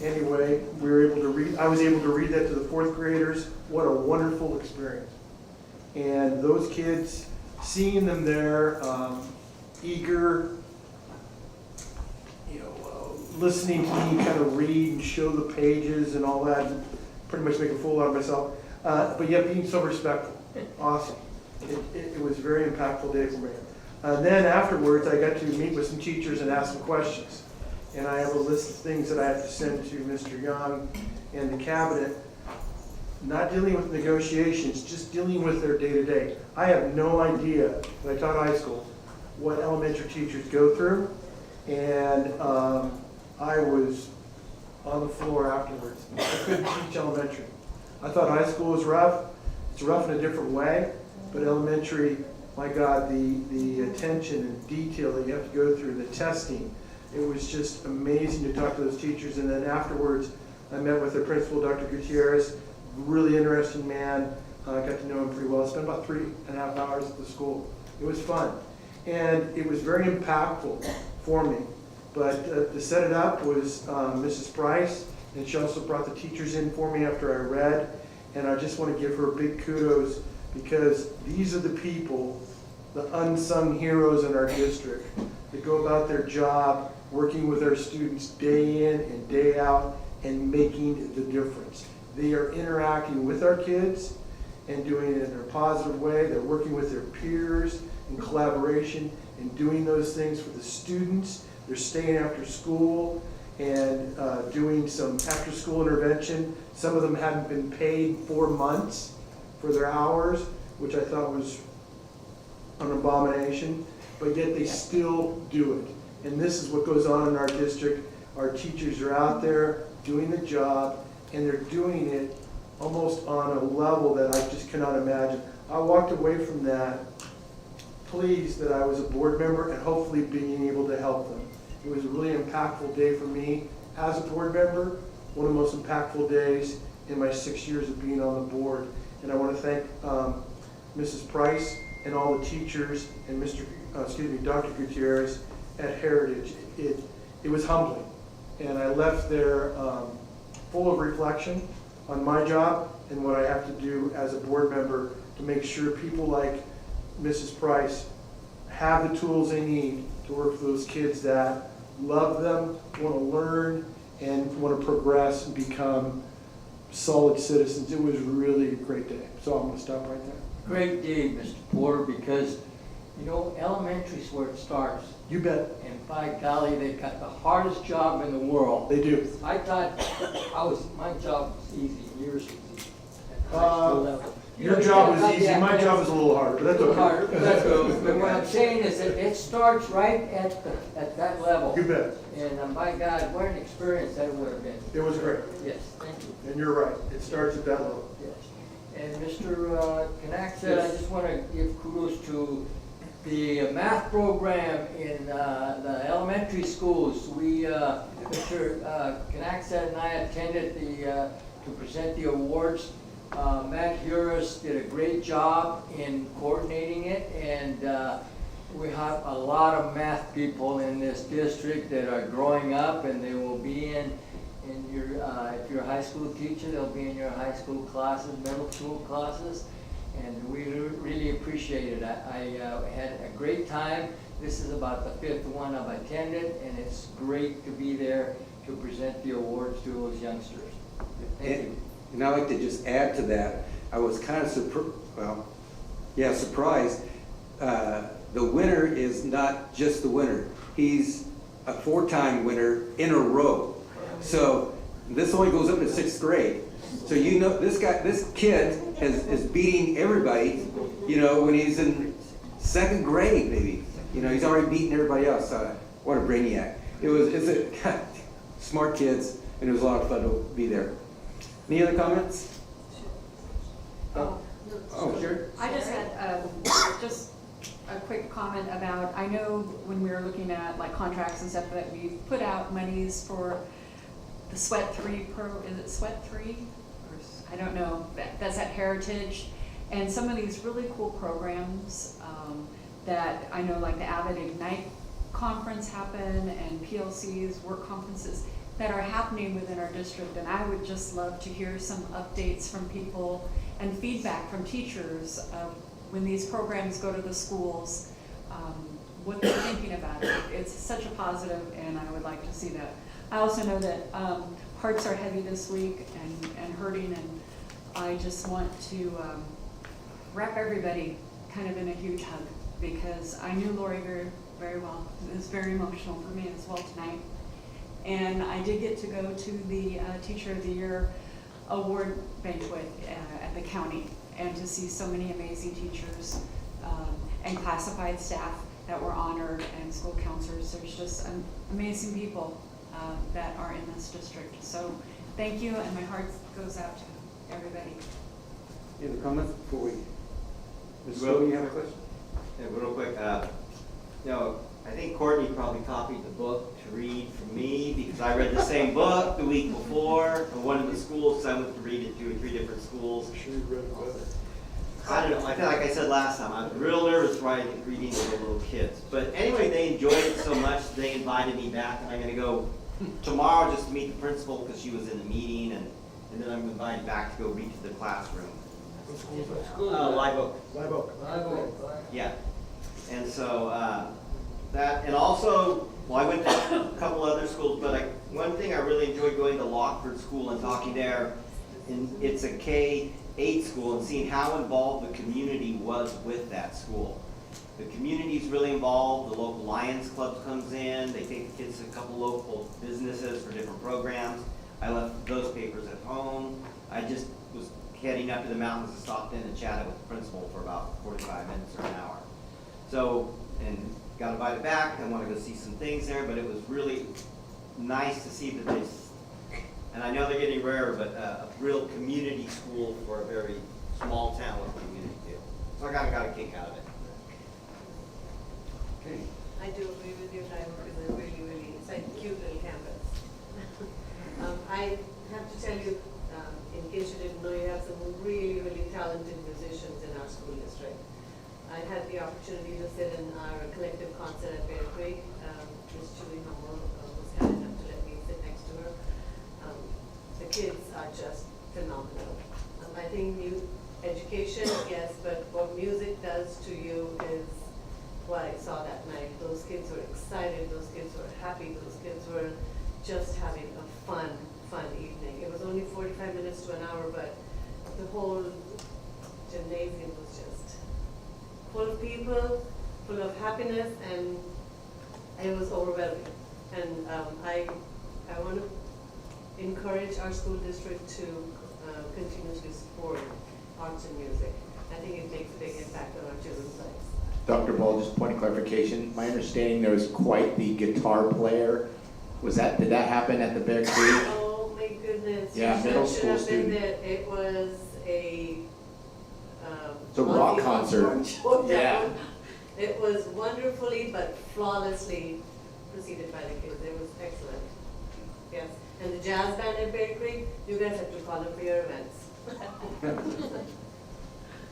Anyway, we were able to read, I was able to read that to the 4th graders. What a wonderful experience. And those kids, seeing them there, eager, listening to me kind of read and show the pages and all that, and pretty much make a fool out of myself, but yet being so respectful. Awesome. It was a very impactful day for me. Then afterwards, I got to meet with some teachers and ask some questions. And I have a list of things that I have to send to Mr. Young and the cabinet, not dealing with negotiations, just dealing with their day-to-day. I have no idea, when I taught high school, what elementary teachers go through. And I was on the floor afterwards. I couldn't teach elementary. I thought high school was rough. It's rough in a different way, but elementary, my God, the attention and detail that you have to go through, the testing, it was just amazing to talk to those teachers. And then afterwards, I met with their principal, Dr. Gutierrez, really interesting man. I got to know him pretty well. I spent about 3.5 hours at the school. It was fun. And it was very impactful for me. But to set it up was Mrs. Price, and she also brought the teachers in for me after I read. And I just want to give her big kudos, because these are the people, the unsung heroes in our district, that go about their job working with our students day in and day out and making the difference. They are interacting with our kids and doing it in a positive way. They're working with their peers in collaboration and doing those things for the students. They're staying after school and doing some after-school intervention. Some of them hadn't been paid 4 months for their hours, which I thought was an abomination, but yet they still do it. And this is what goes on in our district. Our teachers are out there doing the job, and they're doing it almost on a level that I just cannot imagine. I walked away from that pleased that I was a board member and hopefully being able to help them. It was a really impactful day for me as a board member, one of the most impactful days in my 6 years of being on the board. And I want to thank Mrs. Price and all the teachers and Dr. Gutierrez at Heritage. It was humbling. And I left there full of reflection on my job and what I have to do as a board member to make sure people like Mrs. Price have the tools they need to work with those kids that love them, want to learn, and want to progress and become solid citizens. It was really a great day. So I'm going to stop right there. Great day, Mr. Porter, because, elementary is where it starts. You bet. And by golly, they've got the hardest job in the world. They do. I thought my job was easy, yours was easy at the high school level. Your job was easy, my job is a little harder, but that's okay. Harder, that's good. But what I'm saying is that it starts right at that level. You bet. And by God, what an experience that would have been. It was great. Yes, thank you. And you're right, it starts at that level. Yes. And Mr. Knack said, I just want to give kudos to the math program in the elementary schools. Mr. Knack said and I attended to present the awards. Matt Hurst did a great job in coordinating it, and we have a lot of math people in this district that are growing up, and they will be in your, if you're a high school teacher, they'll be in your high school classes, middle school classes, and we really appreciate it. I had a great time. This is about the 5th one I've attended, and it's great to be there to present the awards to those youngsters. Thank you. And I'd like to just add to that, I was kind of surprised. The winner is not just the winner. He's a 4-time winner in a row. So this only goes up to 6th grade. So you know, this kid is beating everybody, you know, when he's in second grade maybe. You know, he's already beating everybody else. What a brainiac. It's a smart kids, and it was a lot of fun to be there. Any other comments? Oh, sure. I just had just a quick comment about, I know when we were looking at like contracts and stuff that we put out monies for the Sweat 3 is it Sweat 3? Or I don't know, that's at Heritage. And some of these really cool programs that I know, like the Avid Ignite conference happen and PLC's work conferences that are happening within our district. And I would just love to hear some updates from people and feedback from teachers of when these programs go to the schools, what they're thinking about it. It's such a positive, and I would like to see that. I also know that hearts are heavy this week and hurting, and I just want to wrap everybody kind of in a huge hug, because I knew Lori very, very well. It was very emotional for me as well tonight. And I did get to go to the Teacher of the Year award banquet at the county, and to see so many amazing teachers and classified staff that were honored, and school counselors. There's just amazing people that are in this district. So thank you, and my heart goes out to everybody. Any other comments before we? Ms. Will, you have a question? Yeah, real quick. You know, I think Courtney probably copied the book to read from me, because I read the same book the week before for one of the schools, so I went to read it to 3 different schools. Sure you read it better. I don't know, I feel like I said last time, I was real nervous reading to the little kids. But anyway, they enjoyed it so much, they invited me back, and I'm gonna go tomorrow just to meet the principal, because she was in the meeting, and then I'm invited back to go read to the classroom. Live Oak. Live Oak. Yeah. And so, that, and also, well, I went to a couple other schools, but one thing I really enjoyed going to Lockford School and talking there, and it's a K-8 school, and seeing how involved the community was with that school. The community's really involved, the local Lions Club comes in, they take the kids to a couple local businesses for different programs. I left those papers at home. I just was heading up to the mountains and stopped in and chatted with the principal for about 45 minutes or an hour. So, and got invited back, I wanted to go see some things there, but it was really nice to see that they, and I know they're getting rarer, but a real community school for a very small town with community feel. So I got a kick out of it. Okay. I do agree with you, Diamond, because it's it's like a cute little campus. I have to tell you, in case you didn't know, you have some really, really talented musicians in our school district. I had the opportunity to sit in our collective concert at Bear Creek. Miss Julie Hummel was kind enough to let me sit next to her. The kids are just phenomenal. I think education, yes, but what music does to you is what I saw that night. Those kids were excited, those kids were happy, those kids were just having a fun evening. It was only 45 minutes to an hour, but the whole gymnasium was just full of people, full of happiness, and it was overwhelming. And I want to encourage our school district to continuously support arts and music. I think it makes a big impact on our children's lives. Dr. Ball, just point of clarification, my understanding there was quite the guitar player. Did that happen at the Bear Creek? Oh my goodness. Yeah, middle school student. It was a It's a rock concert. Yeah. It was wonderfully but flawlessly preceded by the kids. It was excellent. Yes. And the jazz band at Bear Creek, you guys have to call them for your events.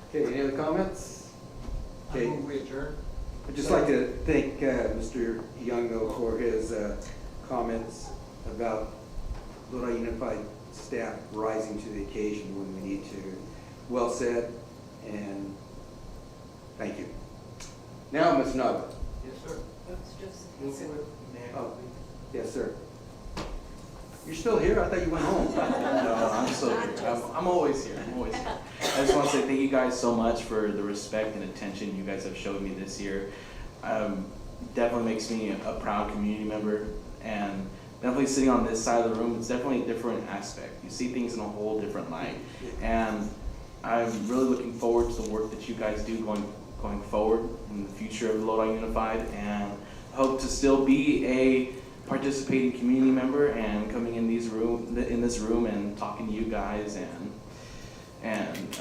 Okay, any other comments? Okay. We adjourn. I'd just like to thank Mr. Youngo for his comments about Lodi Unified staff rising to the occasion when we need to. Well said, and thank you. Now, Ms. Nugg. Yes, sir. Oh, yes, sir. You're still here? I thought you went home. No, I'm still here. I'm always here. I just want to say thank you guys so much for the respect and attention you guys have showed me this year. Definitely makes me a proud community member, and definitely sitting on this side of the room, it's definitely a different aspect. You see things in a whole different light. And I'm really looking forward to the work that you guys do going forward in the future of Lodi Unified, and hope to still be a participating community member and coming in this room and talking to you guys, and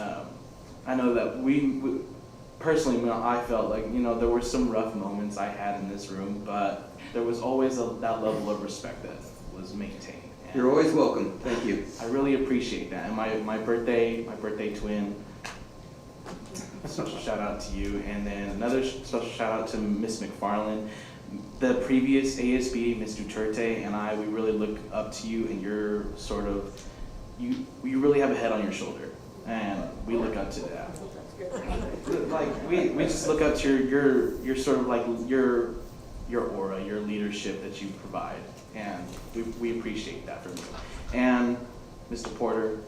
I know that we personally, I felt like, there were some rough moments I had in this room, but there was always that level of respect that was maintained. And You're always welcome. Thank you. I really appreciate that. And my birthday twin, special shout out to you. And then another special shout out to Miss McFarland. The previous ASB, Ms. Duterte, and we really look up to you, and you're sort of, you really have a head on your shoulder, and we look up to that. Like, we just look up to your sort of like your aura, your leadership that you provide, and we appreciate that from you. And Mr. Porter,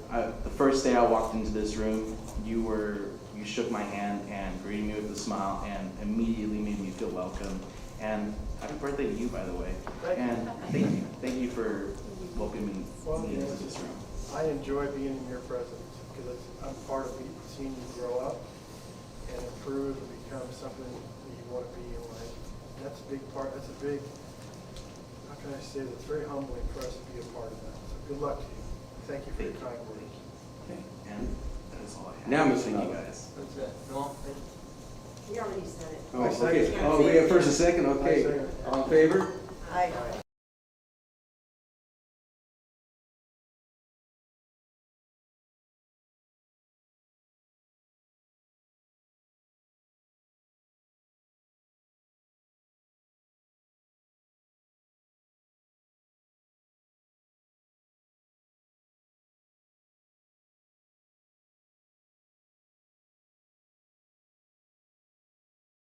the first day I walked into this room, you shook my hand and greeted me with a smile and immediately made me feel welcome. And happy birthday to you, by the way. And thank you for welcoming me into this room. I enjoy being in your presence because I'm part of seeing you grow up and improve and become something that you want to be in life. And that's a big part, how can I say that? It's very humbling for us to be a part of that. So good luck to you. Thank you for your kind words. Okay, and that is all I have. Now, Mr. Thank you Nava. guys. That's it. No, He already said it. Oh, okay. Oh, we have first and second, okay. I second. All in favor? Aye.